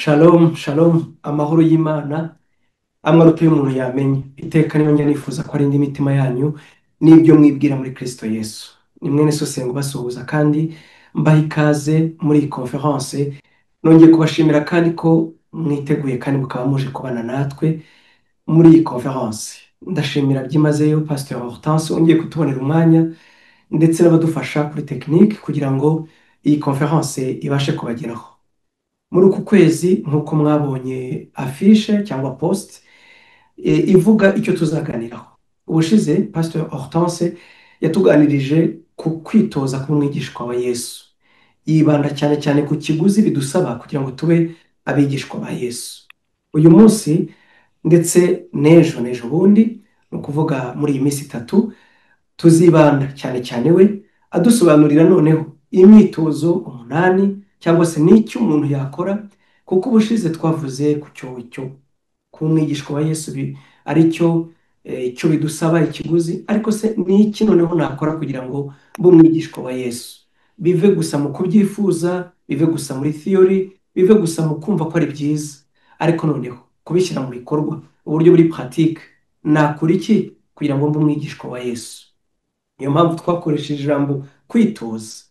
Shalom, shalom, amahoro y'Imana, amwe aruta y'umuntu yamenye. Iteka niyo njya nifuza ko arinda imitima yanyu n'ibyo mwibwira muri Kristo Yesu. Ni mwene so Sengo basuhuza kandi mbaha ikaze muri iyi conference. Nongeye kubashimira kandi ko mwiteguye kandi mukaba muje kubana natwe muri iyi conference. Ndashimira byimazeyo Pastor Hortense wongeye kutubonera umwanya ndetse n'abadufasha kuri technique kugira ngo iyi conference ibashe kubageraho. Muri uku kwezi nk'uko mwabonye afishe cyangwa post ivuga icyo tuzaganiraho. Ubushize Pastor Hortense yatuganirije ku kwitoza k'umwigishwa wa Yesu. Yibanda cyane cyane ku kiguzi bidusaba kugira ngo tube abigishwa ba Yesu. Uyu munsi ndetse n'ejo bundi, ni ukuvuga muri iyi minsi itatu, tuzibanda cyane cyane we adusobanurira noneho imyitozo umunani cyangwa se n'icyo umuntu yakora, kuko ubushize twavuze ku cyo k'umwigishwa wa Yesu ari cyo icyo bidusaba ikiguzi, ariko se n'iki noneho nakora kugira ngo mbe umwigishwa wa Yesu. Bive gusa mu kubyifuza, bive gusa muri theory, bive gusa mu kumva ko ari byiza, ariko noneho kubishyira mu bikorwa uburyo buri pratique. Nakora iki kugira ngo mbe umwigishwa wa Yesu? Niyo mpamvu twakoresheje ijambo kwitoza.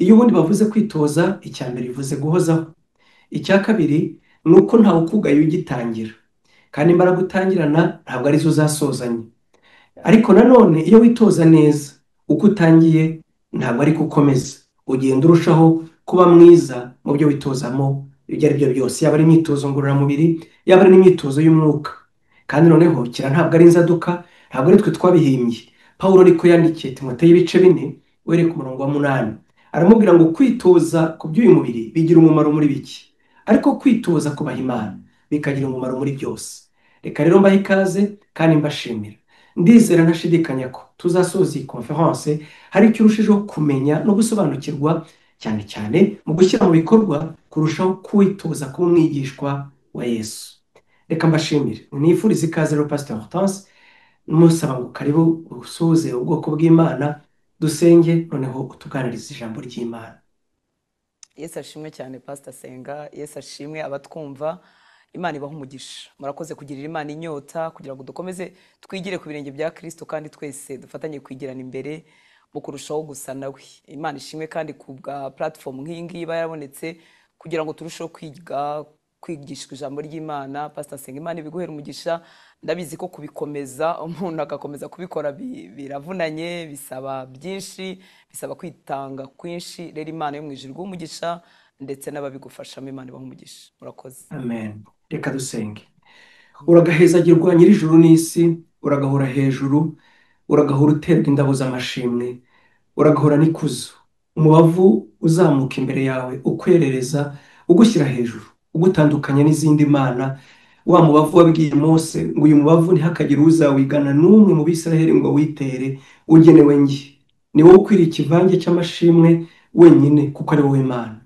Iyo ubundi bavuze kwitoza, icya mbere bivuze guhozaho. Icya kabiri ni uko ntawe ukugaye ugitangira, kandi imbaraga utangirana ntabwo arizo uzasozanya. Ariko nanone iyo witoza neza, uko utangiye ntabwo ari ko ukomeza, ugenda urushaho kuba mwiza mu byo witozamo ibyo ari byo byose, yaba ari imyitozo ngororamubiri, yaba ari n'imyitozo y'umwuka. Kandi noneho kira ntabwo ari inzaduka, ntabwo ari twe twabihimbye. Pawulo ariko yandikiye Timoteyo ibice 4 uhereye ku murongo wa 8, aramubwira ngo kwitoza ku by'uyu mubiri bigira umumaro muri biki, ariko kwitoza kubaha Imana bikagira umumaro muri byose. Reka rero mbahe ikaze kandi mbashimira. Ndizera ntashidikanya ko tuzasoza iyi conference hari icyo urushijeho kumenya no gusobanukirwa, cyane cyane mu gushyira mu bikorwa kurushaho kwitoza kuba umwigishwa wa Yesu. Reka mbashimire, nifuriza ikaze rero Pastor Hortense, musaba ngo karibu usuhuze ubwoko bw'Imana, dusenge noneho utuganiriza ijambo ry'Imana. Yesu ashimwe cyane Pastor Senga. Yesu ashimwe abatwumva. Imana ibaha umugisha. Murakoze kugirira Imana inyota kugira ngo dukomeze twigire ku birenge bya Kristo, kandi twese dufatanye kwigirana imbere mu kurushaho gusa nawe. Imana ishimwe kandi ku bwa platform nk'iyi ngiyi iba yarabonetse kugira ngo turusheho kwigishwa ijambo ry'Imana. Pastor Senga, Imana ibiguhera umugisha. Ndabizi ko kubikomeza umuntu agakomeza kubikora biravunanye, bisaba byinshi, bisaba kwitanga kwinshi. Rero Imana yo mu ijuru iguhe umugisha ndetse n'ababigufashamo. Imana ibaha umugisha. Murakoze. Amen. Reka dusenge. Uragahezagirwa nyir'ijuru n'isi, uragahora hejuru, uragahora uterwa indabo z'amashimwe, uragahora n'ikuzo. Umubavu uzamuka imbere yawe ukwerereza, ugushyira hejuru, ugutandukanya n'izindi mana. Wa mubavu wabwiye Mose ngo uyu mubavu ntihakagire uzawigana n'umwe mu Bisiraheli ngo witere, ugenewe njye. Ni wowe ukwiriye ikivange cy'amashimwe wenyine, kuko ari wowe Mana.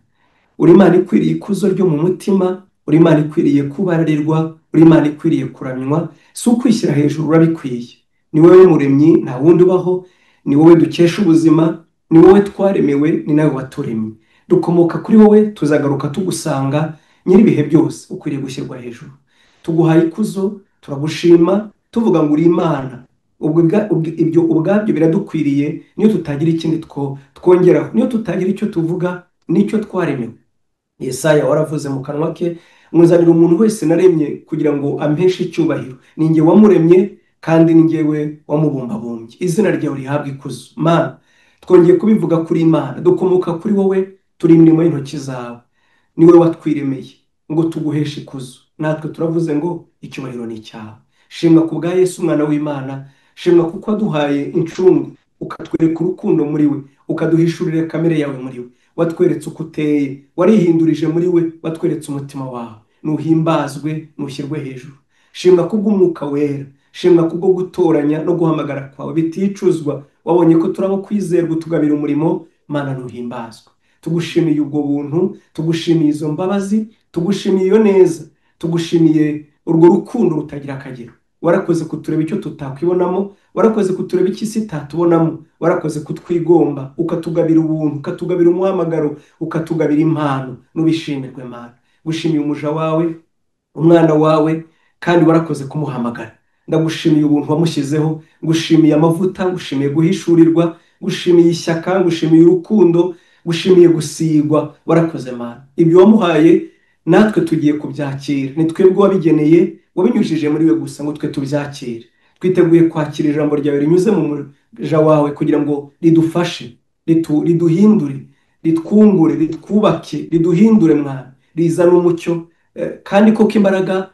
Uri Imana ikwiriye ikuzo ryo mu mutima, uri Imana ikwiriye kubararirwa, uri Imana ikwiriye kuramywa. Si ukwishyira hejuru, urabikwiye. Ni wowe muremyi, nta wundi ubaho. Ni wowe dukesha ubuzima, ni wowe twaremewe, ni nawe waturemye. Dukomoka kuri wowe, tuzagaruka tugusanga nyir'ibihe byose, ukwiriye gushyirwa hejuru. Tuguhaye ikuzo, turagushima, tuvuga ngo uri Imana. Ibyo ubwabyo biradukwiriye, niyo tutagira ikindi twongeraho, niyo tutagira icyo tuvuga n'icyo twaremewe. Yesaya waravuze mu kanwa ke, muzanira umuntu wese naremye kugira ngo ampeshe icyubahiro. Ni njye wamuremye kandi ni njyewe wamubumbabumbye. Izina ryawe rihabwe ikuzo. Mana, twongeye kubivuga kuri Imana, dukomoka kuri wowe, turi imirimo y'intoki zawe. Ni wowe watwiremeye ngo tuguheshe ikuzo. Natwe turavuze ngo icyubahiro ni icyawe. Shimwa ku bwa Yesu umwana w'Imana, shimwa kuko waduhaye incungu, ukatwereka urukundo muri we, ukaduhishurira kamere yawe muri we. Watweretse uko uteye, warihindurije muri we, watweretse umutima wawe. Nuhimbazwe, nushyirwe hejuru. Shimwa kubw'umwuka wera, shimwa kubwo gutoranya no guhamagara kwawe biticuzwa. Wabonye ko turabo kwizerwa utugabira umurimo. Mana, nuhimbazwe. Tugushimiye ubwo buntu, tugushimiye izo mbabazi, tugushimiye iyo neza, tugushimiye urwo rukundo rutagira akagero. Warakoze kutureba icyo tutakwibonamo, warakoze kutureba icyo isi itatubonamo, warakoze kutwigomba, ukatugabira ubuntu, ukatugabira umuhamagaro, ukatugabira impano. Nubishimirwe Mana. gushimiye umuja wawe, umwana wawe, kandi warakoze kumuhamagara. Ndagushimiye ubuntu wamushyizeho, ngushimiye amavuta, ngushimiye guhishurirwa, ngushimiye ishyaka, ngushimiye urukundo, ngushimiye gusigwa. Warakoze Mana, ibyo wamuhaye natwe tugiye kubyakira. Ni twebwe wabigeneye, wabinyujije muri we gusa ngo twe tubyakire. Twiteguye kwakira ijambo ryawe rinyuze mu muja wawe kugira ngo ridufashe, riduhindure, ritwungure, ritwubake, riduhindure Mwana, rizane umucyo, kandi koko imbaraga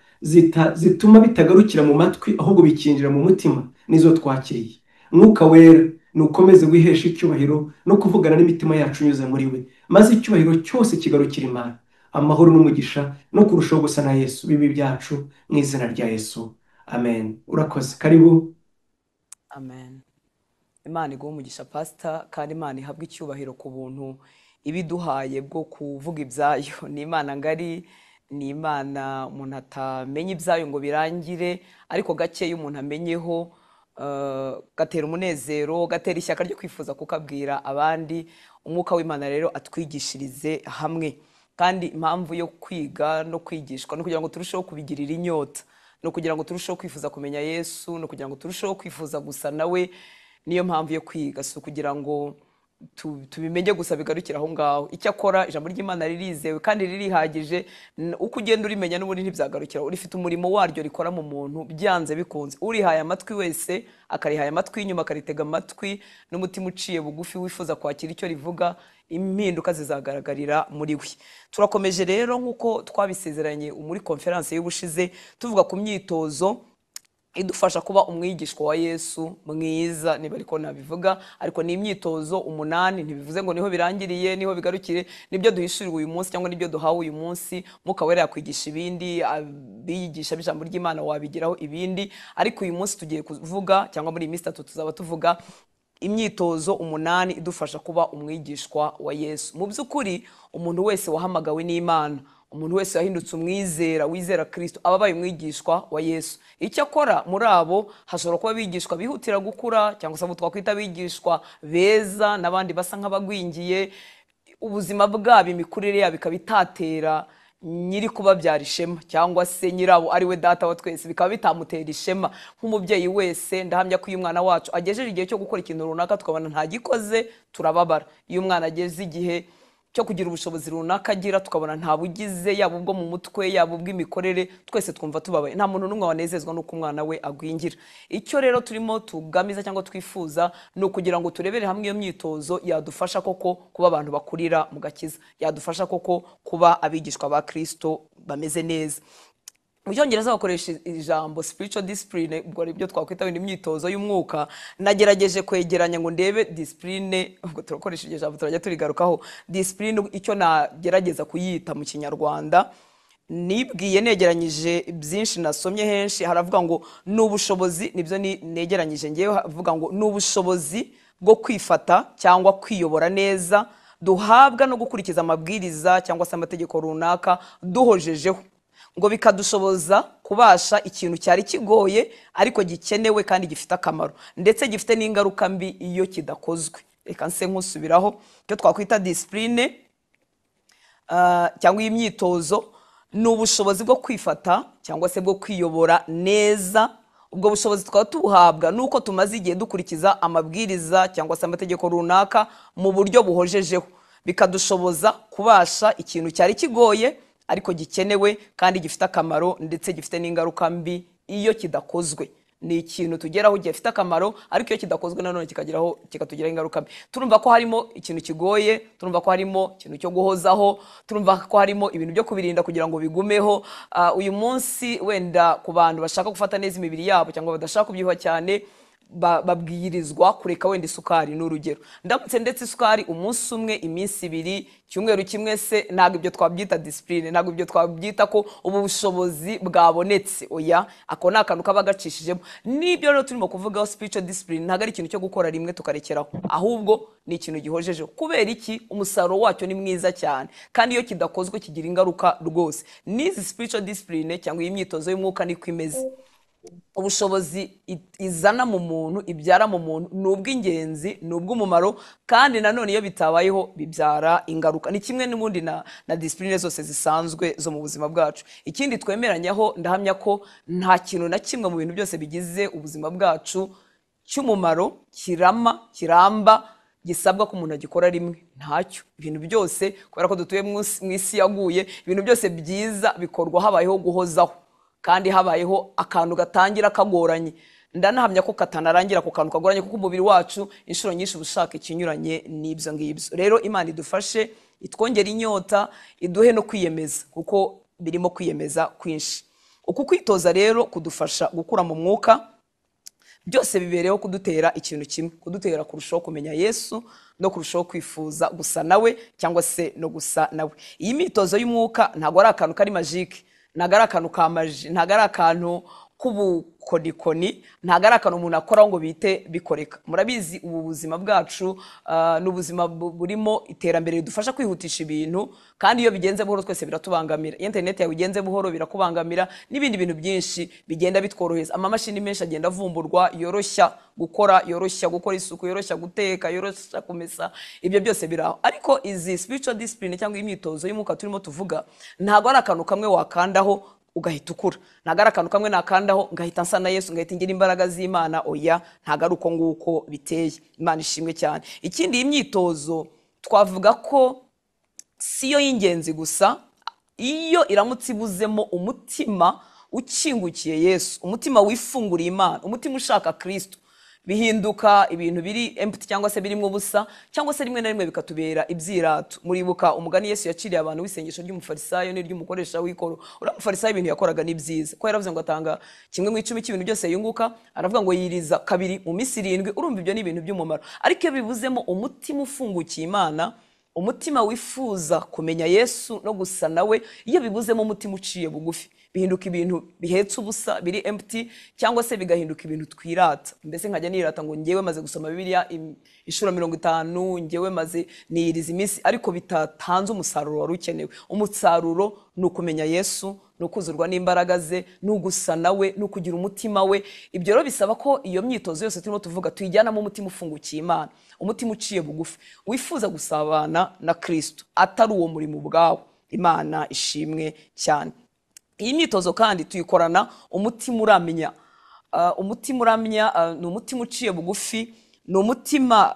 zituma bitagarukira mu matwi ahubwo bikinjira mu mutima nizo twakiriye. Mwuka wera nukomeze wihesha icyubahiro no kuvugana n'imitima yacu unyuze muri we, maze icyubahiro cyose kigarukira Imana. Amahoro n'umugisha no kurushaho gusa na Yesu bibi byacu mu izina rya Yesu, amen. Urakoze, karibu. Amen. Imana iguhe umugisha pastor, kandi Imana ihabwe icyubahiro ku buntu ibiduhaye bwo kuvuga ibyayo. Ni Imana ngari, ni Imana umuntu atamenya ibyayo ngo birangire, ariko gakeya umuntu amenyeho gatera umunezero, gatera ishyaka ryo kwifuza kukabwira abandi. Umwuka w'Imana rero atwigishirize hamwe, kandi impamvu yo kwiga no kwigishwa no kugira ngo turusheho kubigirira inyota, no kugira ngo turusheho kwifuza kumenya Yesu, no kugira ngo turusheho kwifuza gusa nawe. Niyo mpamvu yo kwiga, si kugira ngo tubimenye gusa bigarukira aho ngaho. Icyakora ijambo ry'Imana ririzewe kandi ririhagije, uko ugenda urimenya n'ubundi ntibyagarukira. Urifite umurimo waryo rikora mu muntu byanze bikunze. Urihaye amatwi wese akarihaye amatwi inyuma, akaritega amatwi n'umutima uciye bugufi wifuza kwakira icyo rivuga, impinduka zizagaragarira muri we. Turakomeje rero nk'uko twabisezeranye muri konferanse y'ubushize tuvuga ku myitozo idufasha kuba umwigishwa wa Yesu mwiza, niba ariko nabivuga. Ariko ni imyitozo 8, ntibivuze ngo niho birangiriye, niho bigarukire. Nibyo duhishuriwe uyu munsi cyangwa nibyo duhawe uyu munsi. Mwuka wera yakwigisha ibindi, abigisha bijambo ry'Imana wabigiraho ibindi. Ariko uyu munsi tugiye kuvuga, cyangwa muri iyi minsi 3 tuzaba tuvuga imyitozo 8 idufasha kuba umwigishwa wa Yesu. Mu by'ukuri umuntu wese wahamagawe n'Imana, umuntu wese yahindutse umwizera, wizera Kristo, ababaye umwigishwa wa Yesu. Icyo akora muri abo hashobora kuba bigishwa bihutira gukura, cyangwa se abo twakwita bigishwa beza, n'abandi basa nk'abagwingiye. Ubuzima bwabo, imikurire yabo ikaba itatera nyiri kubabyara ishema, cyangwa se nyirabo ari we data wa twese, bikaba bitamutera ishema. Nk'umubyeyi wese ndahamya ko uyu mwana wacu agejeje igihe cyo gukora ikintu runaka tukabona ntagikoze, turababara. Iyo umwana ageze igihe cyo kugira ubushobozi runaka agira tukabona ntabugize, yaba ubwo mu mutwe yaba ubw'imikorere, twese twumva tubabaye. Nta muntu n'umwe wanezezwa nuko umwana we agwingira. Icyo rero turimo tugamiza cyangwa twifuza ni ukugira ngo turebere hamwe iyo myitozo yadufasha koko kuba abantu bakurira mu gakiza, yadufasha koko kuba abigishwa ba Kristo bameze neza. Mu Cyongereza bakoresha ijambo spiritual discipline, ubwo ibyo twakwita imyitozo y'umwuka. Nagerageje kwegeranya ngo ndebe discipline, ubwo turakoresha iryo jambo turajya turigarukaho. Discipline icyo nagerageza kuyita mu Kinyarwanda, nibwiye negeranyije byinshi nasomye henshi, haravuga ngo n'ubushobozi, nibyo negeranyije ngewe, havuga ngo n'ubushobozi bwo kwifata cyangwa kwiyobora neza duhabwa no gukurikiza amabwiriza cyangwa se amategeko runaka duhojejeho, ngo bikadushoboza kubasha ikintu cyari kigoye ariko gikenewe kandi gifite akamaro, ndetse gifite n'ingaruka mbi iyo kidakozwe. Reka nse nkusubiraho cyo twakwita discipline cyangwa imyitozo. Ni ubushobozi bwo kwifata cyangwa se bwo kwiyobora neza. Ubwo bushobozi tukaba tubuhabwa nuko tumaze igihe dukurikiza amabwiriza cyangwa se amategeko runaka mu buryo buhojejeho, bikadushoboza kubasha ikintu cyari kigoye ariko gikenewe kandi gifite akamaro, ndetse gifite n'ingaruka mbi iyo kidakozwe. Ni ikintu tugeraho gifite akamaro, ariko iyo kidakozwe nanone kikatugiraho ingaruka mbi. Turumva ko harimo ikintu kigoye, turumva ko harimo ikintu cyo guhozaho, turumva ko harimo ibintu byo kubirinda kugira ngo bigumeho. Uyu munsi wenda ku bantu bashaka gufata neza imibiri yabo cyangwa badashaka kubyibuha cyane, babwirizwa kureka wenda isukari. N'urugero, ndamutse ndetse isukari umunsi umwe, iminsi 2, cyumweru kimwe, se ntabwo ibyo twabyita discipline, ntabwo ibyo twabyita ko ubu bushobozi bwabonetse. Oya, ako ni akantu kaba gacishijemo. Nibyo rero turimo kuvugaho spiritual discipline, ntabwo ari ikintu cyo gukora rimwe tukarekeraho, ahubwo ni ikintu gihojejeho. Kubera iki? Umusaruro wacyo ni mwiza cyane, kandi iyo kidakozwe kigira ingaruka rwose. N'izi spiritual discipline cyangwa iyi myitozo y'umwuka niko imeze. ubushobozi izana mu muntu, ibyara mu muntu, ni ubw'ingenzi, ni ubw'umumaro, kandi nanone iyo bitabayeho bibyara ingaruka. Ni kimwe n'ubundi na disipurine zose zisanzwe zo mu buzima bwacu. Ikindi twemeranyaho, ndahamya ko nta kintu na kimwe mu bintu byose bigize ubuzima bwacu cy'umumaro kiramba gisabwa ko umuntu agikora rimwe. Ntacyo. Ibintu byose, kubera ko dutuye mu isi yaguye, ibintu byose byiza bikorwa habayeho guhozaho, kandi habayeho akantu gatangira kagoranye. Ndanahamya ko katanarangira ku kantu kagoranye, kuko umubiri wacu inshuro nyinshi ubushaka ikinyuranye n'ibyo ngibyo. Rero Imana idufashe, itwongera inyota, iduhe no kwiyemeza, kuko birimo kwiyemeza kwinshi. Uku kwitoza rero kudufasha gukura mu mwuka, byose bibereyeho kudutera ikintu kimwe, kudutera kurushaho kumenya Yesu no kurushaho kwifuza gusa nawe, cyangwa se no gusa nawe. Iyi myitozo y'umwuka ntabwo ari akantu kari magique, ntabwo ari akantu ka maji, ntabwo ari akantu k'ubukonikoni, ntabwo ari akantu umuntu akoraho ngo bite bikoreka. Murabizi ubu buzima bwacu n'ubuzima burimo iterambere ridufasha kwihutisha ibintu, kandi iyo bigenze buhoro twese biratubangamira. Internet yawe igenze buhoro birakubangamira, n'ibindi bintu byinshi bigenda bitworoheza. Amamashini menshi agenda avumburwa, yoroshya gukora isuku, yoroshya guteka, yoroshya kumesa, ibyo byose biraho. Ariko izi spiritual discipline cyangwa imyitozo y'umwuka turimo tuvuga, ntabwo ari akantu kamwe wakandaho ugahita ukura, ntabwo ari akantu kamwe nakandaho ngahita nsa na Yesu, ngahita ngira imbaraga z'Imana. Oya, ntabwo ari uko nguko biteye. Imana ishimwe cyane. Ikindi, iyi myitozo twavuga ko siyo y'ingenzi gusa iyo iramutse ibuzemo umutima ukingukiye Yesu, umutima wifunguriye Imana, umutima ushaka Kristo, bihinduka ibintu biri empty, cyangwa se birimo ubusa, cyangwa se rimwe na rimwe bikatubera ibyirato. Muribuka umugani Yesu yaciriye abantu w'isengesho ry'umufarisayo n'iry'umukoresha w'ikoro. Uriya mufarisayo ibintu yakoraga ni byiza, ko yaravuze ngo atanga 1/10 cy'ibintu byose yunguka, aravuga ngo yiriza 2 mu minsi 7. Urumva ibyo ni ibintu by'umumaro. Ariko iyo bibuzemo umutima ufungukiye Imana, umutima wifuza kumenya Yesu no gusa nawe, iyo bibuzemo umutima uciye bugufi, bihinduka ibintu bihetse ubusa, biri empty, cyangwa se bigahinduka ibintu twirata. Mbese nkajya nirata ngo ngewe maze gusoma Bibiliya inshuro 50, ngewe maze niyiriza iminsi, ariko bitatanze umusaruro wari ukenewe. Umusaruro ni ukumenya Yesu, ni ukuzurwa n'imbaraga ze, ni ugusa nawe, ni ukugira umutima we. Ibyo rero bisaba ko iyo myitozo yose turimo tuvuga tuyijyanamo umutima ufungukiye Imana, umutima uciye bugufi, wifuza gusabana na Kristo, atari uwo murimo ubwawe. Imana ishimwe cyane. Iyi myitozo kandi tuyikorana umutima uramenya. Umutima uramenya ni umutima uciye bugufi, ni umutima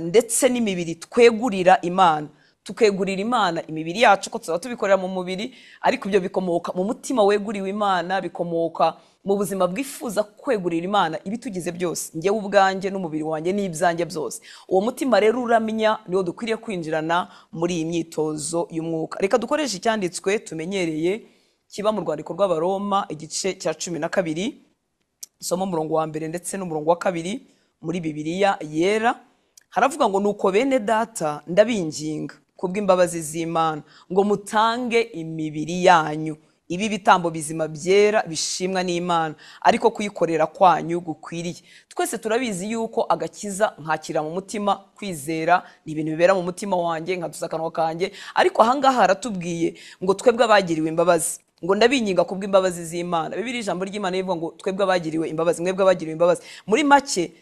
ndetse n'imibiri twegurira Imana. Tukegurira Imana imibiri yacu, ko tuzaba tubikorera mu mubiri, ariko ibyo bikomoka mu mutima weguriwe Imana, bikomoka mu buzima bwifuza kwegurira Imana ibitugize byose, ngewe ubwanjye n'umubiri wanjye n'ibyanjye byose. Uwo mutima rero uramenya niwo dukwiriye kwinjirana muri iyi myitozo y'umwuka. Reka dukoreshe icyanditswe tumenyereye kiba mu rwandiko rw'Abaroma igice cya 12, somo umurongo wa 1 ndetse n'umurongo wa 2 muri Bibiliya yera. Haravuga ngo nuko bene data ndabinginga kubw'imbabazi z'Imana ngo mutange imibiri yanyu ibi bitambo bizima byera bishimwa n'Imana, ariko kuyikorera kwanyu gukwiriye. Twese turabizi yuko agakiza nkakira mu mutima, kwizera ni ibintu bibera mu mutima wanjye, nkatuza akanwa kanjye. Ariko ahangaha haratubwiye ngo twebwe abagiriwe imbabazi, ngo ndabinginga kubw'imbabazi z'Imana. Bibiliya ijambo ry'Imana rivuga ngo twebwe abagiriwe imbabazi, mwebwe abagiriwe imbabazi. Muri make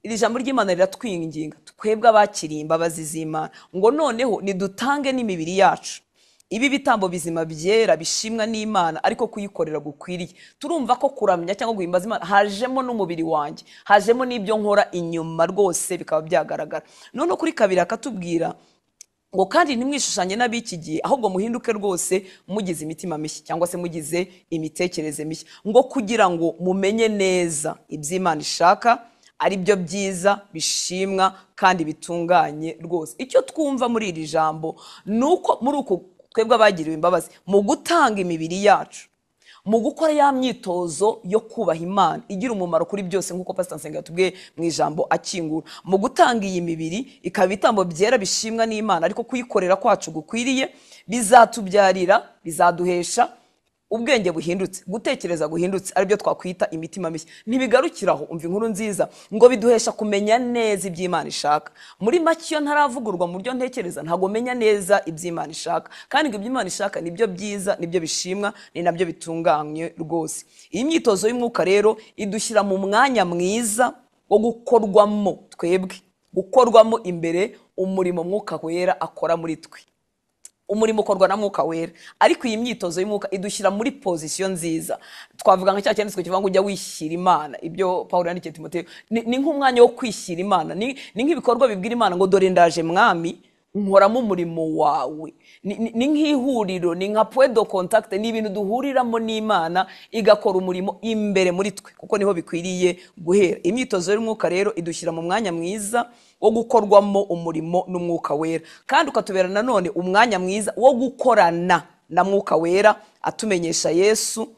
iri jambo ry'Imana riratwinginga twebwe abakiriye imbabazi z'Imana ngo noneho nidutange n'imibiri yacu ibi bitambo bizima byera bishimwa n'Imana, ariko kuyikorera gukwiriye. Turumva ko kuramya cyangwa guhimbaza Imana hajemo n'umubiri wanjye, hajemo n'ibyo nkora inyuma rwose bikaba byagaragara. None kuri 2 akatubwira ngo kandi ntimwishushanye n'abiki gihe, ahubwo muhinduke rwose mugize imitima mishya, cyangwa se mugize imitekerereze mishya, ngo kugira ngo mumenye neza iby'Imana ishaka, ari byo byiza bishimwa kandi bitunganye rwose. Icyo twumva muri iri jambo nuko muri uko twebwe abagiriwe imbabazi, mu gutanga imibiri yacu, mu gukora ya myitozo yo kubaha Imana igira umumaro kuri byose, nk'uko Pastor Nsenga yatubwiye mu ijambo akingura, mu gutanga iyi mibiri ikaba ibitambo byera bishimwa n'Imana, ariko kuyikorera kwacu gukwiriye, bizatubyarira, bizaduhesha ubwenge buhindutse, gutekereza guhindutse, aribyo twakwita imitima mishya. Ntibigarukiraho, umva inkuru nziza, ngo biduhesha kumenya neza iby'Imana ishaka. Muri make iyo ntaravugurwa mu byo ntekereza, ntabwo menya neza iby'Imana ishaka, kandi ngo iby'Imana ishaka nibyo byiza, nibyo bishimwa, ni nabyo bitunganye rwose. Iyi myitozo y'umwuka rero idushyira mu mwanya mwiza wo gukorwamo, twebwe gukorwamo imbere umurimo Mwuka Wera akora muri twe. Umurimo ukorwa na Mwuka Wera, ariko iyi myitozo y'umwuka idushyira muri position nziza. Twavuga nka cyanditswe kivuga ngo ujya wishyira Imana, ibyo Paulo yandikiye Timoteyo, ni nk'umwanya wo kwishyira Imana, ni nk'ibikorwa bibwira Imana ngo dore ndaje mwami, nkoramo umurimo wawe. Ni nk'ihuriro, ni nka point de contact, ni ibintu duhuriramo n'Imana igakora umurimo imbere muri twe, kuko niho bikwiriye guhera. Imyitozo y'umwuka rero idushyira mu mwanya mwiza wo gukorwamo umurimo n'Umwuka Wera, kandi ukatubera nanone umwanya mwiza wo gukorana na Mwuka Wera atumenyesha Yesu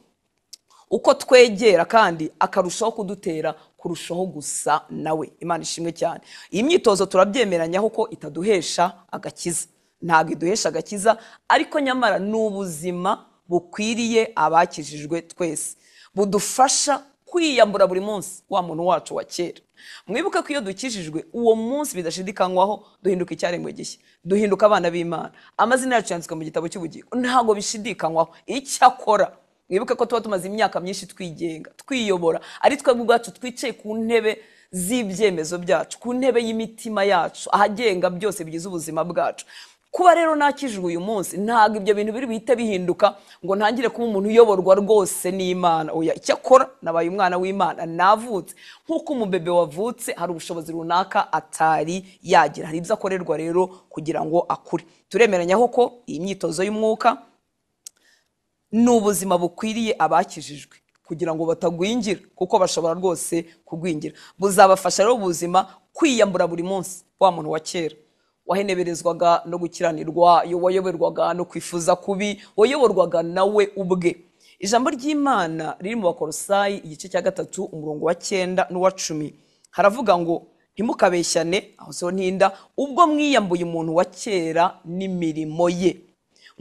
uko twegera, kandi akarushaho kudutera kurushaho gusa nawe. Imana ishimwe cyane. Iyi myitozo turabyemeranyaho ko itaduhesha agakiza, ntabwo iduhesha agakiza, ariko nyamara ni ubuzima bukwiriye abakijijwe twese, budufasha kwiyambura buri munsi wa muntu wacu wa kera. Mwibuke ko iyo dukijijwe uwo munsi bidashidikanywaho duhinduka icyaremwe gishya, duhinduka abana b'Imana. Amazina yacu yanditswe mu gitabo cy'ubugingo, ntabwo bishidikanywaho. Icyakora mwibuke ko tuba tumaze imyaka myinshi twigenga, twiyobora, ari twebwe ubwacu twicaye ku ntebe z'ibyemezo byacu, ku ntebe y'imitima yacu, ahagenga byose bigize ubuzima bwacu. Kuba rero nakijwe uyu munsi, ntabwo ibyo bintu biri bihite bihinduka ngo ntangire kuba umuntu uyoborwa rwose n'Imana. Oya, icyakora nabaye umwana w'Imana, navutse nk'uko umubebe wavutse, hari ubushobozi runaka atari yagira, hari ibyo akorerwa rero kugira ngo akure. Turemeranyaho ko iyi myitozo y'umwuka ni ubuzima bukwiriye abakijijwe kugira ngo batagwingira, kuko bashobora rwose kugwingira. Buzabafasha rero ubuzima kwiyambura buri munsi wa muntu wa kera waheneberezwaga no gukiranirwa, wayoborwaga no kwifuza kubi, wayoborwaga nawe ubwe. Ijambo ry'Imana riri mu Bakolosayi igice cya 3 umurongo wa 9 n'uwa 10 haravuga ngo ntimukabeshyane, aho so ntinda, ubwo mwiyambuye umuntu wa kera n'imirimo ye,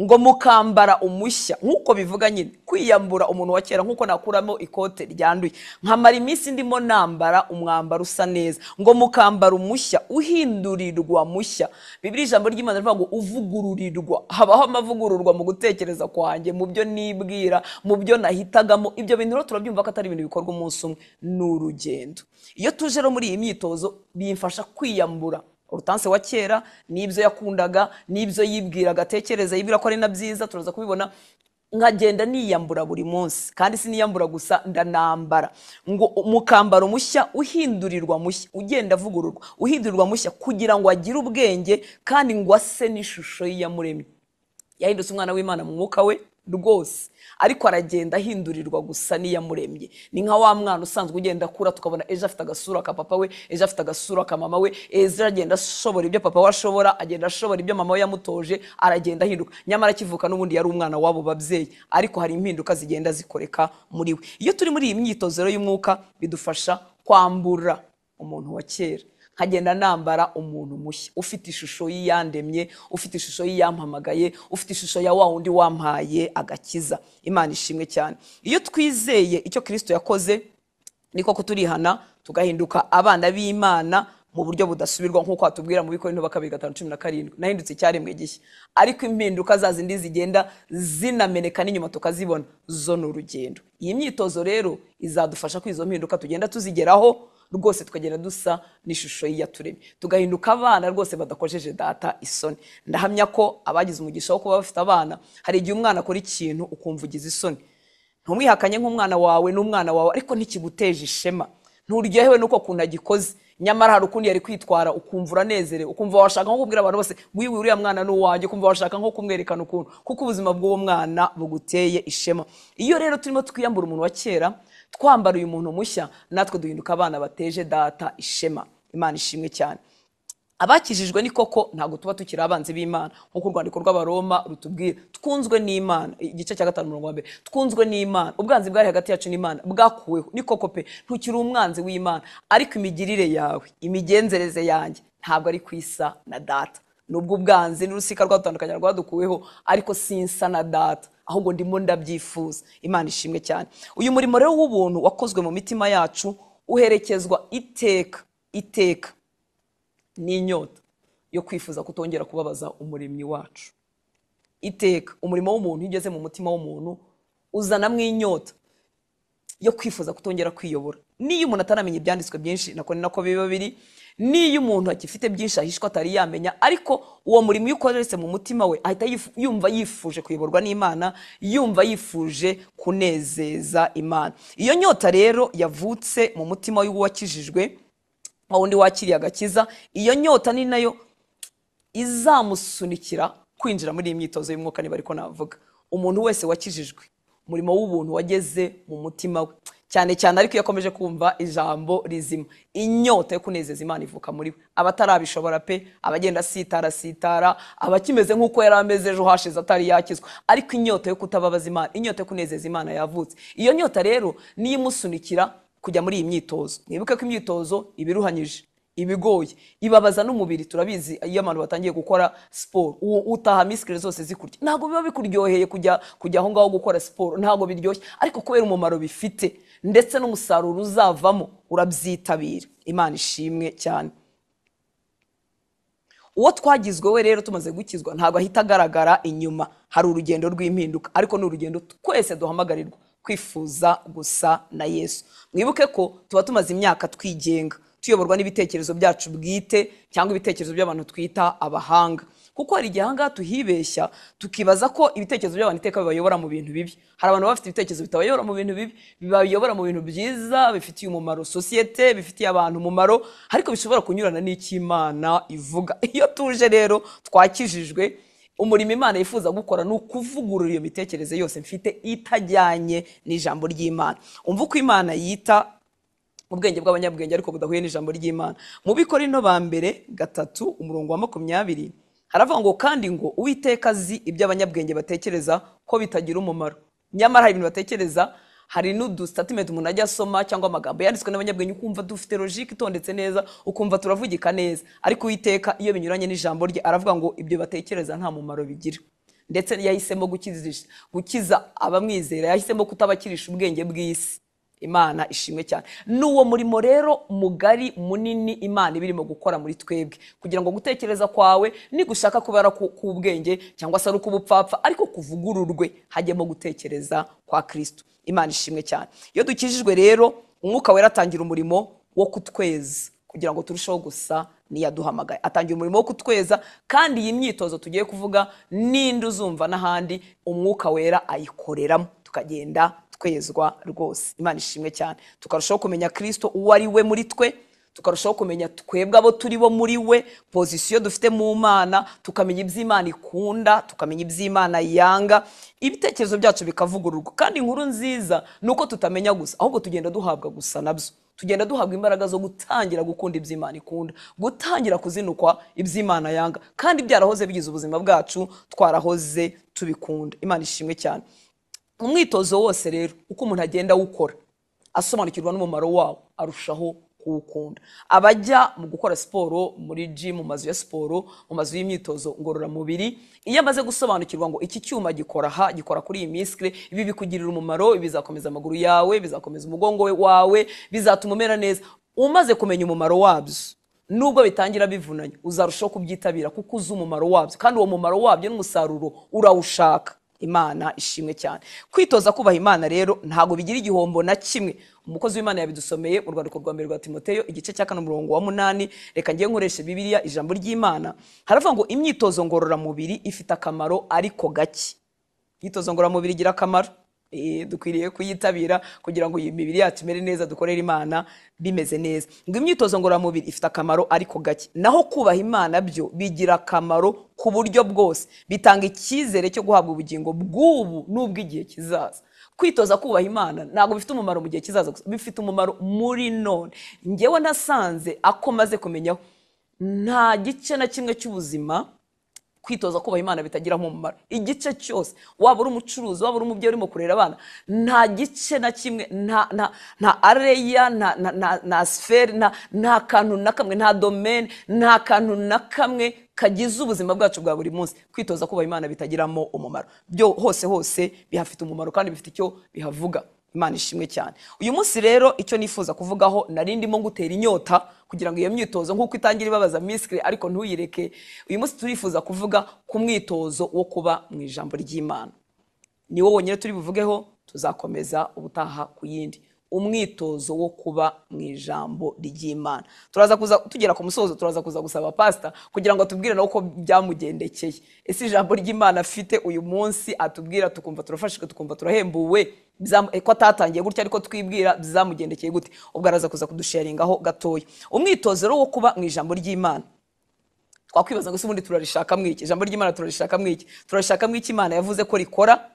ngo mukambara umushya. Nkuko bivuga nyine kwiyambura umuntu wa kera, nkuko nakuramo ikote ryanduye nkamara iminsi ndimo nambara umwambaro usa neza, ngo mukambara umushya uhindurirwa mushya. Bibiri ijambo ry'Imana rivuga ngo uvugururirwa. Habaho amavugururwa mu gutekereza kwanjye, mu byo nibwira, mu byo nahitagamo. Ibyo bintu rero turabyumva ko atari ibintu bikorwa umunsi umwe, ni urugendo. Iyo tuje rero muri iyi myitozo bimfasha kwiyambura urutanse wa kera, n'ibyo yakundaga, n'ibyo yibwiraga, atekereza yibwira ko ari na byiza, turaza kubibona. Nkagenda niyambura buri munsi, kandi siniyambura gusa, ndanambara. Ngo mukambara umushya uhindurirwa mushya, ugenda avugururwa, uhindurirwa mushya kugira ngo agire ubwenge, kandi ngo ase n'ishusho y'Iyamuremye. Yahindutse umwana w'Imana mu mwuka we rwose, ariko aragenda ahindurirwa gusa n'Iyamuremye. Ni nka wa mwana usanzwe ugenda akura, tukabona ejo afite agasura ka papa we, ejo afite agasura ka mama we, ejo agenda ashobora ibyo papa we ashobora, agenda ashobora ibyo mama we yamutoje, aragenda ahinduka. Nyamara akivuka n'ubundi yari umwana wabo babyeyi, ariko hari impinduka zigenda zikoreka muri we. Iyo turi muri iyi myitozo rero y'umwuka, bidufasha kwambura umuntu wa kera, nkagenda nambara umuntu mushya ufite ishusho y'Iyandemye, ufite ishusho y'Iyampamagaye, ufite ishusho ya wa wundi wampaye agakiza. Imana ishimwe cyane. Iyo twizeye icyo Kristo yakoze, niko kuturihana tugahinduka abana b'Imana mu buryo budasubirwa, nk'uko atubwira mu Bikorinto 2:5-17, nahindutse icyaremwe gishya. Ariko impinduka za zindi zigenda zinameneka n'inyuma tukazibona, zo ni urugendo. Iyi myitozo rero izadufasha ko izo mpinduka tugenda tuzigeraho rwose, tukagenda dusa n'ishusho y'Iyaturemye, tugahinduka abana rwose badakojeje data isoni. Ndahamya ko abagize umugisha wo kuba bafite abana, hari igihe umwana akora ikintu ukumva ugize isoni, ntumwihakanye nk'umwana wawe n'umwana wawe, ariko ntikiguteje ishema, nturyohewe nuko kuntu agikoze. Nyamara hari ukundi yari kwitwara ukumva uranezerewe, ukumva washaka nko kubwira abantu bose wiwe uriya mwana n'uwanjye, ukumva washaka nko kumwerekana ukuntu, kuko ubuzima bw'uwo mwana buguteye ishema. Iyo rero turimo twiyambura umuntu wa kera, twambara uyu muntu mushya, natwe duhinduka abana bateje data ishema. Imana ishimwe cyane. Abakijijwe ni koko ntabwo tuba tukiri abanzi b'Imana, nk'uko urwandiko rw'Abaroma rutubwira. Twunzwe n'Imana, igice cya 5 umurongo wa 2, twunzwe n'Imana. Ubwanzi bwari hagati yacu n'Imana bwakuweho, ni koko pe, ntukiri umwanzi w'Imana, ariko imigirire yawe, imigenzereze yanjye ntabwo ari kwisa na data. nubwo ubwanzi n'urusika rwadutandukanya rwadukuweho, ariko sinsa na data, ahubwo ndimo ndabyifuza. Imana ishimwe cyane. Uyu murimo rero w'ubuntu wakozwe mu mitima yacu uherekezwa iteka n'inyota yo kwifuza kutongera kubabaza umuremyi wacu. Iteka umurimo w'umuntu iyo ugeze mu mutima w'umuntu uzanamo inyota yo kwifuza kutongera kwiyobora. Niyo umuntu ataramenya ibyanditswe byinshi, nako biba biri, niyo umuntu akifite byinshi ahishwa atari yamenya, ariko uwo murimo iyo ukoretse mu mutima we ahita yumva yifuje kuyoborwa n'Imana, yumva yifuje kunezeza Imana. Iyo nyota rero yavutse mu mutima w'uwakijijwe, wa wundi wakiriye agakiza, iyo nyota ni nayo izamusunikira kwinjira muri iyi myitozo y'umwuka. Niba ariko navuga, umuntu wese wakijijwe, umurimo w'ubuntu wageze mu mutima we, cyane cyane ariko iyo akomeje kumva ijambo rizima, inyota yo kunezeza Imana ivuka muri we. Abatarabishobora pe, abagenda sitara, abakimeze nk'uko yari ameze ejo hashize atari yakizwa, ariko inyota yo kutababaza Imana, inyota yo kunezeza Imana yavutse. Iyo nyota rero niyo imusunikira kujya muri iyi myitozo. Mwibuke ko imyitozo ibiruhanyije, ibigoye, ibabaza n'umubiri. Turabizi iyo abantu batangiye gukora siporo, utaha misikire zose zikurya, ntabwo biba bikuryoheye kujya aho ngaho gukora siporo, ntabwo biryoshye, ariko kubera umumaro bifite ndetse n'umusaruro uzavamo urabyitabira. Imana ishimwe cyane. Uwo twagizwe we rero tumaze gukizwa ntabwo ahita agaragara inyuma, hari urugendo rw'impinduka, ariko ni urugendo twese duhamagarirwa kwifuza gusa na Yesu. Mwibuke ko tuba tumaze imyaka twigenga, tuyoborwa n'ibitekerezo byacu bwite cyangwa ibitekerezo by'abantu twita abahanga, kuko hari igihe ahangaha tuhibeshya tukibaza ko ibitekerezo by'abantu iteka bibayobora mu bintu bibi. Hari abantu bafite ibitekerezo bitabayobora mu bintu bibi, bibayobora mu bintu byiza, bifitiye umumaro sosiyete, bifitiye abantu umumaro, ariko bishobora kunyurana n'Imana ivuga. Iyo tuje rero twakijijwe, umurimo Imana yifuza gukora ni ukuvugurura iyo mitekerereze yose mfite itajyanye n'ijambo ry'Imana. Umva uko Imana yita ubwenge bw'abanyabwenge ariko budahuye n'ijambo ry'Imana. Mu Bikorinto ba mbere 3:20 haravuga ngo, kandi ngo Uwiteka azi ibyo abanyabwenge batekereza ko bitagira umumaro. Nyamara hari ibintu batekereza, hari n'udustatement umuntu ajya asoma cyangwa amagambo yanditswe n'abanyabwenge ukumva dufite logique itondetse neza, ukumva turavugika neza, ariko Uwiteka iyo binyuranye n'ijambo rye aravuga ngo ibyo batekereza nta mumaro bigira. Ndetse yahisemo gukiza abamwizera, yahisemo kutabakirisha ubwenge bw'isi. Imana ishimwe cyane. N'uwo murimo rero mugari munini Imana ibirimo gukora muri twebwe, kugira ngo gutekereza kwawe nigushaka kubera ku ubwenge cyangwa se ari ukubupfapfa, ariko kuvugururwe hajyemo gutekereza kwa Kristo. Imana ishimwe cyane. Iyo dukijijwe rero, Umwuka Wera atangira umurimo wo kutweza kugira ngo turusheho gusa niyaduhamagaye. Atangira umurimo wo kutweza, kandi iyi myitozo tugiye kuvuga ninde uzumva n'ahandi Umwuka Wera ayikoreramo, tukagenda twezwa rwose. Imana ishimwe cyane. Tukarushaho kumenya Kristo uwo ari we muri twe, tukarushaho kumenya twebwe abo turi bo muri we, pozisiyo dufite mu Mana, tukamenya iby'Imana ikunda, tukamenya iby'Imana yanga, ibitekerezo byacu bikavugururwa. Kandi inkuru nziza nuko tutamenya gusa, ahubwo tugenda duhabwa gusa nabyo, tugenda duhabwa imbaraga zo gutangira gukunda iby'Imana ikunda, gutangira kuzinukwa iby'Imana yanga, kandi byarahoze bigize ubuzima bwacu, twarahoze tubikunda. Imana ishimwe cyane. Umwitozo wose rero uko umuntu agenda awukora asobanukirwa n'umumaro wawo, arushaho kuwukunda. Abajya mu gukora siporo muri gym, mu mazu ya siporo, mu mazu y'imyitozo ngororamubiri, iyo amaze gusobanukirwa ngo iki cyuma gikora kuri iyi miskle, ibi bikugirira umumaro, bizakomeza amaguru yawe, bizakomeza umugongo wawe, bizatuma umera neza. Umaze kumenya umumaro wabyo, nubwo bitangira bivunanye, uzarushaho kubyitabira kuko uzi umumaro wabyo, kandi uwo mumaro wabyo n'umusaruro urawushaka. Imana ishimwe cyane. Kwitoza kubaha Imana rero ntago bigira igihombo na kimwe. Umukozi w'Imana yabidusomeye mu rwandiko rwa mbere rwa Timoteyo igice cya 4:8. Reka ngiye nkoreshe Bibiliya, ijambo ry'Imana. Haravuga ngo imyitozo ngororamubiri ifite akamaro ariko gake. Imyitozo ngororamubiri igira akamaro, dukwiriye kuyitabira kugira ngo iyi mibiri yacu imere neza, dukorere Imana bimeze neza. Ngo imyitozo ngororamubiri ifite akamaro ariko gake, naho kubaha Imana byo bigira akamaro ku buryo bwose, bitanga icyizere cyo guhabwa ubugingo bw'ubu n'ubw'igihe kizaza. Kwitoza kubaha Imana ntabwo bifite umumaro mu gihe kizaza gusa, bifite umumaro muri none. Ngewe nasanze ako maze kumenyaho, nta gice na kimwe cy'ubuzima kwitoza kubaha Imana bitagiramo umumaro. Igice cyose, waba uri umucuruzi, waba uri umubyeyi urimo kurera abana, nta gice na kimwe, nta areya, nta sfere, nta kantu na kamwe, nta domaine, nta kantu na kamwe kagize ubuzima bwacu bwa buri munsi kwitoza kubaha Imana bitagiramo umumaro. Byo hose bihafite umumaro kandi bifite icyo bihavuga. Imana ishimwe cyane. Uyu munsi rero icyo nifuza kuvugaho, nari ndimo gutera inyota kugira ngo iyo myitozo nk'uko itangira ibabaza miskre ariko ntuyireke. Uyu munsi turifuza kuvuga ku mwitozo wo kuba mu ijambo ry'Imana. Ni wo wonyine turi buvugeho, tuzakomeza ubutaha ku yindi. Umwitozo wo kuba mu ijambo ry'Imana. Turaza kuza tugera ku musozo, turaza kuza gusaba pastor kugira ngo atubwire nawe uko byamugendekeye. Ese ijambo ry'Imana afite uyu munsi atubwira tukumva turafashijwe, tukumva turahembuwe, ko atatangiye gutya ariko twibwira bizamugendekeye gute. Ubwo araza kuza kudusharingaho gatoya. Umwitozo wo kuba mu ijambo ry'Imana. Twakwibaza ngo se ubundi turarishaka mwiki? Ijambo ry'Imana turarishaka mwiki? Turashaka mwiki Imana yavuze ko rikora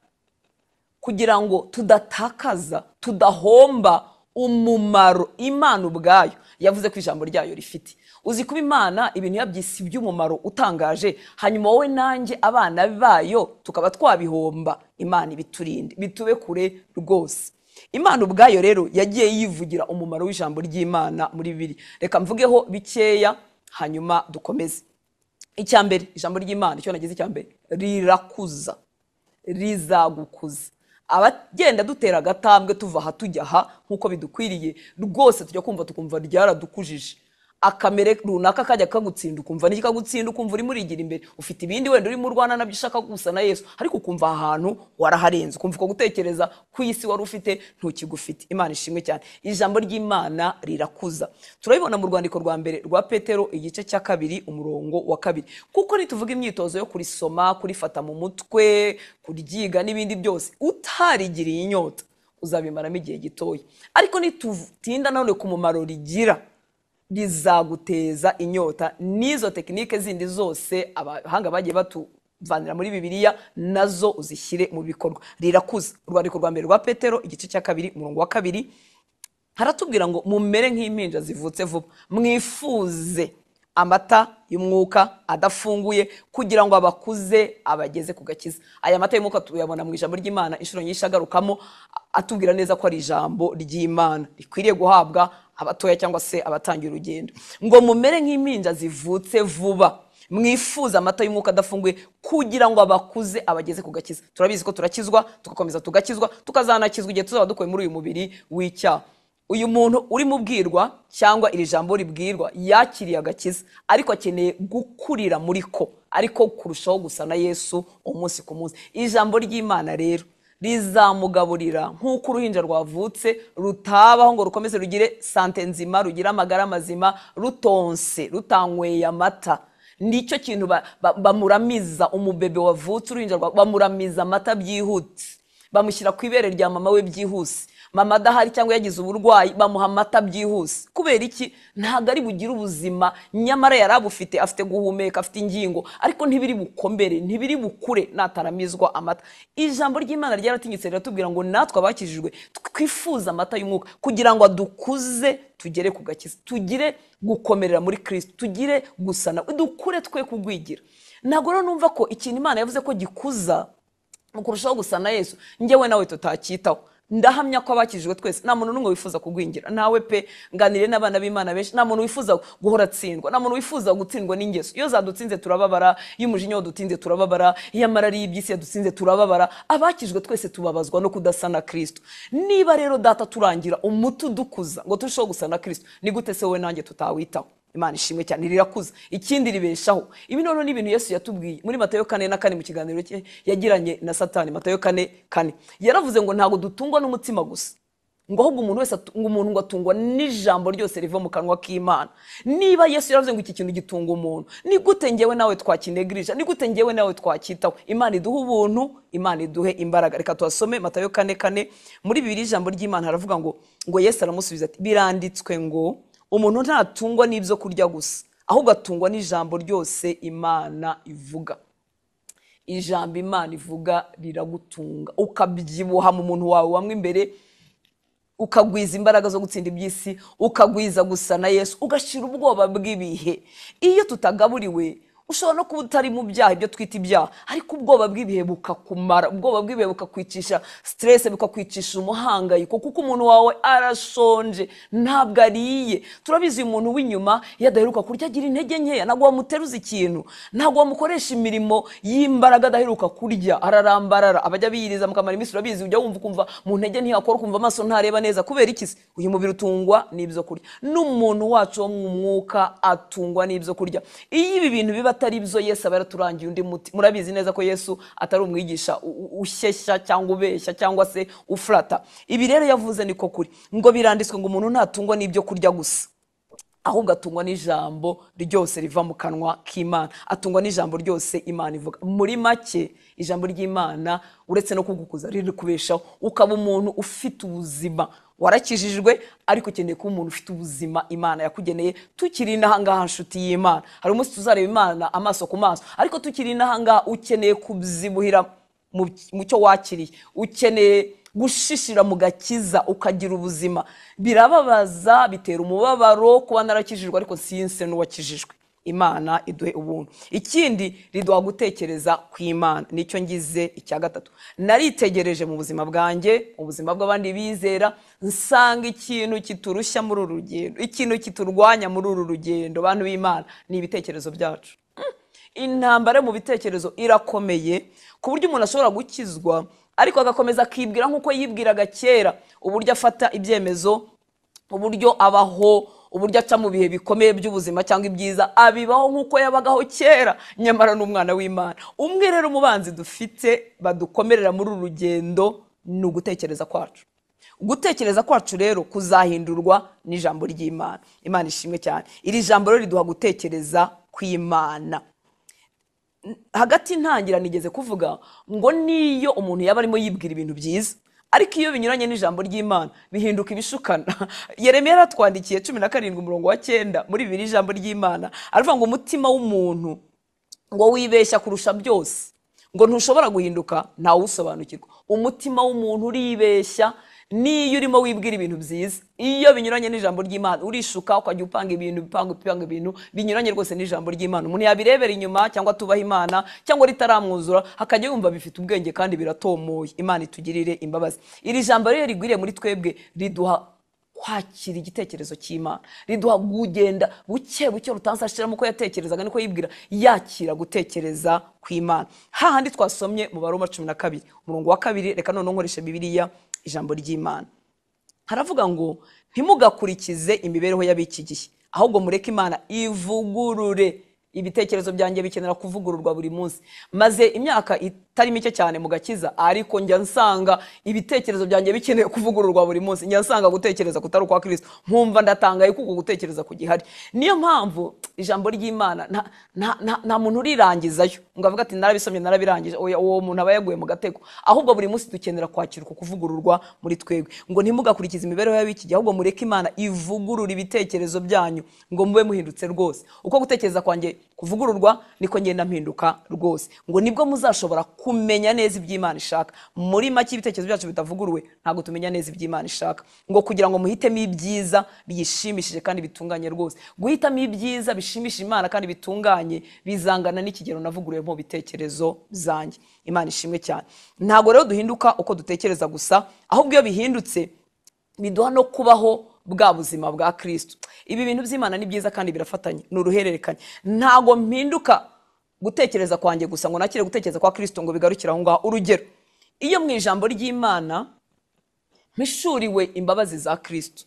kugira ngo tudatakaza, tudahomba umumaro Imana ubwayo yavuze ko ijambo ryayo rifite. Uzi kuba Imana ibintu yabyisi by'umumaro utangaje, hanyuma wowe nanjye abana bayo tukaba twabihomba. Imana ibiturinde, bitube kure rwose. Imana ubwayo rero yagiye yivugira umumaro w'ijambo ry'Imana muri Bibiliya. Reka mvugeho bikeya hanyuma dukomeze. Icyambere, ijambo ry'Imana icyo nagize icyambere, rirakuza, rizagukuza. Abagenda dutera agatambwe tuva aha tujya aha nkuko bidukwiriye rwose, tujya kumva tukumva ryaradukujije. Akamere runaka kajya kagutsinda, ukumva n'iki kagutsinda, ukumva uri murigira imbere, ufite ibindi wenda uri mu Rwanda nabyo ushaka gusa na Yesu, ariko ukumva ahantu waraharenze, ukumva ko gutekereza ku isi wari ufite ntukigufite. Imana ishimwe cyane. Ijambo ry'Imana rirakuza. Turabibona mu rwandiko rwa mbere rwa Petero igice cya 2 umurongo wa 2. Kuko nituvuga imyitozo yo kurisoma, kurifata mu mutwe, kuryiga n'ibindi byose, utarigiriye inyota uzabimaramo igihe gitoya, ariko nitutinda none ku mumaro rigira, rizaguteza inyota. Nizo tekinike zindi zose abahanga bagiye batuvanira muri Bibiliya nazo uzishyire mu bikorwa. Rirakuza. Urwandiko rwa mbere rwa Petero igice cya 2 umurongo wa 2 haratubwira ngo mumere nk'impinja zivutse vuba, mwifuze amata y'umwuka adafunguye kugira ngo abakuze abageze ku gakiza. Aya mata y'umwuka tuyabona mu ijambo ry'Imana inshuro nyinshi agarukamo, atubwira neza ko ari ijambo ry'Imana rikwiriye guhabwa abatoya cyangwa se abatangiye urugendo. Ngo mumere nk'impinja zivutse vuba, mwifuza amata y'umwuka adafunguye kugira ngo abakuze abageze ku gakiza. Turabizi ko turakizwa, tugakomeza tugakizwa, tukazanakizwa igihe tuzaba dukuye muri uyu mubiri w'icyaha. Uyu muntu uri mubwirwa cyangwa iri jambo ribwirwa yakiriye agakiza, ariko akeneye gukurira muri ko, ariko kurushaho gusa na Yesu umunsi ku munsi. Ijambo ry'Imana rero rizamugaburira nk'uko uruhinja rwavutse rutabaho ngo rukomeze rugire sante nzima, rugira amagara mazima, rutonse, rutanyweye amata. Nicyo kintu bamuramiza umubebe wavutse uruhinja bamuramiza amata byihute, bamushyira ku ibere rya mama we byihuse. Mama adahari cyangwa yagize uburwayi bamuha amata byihuse. Kubera iki? Ntago ari bugire ubuzima, nyamara yarabufite, afite guhumeka, afite ingingo, ariko ntibiri bukombere, ntibiri bukure nataramizwa amata. Ijambo ry'Imana ryaratinyitse riratubwira ngo natwe abakijijwe twifuza amata y'umwuka kugira ngo adukuze tugere ku gakiza, tugire gukomerera muri Kristo, tugire gusana, dukure twe kugwigira. Ntago rero numva ko ikintu Imana yavuze ko gikuza mu kurushaho gusana Yesu njyewe nawe tutacyitaho. Ndahamya ko abakijijwe twese nta muntu n'umwe wifuza kugwingira. Nawe pe nganire n'abana b'Imana benshi, nta muntu wifuza guhora tsindwa, nta muntu wifuza gutsindwa n'ingeso. Iyo zadutsinze turababara, iyo umujinya wadutinze turababara, iyo amarari y'ibyisi yadutsinze turababara. Abakijijwe twese tubabazwa no kudasana Kristo. Niba rero data turangira umuti udukuza ngo turusheho gusana Kristo, ni gute se wowe nanjye tutawitaho? Imana ishimwe cyane. Rirakuza. Ikindi ribeshaho. Ibi none ni ibintu Yesu yatubwiye muri Matayo 4:4 mu kiganiro cye yagiranye na Satani. Matayo 4:4 yaravuze ngo ntago dutungwa n'umutima gusa, ngo ahubwo umuntu wese ngo atungwa n'ijambo ryose riva mu kanwa k'Imana. Niba Yesu yaravuze ngo iki kintu gitunga umuntu, ni gute ngewe nawe twakinegrija? Ni gute ngewe nawe twacyitaho? Imana iduha ubuntu, Imana iduhe imbaraga. Reka tuhasome Matayo 4:4 muri Bibiliya. Ijambo ry'Imana haravuga ngo Yesu aramusubiza ati biranditswe ngo umuntu ntatungwa n'ibyo kurya gusa, ahubwo atungwa n'ijambo ryose Imana ivuga. Ijambo Imana ivuga riragutunga, ukabyibuha mu muntu wawe wamwe imbere, ukagwiza imbaraga zo gutsinda iby'isi, ukagwiza gusa na Yesu, ugashira ubwoba bw'ibihe. Iyo tutagaburiwe ushobora no kuba utari mu byaha, ibyo twita ibyaha, ariko ubwoba bw'ibihe bukakumara, ubwoba bw'ibihe bukakwicisha stress, bukakwicisha umuhangayiko, kuko umuntu wawe arashonje ntabwo ariye. Turabizi umuntu w'inyuma iyo adaheruka kurya agira intege nkeya, ntabwo wamuteruza ikintu, ntabwo wamukoresha imirimo y'imbaraga adaheruka kurya, ararambarara. Abajya biyiriza mukamara iminsi, urabizi ujya wumva ukumva mu ntege ntiyakora, ukumva amaso ntareba neza. Kubera iki se? Uyu mubiri utungwa n'ibyo kurya, n'umuntu wacu wo mu mwuka atungwa n'ibyo kurya. Iyo ibi bintu biba atari byo, Yesu aba yaraturangiye undi muti. Murabizi neza ko Yesu atari umwigisha ushyeshya cyangwa ubeshya cyangwa se ufrata. Ibi rero yavuze niko kuri, ngo biranditswe ngo umuntu ntatungwa n'ibyo kurya gusa, ahubwo atungwa n'ijambo ryose riva mu kanwa k'Imana, atungwa n'ijambo ryose Imana ivuga. Muri make, ijambo ry'Imana uretse no kugukuza riri kubeshaho, ukaba umuntu ufite ubuzima. Warakijijwe ariko ukeneye kuba umuntu ufite ubuzima Imana yakugeneye. Tukiri inahangaha nshuti y'Imana, hari umunsi tuzareba Imana amaso ku maso, ariko tukiri inahangaha ukeneye kubyibuhira mu cyo wakiriye, ukeneye gushishira mu gakiza ukagira ubuzima. Birababaza, bitera umubabaro kuba narakijijwe ariko sinse n'uwakijijwe. Imana iduhe ubuntu. Ikindi, riduha gutekereza kw'Imana. Nicyo ngize icya gatatu. Naritegereje mu buzima bwanjye, mu buzima bw'abandi bizera, nsanga ikintu kiturushya muri uru rugendo, ikintu kiturwanya muri uru rugendo, bantu b'Imana, ni ibitekerezo byacu. Intambara mu bitekerezo irakomeye, ku buryo umuntu ashobora gukizwa ariko agakomeza akibwira nk'uko yibwiraga kera, uburyo afata ibyemezo, uburyo abaho, uburyo aca mu bihe bikomeye by'ubuzima cyangwa ibyiza, abibaho nk'uko yabagaho kera, nyamara n'umwana w'Imana. Umwe rero umubanzi dufite badukomerera muri uru rugendo ni ugutekereza kwacu. Gutekereza kwacu rero kuzahindurwa n'ijambo ry'Imana. Imana ishimwe cyane. Iri jambo rero riduha gutekereza kw'Imana. Hagati ntangira nigeze kuvuga ngo niyo umuntu yaba arimo yibwira ibintu byiza, ariko iyo binyuranye n'ijambo ry'Imana bihinduka ibishukana. Yeremiya yaratwandikiye 17:9 muri bibiri, ijambo ry'Imana aravuga ngo umutima w'umuntu ngo wibeshya kurusha byose, ngo ntushobora guhinduka, ntawe usobanukirwa. Umutima w'umuntu uribeshya niyo urimo wibwira ibintu byiza, iyo binyuranye n'ijambo ry'Imana urishuka ukajya upanga ibintu binyuranye rwose n'ijambo ry'Imana. Umuntu yabirebera inyuma cyangwa tubaha Imana cyangwa ritaramwuzura, hakajya yumva bifite ubwenge kandi biratomoye. Imana itugirire imbabazi. Iri jambo rero rigwiriye muri twebwe riduha kwakira igitekerezo cy'Imana, riduha kugenda buke buke rutansashiramo ko yatekerezaga niko yibwira, yakira gutekereza kw'Imana. Hahandi twasomye mu Baroma 12:2, reka none nkoreshe Bibiliya, ijambo ry'Imana haravuga ngo ntimugakurikize imibereho y'abiki gihe, ahubwo mureke Imana ivugurure. Ibitekerezo byanjye bikenera kuvugururwa buri munsi. Maze imyaka itari mike cyane mu gakiza, ariko njya nsanga ibitekerezo byanjye bikeneye kuvugururwa buri munsi. Njya nsanga gutekereza kutari kwa Kristo, nkumva ndatangaye kuko gutekereza kugihari. Niyo mpamvu ijambo ry'Imana nta muntu urirangizayo ngo avuga ati narabisomye narabirangije. Uwo muntu aba yaguye mu gatego. Ahubwo buri munsi dukenera kwakira uko kuvugururwa muri twebwe. Ngo ntimugakurikize imibereho y'abiki gihe, ahubwo mureke Imana ivugurure ibitekerezo byanyu ngo mube muhindutse rwose. Uko gutekereza kwanjye kuvugururwa niko ngenda mpinduka rwose, ngo nibwo muzashobora kumenya neza iby'Imana ishaka. Muri make ibitekerezo byacu bitavuguruwe ntabwo tumenya neza iby'Imana ishaka, ngo kugira ngo muhitemo ibyiza biyishimishije kandi bitunganye rwose. Guhitamo ibyiza bishimishije Imana kandi bitunganye bizangana n'ikigero navuguruye mu bitekerezo byanjye. Imana ishimwe cyane. Ntabwo rero duhinduka uko dutekereza gusa, ahubwo iyo bihindutse biduha no kubaho bwa buzima bwa Kristo. Ibi bintu by'Imana ni byiza kandi birafatanye, ni uruhererekanye. Ntago mpinduka gutekereza kwanjye gusa ngo nakire gutekereza kwa Kristo ngo bigarukira aho ngaho. Urugero, iyo mu ijambo ry'Imana mpishuriwe imbabazi za Kristo,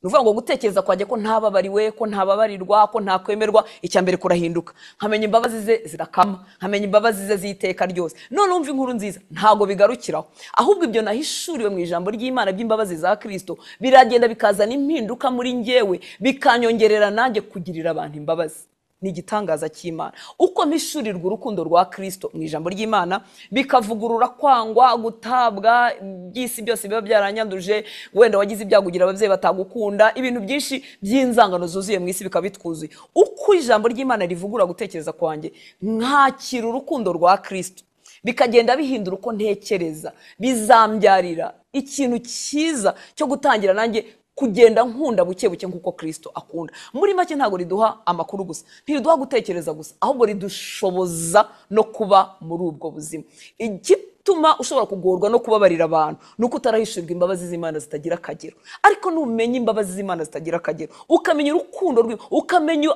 nuvuga ngo gutekereza kwanjye ko ntababariwe, ko ntababarirwa, ko ntakwemerwa, icyambere kurahinduka. Nkamenya imbabazi ze zirakama, nkamenya imbabazi ze ziteka ryose. None umva inkuru nziza, ntago bigarukiraho. Ahubwo ibyo nahishuriwe mu ijambo ry'Imana by'imbabazi za Kristo biragenda bikazana impinduka muri njyewe, bikanyongerera nanjye kugirira abantu imbabazi. Ni igitangaza cy'Imana. Uko mpishurirwa urukundo rwa Kristo mu ijambo ry'Imana, bikavugurura kwangwa, gutabwa, by'isi byose biba byaranyanduje, wenda wagize ibyagugira ababyeyi batagukunda, ibintu byinshi by'inzangano zuzuye mu isi bikabitwuzuye. Uko ijambo ry'Imana rivugura gutekereza kwanjye, nkakira urukundo rwa Kristo, bikagenda bihindura uko ntekereza, bizambyarira ikintu cyiza cyo gutangira nanjye kugenda nkunda buke buke nk'uko Kristo akunda. Muri make ntabwo riduha amakuru gusa, ntiriduha gutekereza gusa, ahubwo ridushoboza no kuba muri ubwo buzima. Igituma ushobora kugorwa no kubabarira abantu nuko utarahishurwa imbabazi z'Imana zitagira akagero. Ariko numenya imbabazi z'Imana zitagira akagero, ukamenya urukundo rwe, ukamenya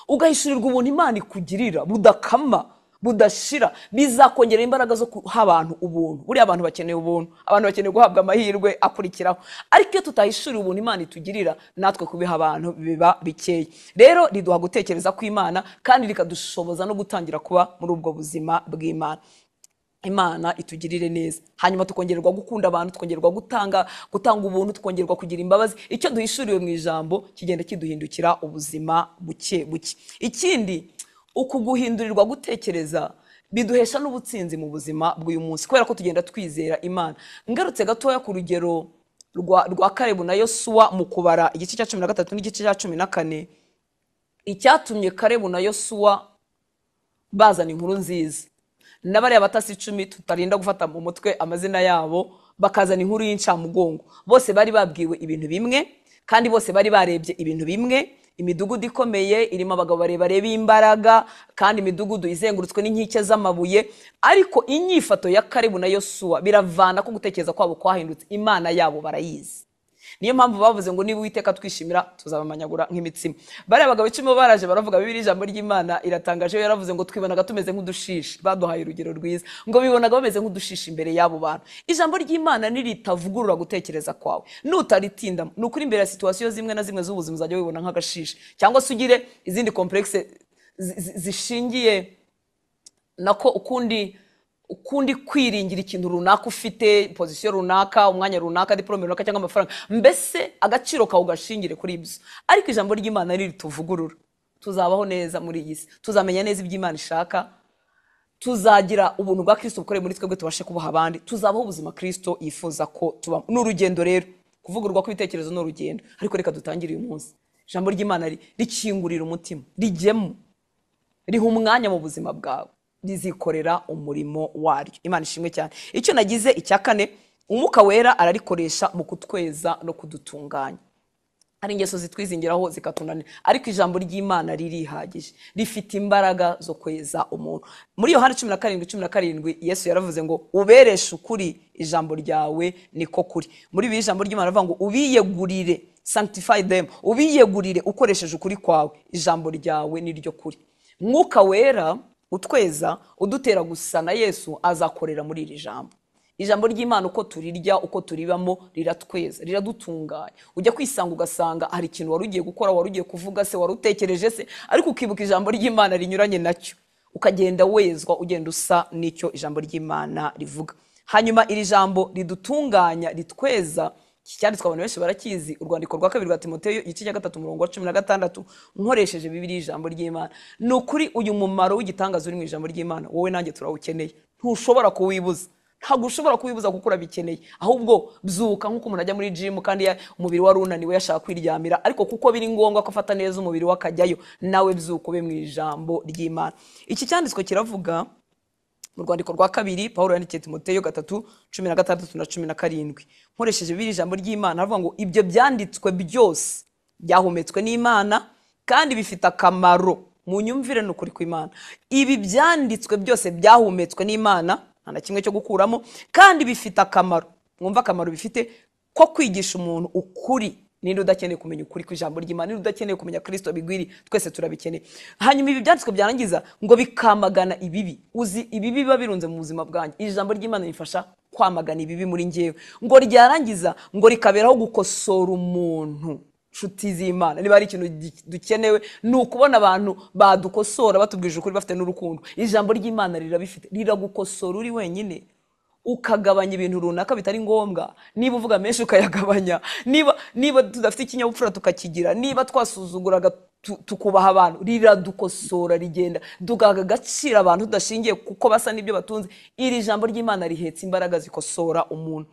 ugahishurirwa ubuntu Imana ikugirira budakama budashira, bizakongera imbaraga zo kuha abantu ubuntu. Buri abantu bakeneye ubuntu, abantu bakeneye guhabwa amahirwe akurikiraho, ariko iyo tutahishurira ubuntu Imana itugirira, natwe kubiha abantu biba bikeye. Rero riduha gutekereza ku Imana kandi rikadushoboza no gutangira kuba muri ubwo buzima bw'Imana. Imana itugirire neza, hanyuma tukongererwa gukunda abantu, tukongererwa gutanga ubuntu, tukongererwa kugira imbabazi. Icyo duhishuriwe mu ijambo kigenda kiduhindukira ubuzima buke buke. Ikindi, uku guhindurirwa gutekereza biduhesha n'ubutsinzi mu buzima bw'uyu munsi, kubera ko tugenda twizera Imana. Ngarutse gatoya ku rugero rwa Kalebu na Yosuwa mu kubara igice cya 13 n'igice cya 14, icyatumye Kalebu na Yosuwa bazana inkuru nziza, n'abariya batasi 10 tutarinda gufata mu mutwe amazina yabo, bakazana inkuru y'incamugongo. Bose bari babwiwe ibintu bimwe kandi bose bari barebye ibintu bimwe. Imidugudu ikomeye irimo abagabo barebare b'imbaraga, kandi imidugudu izengurutswe n'inkike z'amabuye. Ariko inyifato ya Kalebu na Yosuwa biravana ko gutekereza kwabo kwahindutse. Imana yabo barayizi, niyo mpamvu bavuze ngo niba Uwiteka twishimira tuzabamanyagura nk'imitsima. Bari abagabo 10 baraje baravuga, Bibiliya ijambo ry'Imana iratangaje, yaravuze ngo twibonaga tumeze nk'udushishi. Baduhaye urugero rwiza ngo bibonaga bameze nk'udushishi imbere y'abo bantu. Ijambo ry'Imana niritavugurura gutekereza kwawe, nutaritinda nukuri imbere ya situation zimwe na zimwe z'ubuzima uzajya wibona nk'agashishi, cyangwa se ugire izindi complexe zishingiye nako ukundi kwiringira ikintu runaka ufite, position runaka, umwanya runaka, diplome runaka cyangwa amafaranga, mbese agaciro kawe ugashingire kuri ibyo. Ariko ijambo ry'Imana rituvugurura, tuzabaho neza muri iyi si, tuzamenya neza iby'Imana ishaka, tuzagira ubuntu bwa Kristo bukoreye muri twebwe, tubashe kubaha abandi, tuzabaho ubuzima Kristo yifuza ko tuba. N'urugendo rero, kuvugururwa kw'ibitekerezo n'urugendo. Ariko reka dutangire uyu munsi ijambo ry'Imana rikingurira umutima, rijyemo, riha umwanya mu buzima bwawe, rizikorera umurimo waryo. Imana ishimwe cyane. Icyo nagize icya kane, Umwuka Wera ararikoresha mu kutweza no kudutunganya. Hari ingeso zitwizingiraho zikatunanira, ariko ijambo ry'Imana ririhagije, rifite imbaraga zo kweza umuntu. Muri Yohana 17:17 Yesu yaravuze ngo ubereshe ukuri, ijambo ryawe niko kuri. Muri ibi ijambo ry'Imana ravuga ngo ubiyegurire, sanctify them, ubiyegurire ukoresheje ukuri kwawe, ijambo ryawe niryo kuri. Mwuka Wera utweza, udutera gusa na Yesu, azakorera muri iri jambo. Ijambo ry'Imana uko turirya, uko turibamo, riratweza, riradutunganya. Ujya kwisanga ugasanga hari ikintu wari ugiye gukora, wari ugiye kuvuga se, wari utekereje se, ariko ukibuka ijambo ry'Imana rinyuranye nacyo, ukagenda wezwa, ugenda usa n'icyo ijambo ry'Imana rivuga. Hanyuma iri jambo ridutunganya, ritweza, cyanditswe abantu benshi barakizi, urwandiko rwa 2 rwa Timoteyo igice cya 3:16, nkoresheje Bibiliya ijambo ry'Imana. Nukuri uyu mumaro w'igitangazo uri mu ijambo ry'Imana, wowe nanjye turawukeneye, ntushobora kuwibuza. Ntabwo ushobora kubibuza kuko urabikeneye, ahubwo byuka nk'uko umuntu ajya muri gym kandi umubiri wari unaniwe yashaka kwiryamira, ariko kuko biri ngombwa ko afata neza umubiri wakajyayo, nawe byuka ube mu ijambo ry'Imana. Iki cyanditswe kiravuga mu rwandiko rwa 2 Paulo yandikiye Timoteyo 3:16 na 17, nkoresheje Bibiliya ijambo ry'Imana, avuga ngo ibyo byanditswe byose byahumetswe n'Imana kandi bifite akamaro. Mu nyumvire n'ukuri kw'Imana, ibi byanditswe byose byahumetswe n'Imana, nta kimwe cyo gukuramo, kandi bifite akamaro. Mwumva akamaro bifite ko kwigisha umuntu ukuri. Ninde udakeneye kumenya ukuri kw'ijambo ry'Imana? Ninde udakeneye kumenya Kristo bigwiri? Twese turabikeneye. Hanyuma ibi byanditswe byarangiza ngo bikamagana ibibi. Uzi ibibi biba birunze mu buzima bwanjye, ijambo ry'Imana rifasha kwamagana ibibi muri njyewe. Ngo ryarangiza ngo rikaberaho gukosora umuntu. Nshuti z'Imana, niba ari ikintu dukenewe ni ukubona abantu badukosora batubwije ukuri bafite n'urukundo. Ijambo ry'Imana rirabifite, riragukosora uri wenyine, ukagabanya ibintu runaka bitari ngombwa. Niba uvuga menshi ukayagabanya, niba tudafite ikinyabupfura tukakigira, niba twasuzuguraga tukubaha abantu, riradukosora, rigenda dugaga agaciro abantu tudashingiye kuko basa n'ibyo batunze. Iri jambo ry'Imana rihetse imbaraga zikosora umuntu.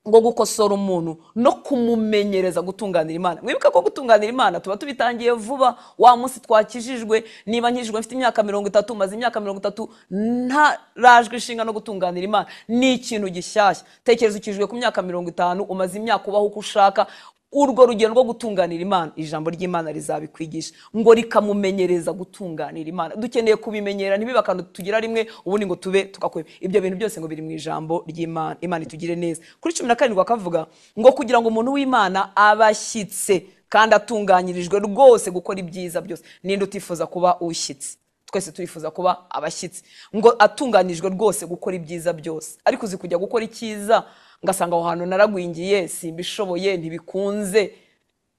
Ngo gukosora umuntu no kumumenyereza gutunganira Imana. Mwibuka ko gutunganira Imana tuba tubitangiye vuba. Wa munsi twakijijwe, niba nkijijwe mfite imyaka 30, maze imyaka 30 ntarajwe ishinga no gutunganira Imana, ni ikintu gishyashya. Tekereza ukijijwe ku myaka 50, umaze imyaka ubaho uko ushaka, urwo rugendo rwo gutunganira Imana ijambo ry'Imana rizabikwigisha ngo rikamumenyereza gutunganira Imana. Dukeneye kubimenyera ntibibe akantu tugira rimwe ubundi ngo tube tukakweba. Ibyo bintu byose ngo biri mu ijambo ry'Imana. Imana itugire neza. Kuri 17 akavuga ngo kugira ngo umuntu w'Imana abashyitse kandi atunganyirijwe rwose gukora ibyiza byose. Ninde utifuza kuba ushyitse? Twese turifuza kuba abashyitsi. Ngo atunganijwe rwose gukora ibyiza byose. Ariko uzi kujya gukora icyiza ngasanga aho hantu naragwingiye simbishoboye ntibikunze.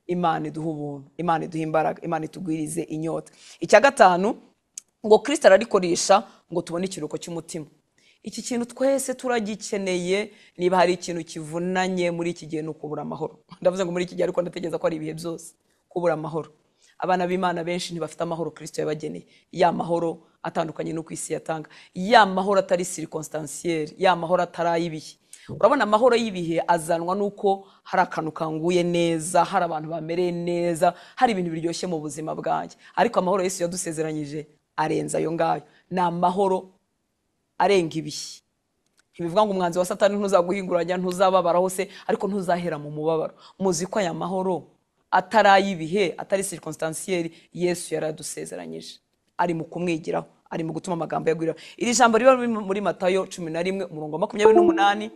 Imana iduha ubuntu, Imana iduha imbaraga, Imana itugwirize inyota. Icya gatanu ngo Kristo ararikoresha ngo tubone ikiruko cy'umutima. Iki kintu twese turagikeneye. Niba hari ikintu kivunanye muri iki gihe no kubura amahoro. Ndavuze ngo muri iki gihe ariko ndatekereza ko ari ibihe byose kubura amahoro. Abana b'Imana benshi ntibafite amahoro Kristo yabageneye. Ya mahoro atandukanye no kwisi yatanga. Ya mahoro atari circonstanciel, ya mahoro atarayibihe. Urabona amahoro y'ibihe azanwa nuko hari akantu kanguye neza, hari abantu bamereye neza, hari ibintu biryoshye mu buzima bwanjye. Ariko amahoro Yesu yadusezeranyije arenza ayo ngayo. Ni amahoro arenga ibihe. Ntibivuga ngo umwanzi wa Satani ntuzaguhinguranya, ntuzababaraho se, ariko ntuzahera mu mubabaro. Muzi ko aya mahoro atarayibihe, atari circonstanciel, Yesu yaradusezeranyije. Ari mu kumwigiraho, ari mu gutuma amagambo yagwira. Iri jambo riba muri Matayo 11 umurongo wa 28.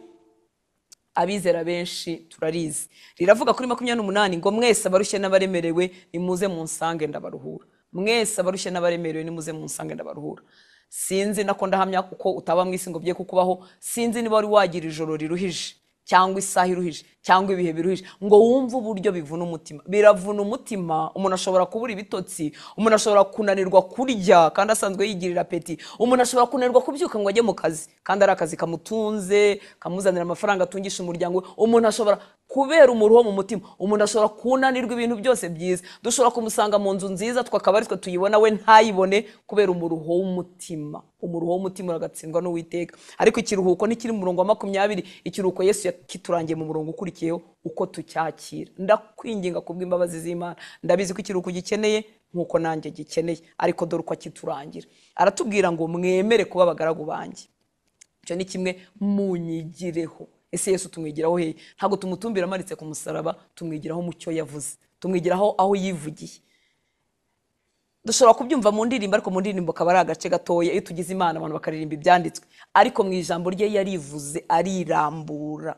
Abizera benshi turarizi. Riravuga kuri 28 ngo mwese abarushye n'abaremerewe nimuze munsange ndabaruhura. Mwese abarushye n'abaremerewe nimuze munsange ndabaruhura. Sinzi nako ndahamya kuko utaba mwisi ngo bye kukubaho. Sinzi niba wari wagira ijoro riruhije cyangwa isaha iruhije cyangwa ibihe biruhije ngo wumve uburyo bivuna umutima. Biravuna umutima. Umuntu ashobora kubura ibitotsi, umuntu ashobora kunanirwa kurya kandi asanzwe yigirira apeti, umuntu ashobora kunanirwa kubyuka ngo ajye mu kazi kandi ari akazi kamutunze kamuzanira amafaranga atungisha umuryango. Umuntu ashobora kubera umuruho mu mutima, umuntu ashobora kunanirwa ibintu byose byiza. Dushobora kumusanga mu nzu nziza twakaba aritwe tuyibona we ntayibone kubera umuruho w'umutima. Umuruho w'umutima uragatsindwa n'Uwiteka. Ariko ikiruhuko ntikiri mu murongo wa 20. Ikiruhuko Yesu yakiturangiye mu murongo ukurikiyeho uko tucyakira. Ndakwinginga kubw'imbabazi z'Imana. Ndabizi ko ikiruhuko gikeneye nkuko nanjye gikeneye, ariko dore uko akiturangira. Aratubwira ngo mwemere kuba abagaragu banjye. Icyo ni kimwe munyigireho. Ese Yesu tumwigiraho he? Ntabwo tumutumbira amaritse ku musaraba, tumwigiraho mu cyo yavuze, tumwigiraho aho yivugiye. Dushobora kubyumva mu ndirimbo, ariko mu ndirimbo kaba ari agace gatoya. Iyo tugize Imana abantu bakaririmba ibyanditswe, ariko mu ijambo rye yarivuze arirambura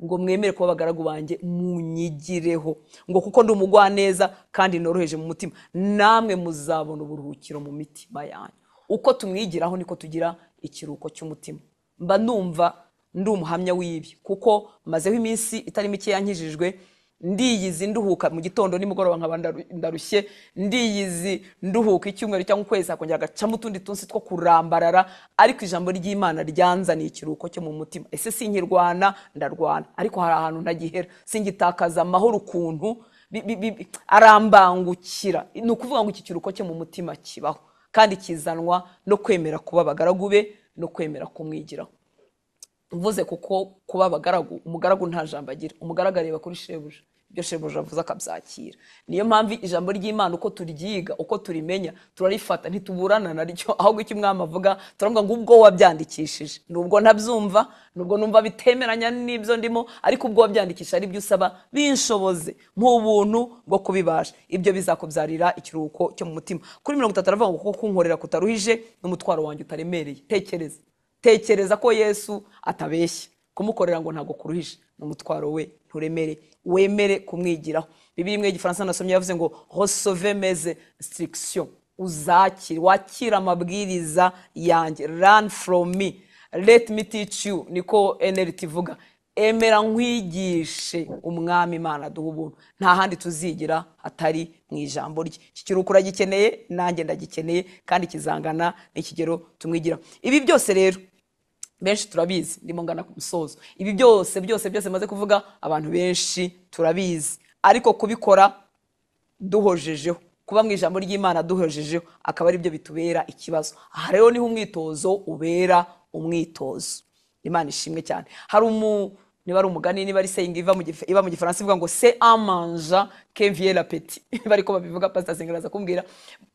ngo mwemere kuba abagaragu banjye munyigireho, ngo kuko ndi umugwaneza kandi noroheje mu mutima, namwe muzabona uburuhukiro mu mitima yanyu. Uko tumwigiraho niko tugira ikiruko cy'umutima. Mba numva ndi umuhamya w'ibi kuko mazeho iminsi itari mike yankijijwe. Ndiyizi nduhuka mu gitondo nimugoroba nkaba ndarushye, ndiyizi nduhuka icyumweru cyangwa ukwezi akongera agacamo utundi tunsi two kurambarara, ariko ijambo ry'Imana ryanzaniye ikiruko cyo mu mutima. Ese sinkirwana? Ndarwana, ariko hari ahantu ntagihera. Singitakaza amahoro ukuntu arambangukira. Ni ukuvuga ngo iki kiruko cyo mu mutima kibaho kandi kizanwa no kwemera kuba abagaragu be no kwemera kumwigiraho. Mvuze kuko kuba abagaragu, umugaragu nta jambo agira. Umugaragu areba kuri shebuja, ibyo shebuja avuze akabyakira. Niyo mpamvu ijambo ry'Imana uko turyiga, uko turimenya, turarifata ntituburana naryo. Ahubwo icyo umwami avuga turavuga ngo ubwo wabyandikishije. Nubwo ntabyumva, nubwo numva bitemeranya n'ibyo ndimo, ariko ubwo wabyandikisha ari byo usaba binshoboze nk'ubuntu bwo kubibasha. Ibyo bizakubyarira ikiruhuko cyo mu mutima. Kuri 30 aravuga ngo kuko kunkorera kutaruhije n'umutwaro wanjye utaremereye. Tekereza ko Yesu atabeshya. Kumukorera ngo ntago kuruhije n'umutwaro we nturemere. Wemere kumwigiraho. Bibiliya imwe y'Igifaransa nasomye yavuze ngo recevez mes instructions. Uzakira, wakira amabwiriza yanjye. Learn from me, let me teach you. Niko NLT ivuga. Emera nkwigishe. Umwami Imana duha ubuntu. Nta handi tuzigira atari mu ijambo rye. Iki kiruhuko uragikeneye, nanjye ndagikeneye, kandi kizangana n'ikigero tumwigira. Ibi byose rero benshi turabizi. Ndimo ngana ku musozo. Ibi byose maze kuvuga abantu benshi turabizi, ariko kubikora duhojejeho, kuba mu ijambo ry'Imana duhojejeho, akaba ari byo bitubera ikibazo. Aha rero niho umwitozo ubera umwitozo. Imana ishimwe cyane. Hari niba ari umugani, niba ari saying iva mu Gifaransa ivuga ngo c'est en mangeant que vient l'appétit. Bariko babivuga Pastor Sengeraza kumbwira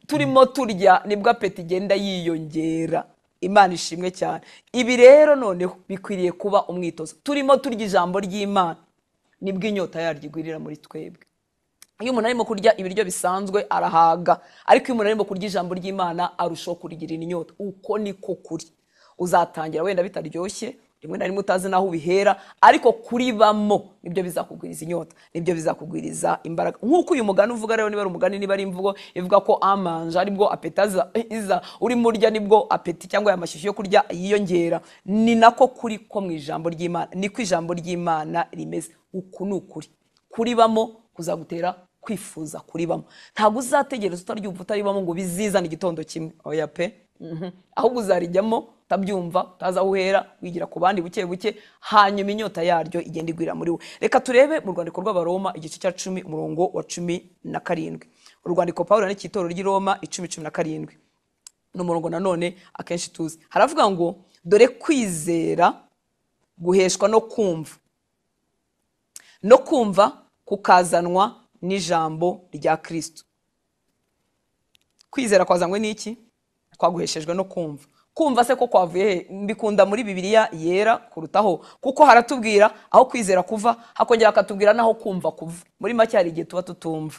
turimo turya nibwo appétit igenda yiyongera. Imana ishimwe cyane. Ibi rero noneho bikwiriye kuba umwitozo. Turimo turya ijambo ry'Imana, nibwo inyota yaryo igwirira muri twebwe. Iyo umuntu arimo kurya ibiryo bisanzwe arahaga, ariko iyo umuntu arimo kurya ijambo ry'Imana arushaho kurigirira inyota. Uko niko kuri. Uzatangira wenda bitaryoshye, rimwe na rimwe utazi naho ubihera, ariko kuribamo nibyo bizakugwiriza inyota, nibyo bizakugwiriza imbaraga. Nk'uko uyu mugani uvuga rero, niba ari umugani, niba ari imvugo ivuga ko amanje aribwo apetaza iza, uri murya nibwo apeti cyangwa amashyushyu yo kurya yiyongera, ni nako kuri ko mu ijambo ry'Imana, niko ijambo ry'Imana rimeze. Uku ni ukuri. Kuribamo kuzagutera kwifuza kuribamo. Ntabwo uzategereza utaryumva utaribamo ngo bizizane igitondo kimwe, oya pe. Ahubwo uzarijyamo utabyumva, utaza uhera, wigira ku bandi buke buke, hanyuma inyota yaryo igenda igwira muri we. Reka turebe mu rwandiko rw'Abaroma igice cya 10 umurongo wa 17. Urwandiko Pawulo yandikira itorero ry'i Roma 10:17. No murongo nanone akenshi tuzi. Haravuga ngo dore kwizera guheshwa no kumva. No kumva kukazanwa n'ijambo rya Kristo. Kwizera kwazanywe n'iki? Kwaguheshejwe no kumva. Kumva se ko kwavuye he? Mbikunda muri Bibiliya yera kurutaho, kuko haratubwira aho kwizera kuva, hakongera akatubwira naho kumva kuva. Muri make hari igihe tuba tutumva.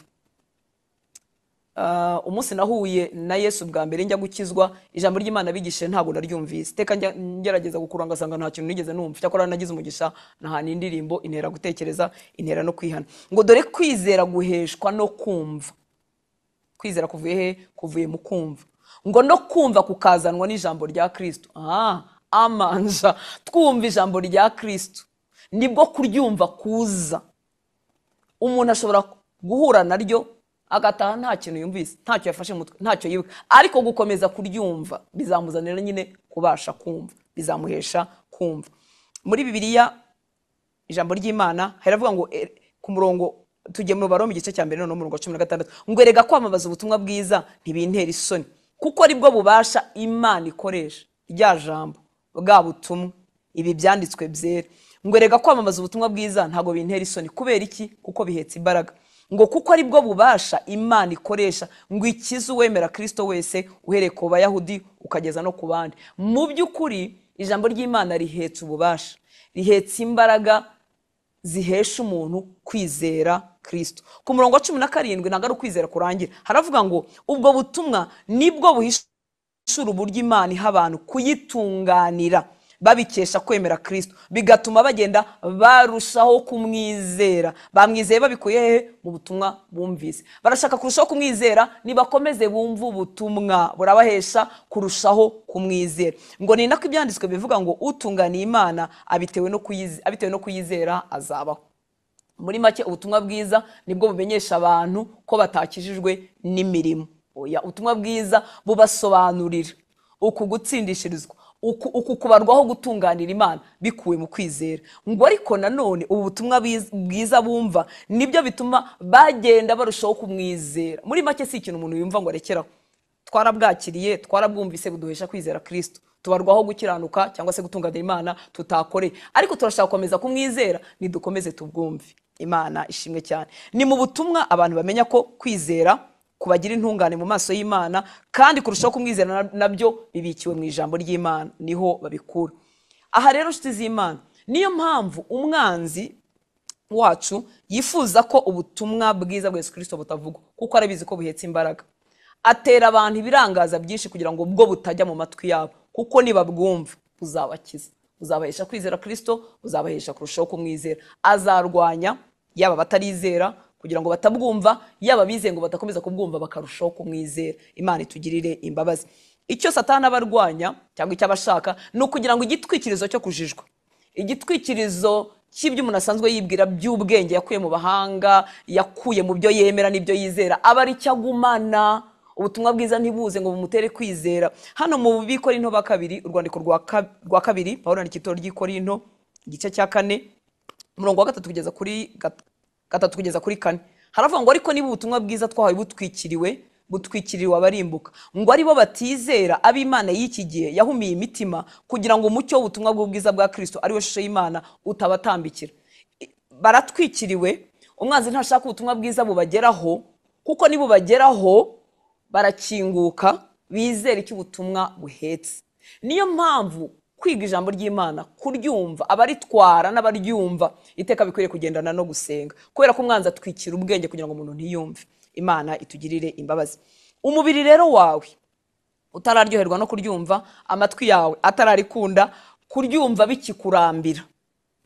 Umunsi nahuye na Yesu bwa mbere njya gukizwa, ijambo ry'Imana bigishije ntabwo naryumvise. Teka ngerageza gukuranga sanga nta kintu nigeze numva. Cyakora nagize umugisha nahana indirimbo intera gutekereza, intera no kwihana. Ngo dore kwizera guheshwa no kumva. Kwizera kuvuye he? Kuvuye mu kumva. Ngo no kumva kukazanwa n'ijambo rya Kristo. Amanja twumva ijambo rya Kristo nibwo kuryumva kuza. Umuntu ashobora guhura naryo agataha nta kintu yumvise, ntacyo yafashe mutwe, ntacyo yibuka, ariko gukomeza kuryumva bizamuzanira nyine kubasha kumva, bizamuhesha kumva. Muri Bibiliya ijambo ry'Imana haravuga ngo ku murongo tujye mu Baroma igice cya 1 no murongo 16, ngo erega kwamamaza ubutumwa bwiza ntibintera isoni, kuko aribwo bubasha Imana ikoresha rya jambo bwa butumwa, ibi byanditswe byera. Ngo erega kwamamaza ubutumwa bwiza ntago bintera isoni. Kubera iki? Kuko bihetse imbaraga. Ngo kuko aribwo bubasha Imana ikoresha ngo ikize uwemera Kristo wese, uhereye ku Bayahudi ukageza no ku bandi. Mu by'ukuri ijambo ry'Imana rihetse ububasha, rihetse imbaraga zihesha umuntu kwizera Kristo. Ku murongo wa 17 ntago ari ukwizera kurangira, haravuga ngo ubwo butumwa nibwo buhishura uburyo Imana iha abantu kuyitunganira babikesha kwemera Kristo, bigatuma bagenda barushaho kumwizera. Bamwizeye babikuye he? Mu butumwa bumvise. Barashaka kurushaho kumwizera, nibakomeze bumva ubutumwa burabahesha kurushaho kumwizera. Ngo ni nako ibyanditswe bivuga ngo utunganiye Imana abitewe no kuyizera azabaho. Muri make ubutumwa bwiza nibwo bumenyesha abantu ko batakijijwe n'imirimo. Oya, ubutumwa bwiza bubasobanurira uku gutsindishirizwa, uku kubarwaho gutunganira Imana bikuwe mu kwizera. Ngo ariko nanone ubu butumwa bwiza bumva nibyo bituma bagenda barushaho kumwizera. Muri make si ikintu umuntu yumva ngo arekeraho. Twarabwakiriye, twarabwumvise buduhesha kwizera Kristo, tubarwaho gukiranuka cyangwa se gutunganira Imana tutakore, ariko turashaka gukomeza kumwizera, nidukomeze tubwumve. Imana ishimwe cyane. Ni mu butumwa abantu bamenya ko kwizera kubagira intungane mu maso y'Imana, kandi kurushaho kumwizera nabyo bibikiwe mu ijambo ry'Imana, niho babikura. Aha rero nshuti z'Imana, niyo mpamvu umwanzi wacu yifuza ko ubutumwa bwiza bwa Yesu Kristo butavugwa, kuko arabizi ko buhetse imbaraga. Atera abantu ibirangaza byinshi kugira ngo ubwo butajya mu matwi yabo, kuko nibabwumva buzabakiza, buzabahesha kwizera Kristo, buzabahesha kurushaho kumwizera. Azarwanya yaba batarizera kugira ngo batabwumva, yaba bizeye ngo batakomeza kubwumva bakarushaho kumwizera. Imana itugirire imbabazi. Icyo Satani abarwanya cyangwa icyo abashaka ni ukugira ngo igitwikirizo cyo kujijwa, igitwikirizo cy'ibyo umuntu asanzwe yibwira by'ubwenge yakuye mu bahanga, yakuye mu byo yemera n'ibyo yizera, aba ari cyagumana. Ubutumwa bwiza ntibuze ngo bumutere kwizera. Hano mu Bikorinto ba kabiri, urwandiko rwa kabiri, Pawulo yandikira itorero ry'i Korinto igice cya 4 umurongo wa 3 kugeza kuri 4, haravuga ngo ariko niba ubutumwa bwiza twahawe butwikiriwe abarimbuka, ngo ari bo batizera, ab'Imana y'iki gihe yahumiye imitima, kugira ngo umucyo w'ubutumwa bwiza bwa Kristo ari we shusho y'Imana utabatambikira. Baratwikiriwe, umwanzi ntashaka ubutumwa bwiza bubageraho, kuko nibubageraho barakinguka bizera icyo ubutumwa buhetse. Niyo mpamvu kwiga ijambo ry'Imana, kuryumva, abaritwara n'abaryumva iteka bikwiriye kugendana no gusenga, kubera ko umwanzi atwikira ubwenge kugira ngo umuntu ntiyumve. Imana itugirire imbabazi. Umubiri rero wawe utararyoherwa no kuryumva, amatwi yawe atararikunda kuryumva, bikikurambira,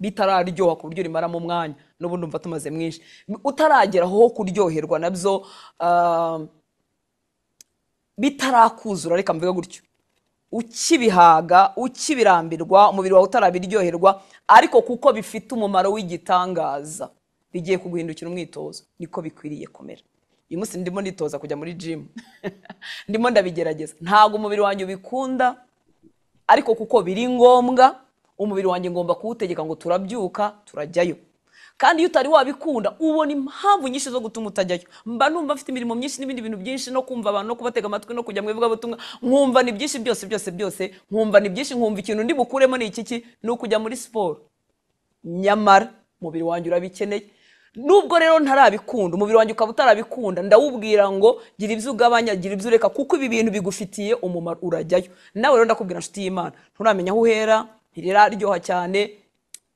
bitararyoha ku buryo rimaramo umwanya, n'ubundi umva tumaze mwinshi, utarageraho kuryoherwa nabyo, bitarakuzura, reka mvuge gutyo, ukibihaga, ukibirambirwa, umubiri wawe utarabiryoherwa, ariko kuko bifite umumaro w'igitangaza, bigiye kuguhindukira umwitozo. Niko bikwiriye kumera. Uyu munsi ndimo nitoza kujya muri gym ndimo ndabigerageza, ntago umubiri wanjye ubikunda, ariko kuko biri ngombwa, umubiri wanjye ngomba kuwutegeka ngo turabyuka turajyayo. Kandi iyo utari wabikunda, ubona impamvu nyinshi zo gutuma utajyayo. Mba numva mfite imirimo myinshi n'ibindi bintu byinshi, no kumva abantu, no kubatega amatwi, no kujya mu ivugabutumwa, nkumva ni byinshi byose, nkumva ni byinshi, nkumva ikintu ndi bukuremo ni iki, ni ukujya muri siporo. Nyamara umubiri wanjye urabikeneye. Nubwo rero ntarabikunda, umubiri wanjye ukaba utarabikunda, ndawubwira ngo gira ibyo ugabanya, gira ibyo ureka, kuko ibi bintu bigufitiye umumaro, urajyayo. Nawe rero ndakubwira nshuti y'Imana, nturamenya aho uhera, ntiriraryoha cyane,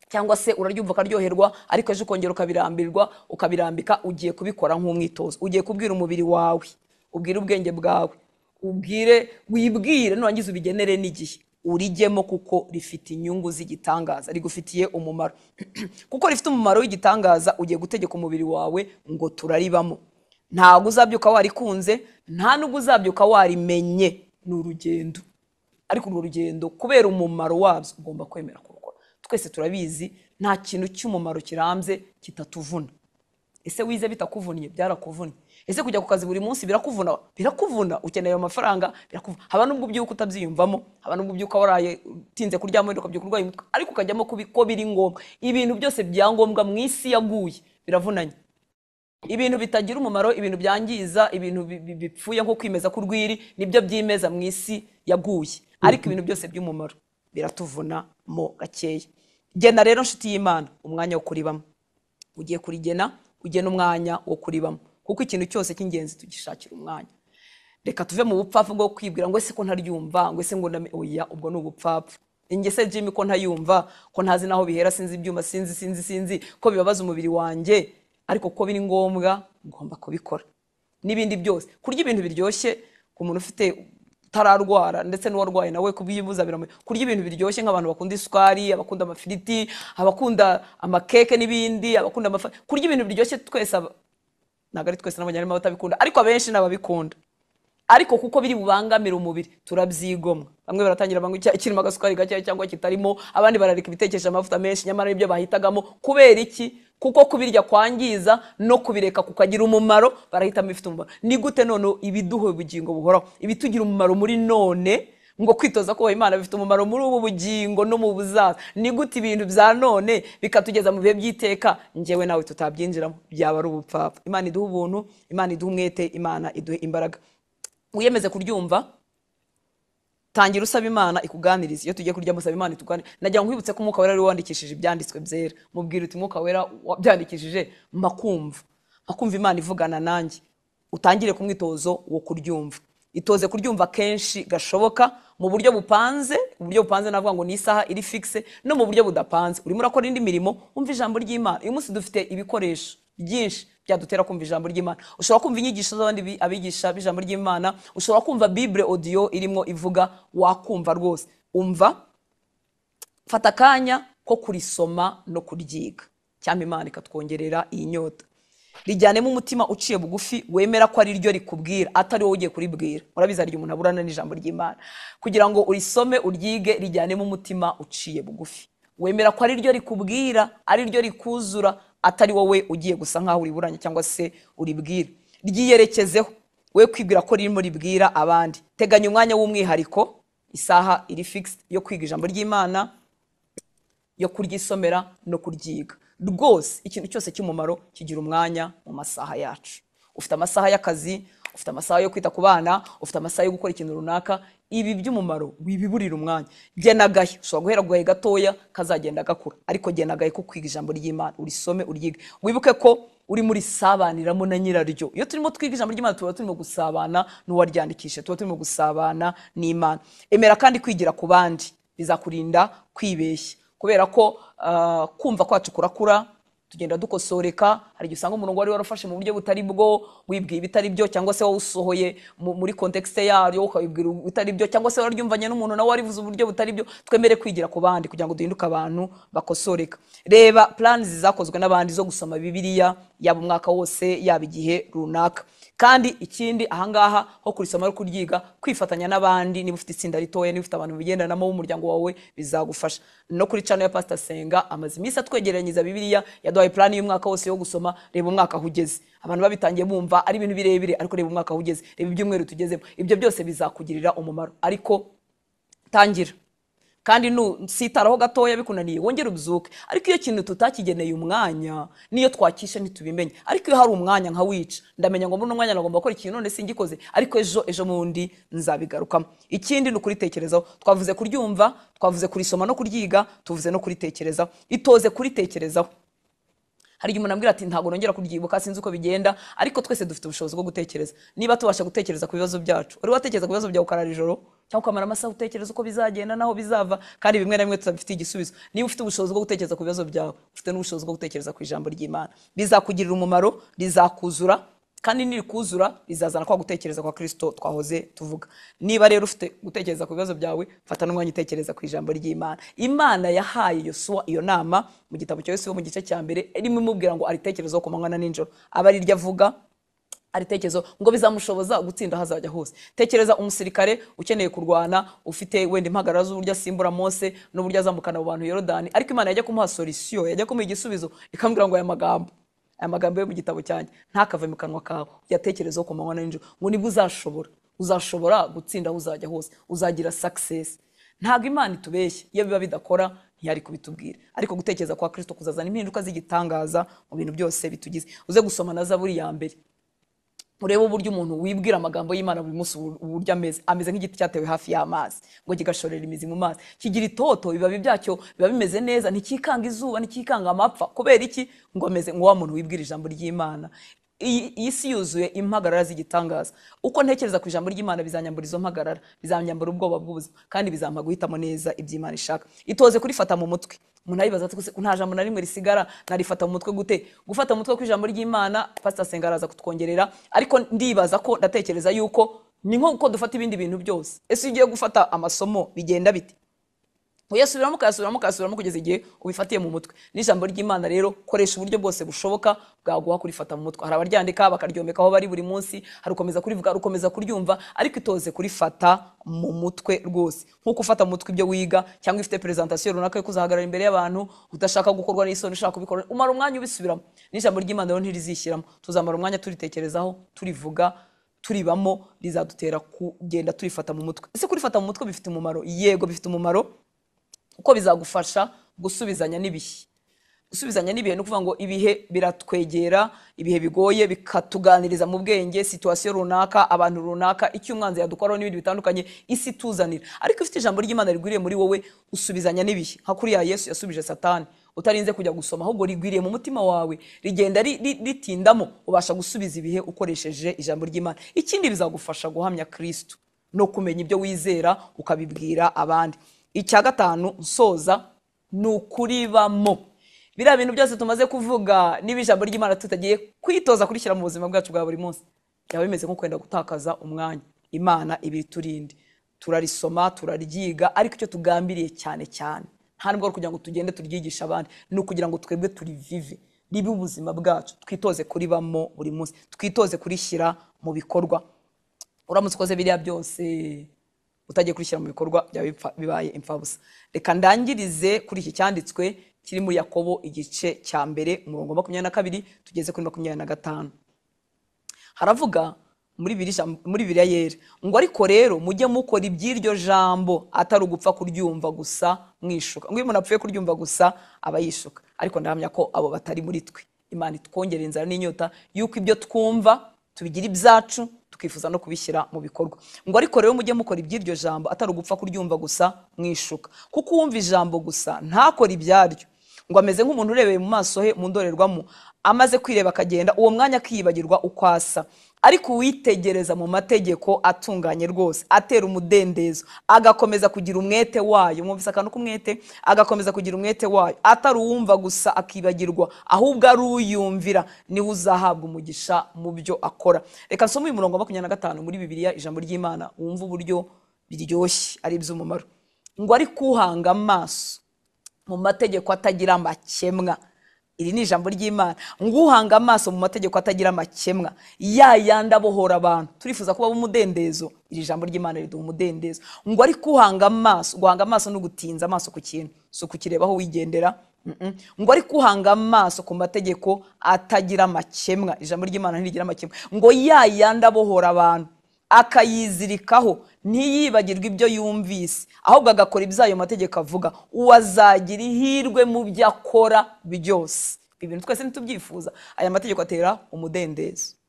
cyangwa se uraryumva ukaryoherwa, ariko ejo ukongera ukabirambirwa, ukabirambika. Ugiye kubikora nk'umwitozo, ugiye kubwira umubiri wawe, ubwire ubwenge bwawe, wibwire, nurangiza ubigenere n'igihe urijyemo, kuko rifite inyungu z'igitangaza, rigufitiye umumaro. Kuko rifite umumaro w'igitangaza, ugiye gutegeka umubiri wawe ngo turaribamo. Ntabwo uzabyuka warikunze, nta nubwo uzabyuka warimenye. Ni urugendo, ariko urwo rugendo kubera umumaro wabyo ugomba kwemera kurukora. Twese turabizi nta kintu cy'umumaro kirambye kitatuvuna. Ese wize bitakuvuniye? Byarakuvunye. Ese kujya ku kazi buri munsi birakuvuna, ukeneye ayo mafaranga, birakuvuna. Haba nubwo ubyuka utabyiyumvamo, haba nubwo ubyuka waraye utinze kuryama, ukabyuka urwaye umutwe, ariko ukajyamo ko biri ngombwa. Ibintu byose byangombwa mu isi yaguye biravunanye. Ibintu bitagira umumaro, ibintu byangiza, ibintu bipfuye nko kwimeza kurwiri, nibyo byimeza mu isi yaguye. Ariko ibintu byose by'umumaro biratuvuna mo gakeya. Gena rero nshuti y'Imana umwanya wo kuribamo. Ugiye kurigena, ugena umwanya wo kuribamo, kuko ikintu cyose cy'ingenzi tugishakira umwanya. Reka tuve mu bupfapfa bwo kwibwira ngo ese ko ntaryumva, ngo ese ngo oya, ubwo ni ubupfapfa. Ingese Jimmy ko ntayumva, ko ntazi naho bihera, sinzi ibyuma, sinzi ko bibabaza umubiri wanjye, ariko ko biri ngombwa ngomba kubikora. N'ibindi byose, kurya ibintu biryoshye ku muntu ufite tararwara, ndetse n'uwarwaye nawe kubiyibuza biramuye. Kurya ibintu biryoshye nk'abantu bakunda isukari, abakunda amafiriti, abakunda amakeke n'ibindi, abakunda kurya ibintu biryoshye twese, ntabwo ari twese n'abanyarwanda batabikunda, ariko abenshi n'ababikunda. Ariko kuko biri bubangamira umubiri turabyigomwa. Bamwe baratangira bangwa kirimo agasukari gake cyangwa kitarimo, abandi bararika ibitekesha amavuta menshi, nyamara ibyo bahitagamo. Kubera iki? Kuko kubirya kwangiza, no kubireka kukagira umumaro, barahitamo ifite umumaro. Ni gute none ibiduha ubugingo buhoraho, ibitugira umumaro muri none, ngo kwitoza kubaha Imana bifite umumaro muri ubu bugingo no mu buzaza? Ni gute ibintu bya none bikatugeza mu bihe by'iteka njyewe nawe tutabyinjiramo? Byaba ari ubupfapfa. Imana iduha ubuntu, Imana iduha umwete, Imana iduha imbaraga. Wiyemeze kuryumva, tangira usaba Imana ikuganiriza. Iyo tugiye kurya musaba Imana ituganiriza. Nagira ngo nkwibutse ko Umwuka Wera ari wandikishije ibyanditswe byera. Mubwire uti Umwuka Wera wabyandikishije, makumva Imana ivugana nanjye. Utangire ku mwitozo wo kuryumva. Itoze kuryumva kenshi gashoboka, mu buryo bupanze. Mu buryo bupanze navuga ngo ni isaha iri fixe, no mu buryo budapanze. Urimo urakora indi mirimo, umva ijambo ry'Imana. Uyu munsi dufite ibikoresho byinshi byadutera kumva ijambo ry'Imana. Ushobora kumva inyigisho z'abandi abigisha b'ijambo ry'Imana, ushobora kumva Bible audio irimo ivuga, wakumva rwose. Umva, fata akanya ko kurisoma no kuryiga, cyangwa Imana ikatwongerera iyi nyota. Rijyanemo umutima uciye bugufi, wemera ko ari ryo rikubwira, atari wowe ugiye kuribwira. Urabizi ari umuntu aburana n'ijambo ry'Imana. Kugira ngo urisome uryige, rijyanemo umutima uciye bugufi, wemera ko ari ryo rikubwira, ari ryo rikuzura, atari wowe ugiye gusa nkaho uriburanye cyangwa se uribwira. Ryiyerekezeho, we kwibwira ko ririmo ribwira abandi. Teganya umwanya w'umwihariko, isaha iri fixed yo kwiga ijambo ry'Imana, yo kuryisomera no kuryiga. Rwose ikintu cyose cy'umumaro kigira umwanya mu masaha yacu. Ufite amasaha y'akazi, ufite amasaha yo kwita ku bana, ufite amasaha yo gukora ikintu runaka. Ibi by'umumaro wibiburira umwanya. Genagaye, ushobora guhera guhaye gatoya kazagenda gakura, ariko genagaye ko kwiga ijambo ry'Imana, urisome uryige. Wibuke ko uri muri sabaniramo na nyiraryo. Iyo turimo twiga ijambo ry'Imana, tuba turimo gusabana n'uwaryandikishe, tuba turimo gusabana n'Imana. Emera kandi kwigira ku bandi. bizakurinda kwibeshya, kubera ko kumva kwacu kurakura, tugenda dukosoreka. Hari igihe usanga umurongo wari warafashe mu buryo butari bwo, wibwiye ibitari byo, cyangwa se wawusohoye muri context yayo ukabibwira ibitari byo, cyangwa se wararyumvanye n'umuntu nawe warivuze uburyo butari byo. Twemere kwigira ku bandi kugira ngo duhinduke abantu bakosoreka. Reba plans zakozwe n'abandi zo gusoma Bibiliya yaba umwaka wose yaba igihe runaka. Kandi ikindi ahangaha ho kurisoma no kuryiga, kwifatanya n'abandi. Niba ufite itsinda ritoya, niba ufite abantu bigendanamo b'umuryango wawe, bizagufasha. No kuri channel ya Pastor Senga amaze iminsi atwegeranyiriza Bibiliya, yaduhaye plan y'umwaka wose yo gusoma. Reba umwaka aho ugeze, abantu babitangiye bumva ari ibintu birebire, ariko reba umwaka aho ugeze, reba ibyumweru tugezemo. Ibyo byose bizakugirira umumaro, ariko tangira. Kandi sitaraho gatoya bikunaniye wongera ubyuke. Ariko iyo kintu tutakigeneye umwanya, niyo twakisha ntitubimenye. Ariko iyo hari umwanya nka wica, ndamenya ngo muri umwanya nagomba gukora ikintu none singikoze, ariko ejo mundi nzabigarukamo. Ikindi ni kuritekerezaho. Twavuze kuryumva, twavuze kurisoma no kuryiga, tuvuze no kuritekerezaho. Itoze kuritekerezaho. Hari igihe umuntu ambwira ati ntago nongera kuryibuka, sinzi uko bigenda, ariko twese dufite ubushobozi bwo gutekereza. Niba tubasha gutekereza ku bibazo byacu, uri watekereza ku bibazo byawe ukarara ijoro, cyangwa ukamara amasaha utekereza uko bizagenda naho bizava, kandi bimwe na bimwe tutabifitiye igisubizo. Niba ufite ubushobozi bwo gutekereza ku bibazo byawe, ufite n'ubushobozi bwo gutekereza ku ijambo ry'Imana. Bizakugirira umumaro, rizakuzura, kandi nirikuzura rizazana kwa gutekereza kwa Kristo twahoze tuvuga. Niba rero ufite gutekereza ku bibazo byawe, fata n'umwanya utekereza ku ijambo ry'Imana. Imana yahaye Yosuwa iyo nama mu gitabo cya Yosuwa mu gice cya mbere, irimo imubwira ngo aritekerezaho ku manywa na nijoro. Aba ari ryo avuga, aritekerezo ngo bizamushoboza gutsinda hazajya hose. Tekereza umusirikare ukeneye kurwana, ufite wenda impagarara z'uburyo asimbura Mose n'uburyo azambukana abo bantu Yorodani, ariko Imana yajya kumuha solution, yajya kumuha igisubizo, ikambwira ngo aya magambo yo mu gitabo cyanjye ntakave mu kanwa kawe, yatekerezaho ku manywa na nijoro, ngo nibwo uzashobora gutsinda aho uzajya hose, uzagira success. Ntabwo Imana itubeshye, iyo biba bidakora ntiyari kubitubwira, ariko gutekereza kwa Kristo kuzazana impinduka z'igitangaza mu bintu byose bitugize. Uze gusoma na Zaburi ya mbere, urebe uburyo umuntu wibwira amagambo y'Imana buri munsi uburyo ameze nk'igiti cyatewe hafi y'amazi ngo kigashorera imizi mu mazi, kigira itoto, ibibabi byacyo biba bimeze neza, ntikikanga izuba, ntikikanga amapfa. Kubera iki? Ngo ameze nk'uwa muntu wibwira ijambo ry'Imana. Iyi si yuzuye impagarara z'igitangaza. Uko ntekereza ku ijambo ry'Imana bizanyambura izo mpagarara, bizanyambura ubwoba bw'ubuzima, kandi bizampa guhitamo neza iby'Imana ishaka. Itoze kurifata mu mutwe. Umuntu ayibaza ati nta jambo na rimwe risigara, narifata mu mutwe gute? Gufata mu mutwe ku ijambo ry'Imana, Pastor Senga araza kutwongerera, ariko ndibaza ko ndatekereza yuko ni nko uko dufata ibindi bintu byose. Ese ugiye gufata amasomo bigenda bite? Uyasubiramo kugeza igihe ubifatiye mu mutwe. N'ijambo ry'Imana rero koresha uburyo bwose bushoboka bwaguha kurifata mu mutwe. Hari abaryandika bakaryomeka aho bari buri munsi, hari ukomeza kurivuga, ukomeza kuryumva, ariko itoze kurifata mu mutwe rwose. Nkuko ufata mu mutwe ibyo wiga, cyangwa ifite presentation runaka yo kuzahagarara imbere y'abantu udashaka gukorwa n'isoni, ushaka kubikora, umara umwanya ubisubiramo. N'ijambo ry'Imana rero ntirizishyiramo, tuzamara umwanya turitekerezaho, turivuga, turibamo, rizadutera kugenda turifata mu mutwe. Ese kurifata mu mutwe bifite umumaro? Yego bifite umumaro, uko bizagufasha gusubizanya n'ibihe. Gusubizanya n'ibihe no kuvuga ngo ibihe biratwegera, ibihe bigoye bikatuganiriza mu bwenge, situation runaka, abantu runaka, icyo umwanzi yadukoraho n'ibindi bitandukanye isi tuzanira. Ariko ufite ijambo ry'Imana rigwiriye muri wowe, usubizanya n'ibihe. Nka kuri ya Yesu yasubije Satani, utarinze kujya gusoma, ahubwo rigwiriye mu mutima wawe, rigenda ritindamo, ubasha gusubiza ibihe ukoresheje ijambo ry'Imana. Ikindi bizagufasha guhamya Kristo no kumenya ibyo wizera ukabibwira abandi. Icya gatanu nsoza ni ukuribamo. Biriya bintu byose tumaze kuvuga, niba ijambo ry'Imana tutagiye kwitoza kurishyira mu buzima bwacu bwa buri munsi, byaba bimeze nko kwenda gutakaza umwanya. Imana ibiturinde, turarisoma, turaryiga, ariko icyo tugambiriye cyane nta nubwo kugira ngo tugende turyigisha abandi, ni ukugira ngo twebwe turivive, ribe ubuzima bwacu, twitoze kuribamo buri munsi, twitoze kurishyira mu bikorwa. Uramutse ukoze biriya byose utagiye kurishyira mu bikorwa, bibaye impfabusa. Reka ndangirize kuri iki cyanditswe kiri muri Yakobo igice cya mbere umurongo 22 tugeze kuri 25. Haravuga muri Bibiliya yera ngo ariko rero mujye mukora iby'iryo jambo, atari ugupfa kuryumva gusa mwishuka. Ngo iyo umuntu apfuye kuryumva gusa aba yishuka, ariko ndahamya ko abo batari muri twe. Imana itwongere inzara n'inyota yuko ibyo twumva tubigira ibyacu, tukifuza no kubishyira mu bikorwa. Ngo ariko rero mujye mukora iby'iryo jambo, atari ugupfa kuryumva gusa mwishuka. Kuko uwumva ijambo gusa ntakora ibyaryo, ngo ameze nk'umuntu urebeye mu maso he mu ndorerwamo, amaze kwireba akagenda, uwo mwanya akiyibagirwa uko asa. Ariko uwitegereza mu mategeko atunganye rwose, atera umudendezo, agakomeza kugira umwete wayo, mwumvise akantu k'umwete, agakomeza kugira umwete wayo, atari uwumva gusa akibagirwa, ahubwo ari uyumvira, niwe uzahabwa umugisha mu byo akora. Reka nsome uyu murongo wa 25 muri Bibiliya, ijambo ry'Imana, wumva uburyo biryoshye ari iby'umumaro. Ngo ariko uhanga amaso mu mategeko atagira amakemwa, iri ni ijambo ry'Imana, ngo uhanga amaso mu mategeko atagira amakemwa, ya yandi abohora abantu. Turifuza kuba umudendezo, iri jambo ry'Imana riduha umudendezo. Ngo ariko uhanga amaso, guhanga amaso no gutinza amaso ku kintu, so kukirebaho wigendera. Ngo ariko uhanga amaso ku mategeko atagira amakemwa, ijambo ry'Imana ntirigira amakemwa, ngo ya yandi abohora abantu, akayizirikaho, ntiyibagirwe ibyo yumvise, ahubwo agakora ibyo ayo mategeko avuga, uwazagira ihirwe mu byo akora byose. Ibintu twese ntitubyifuza, aya mategeko atera umudendezo.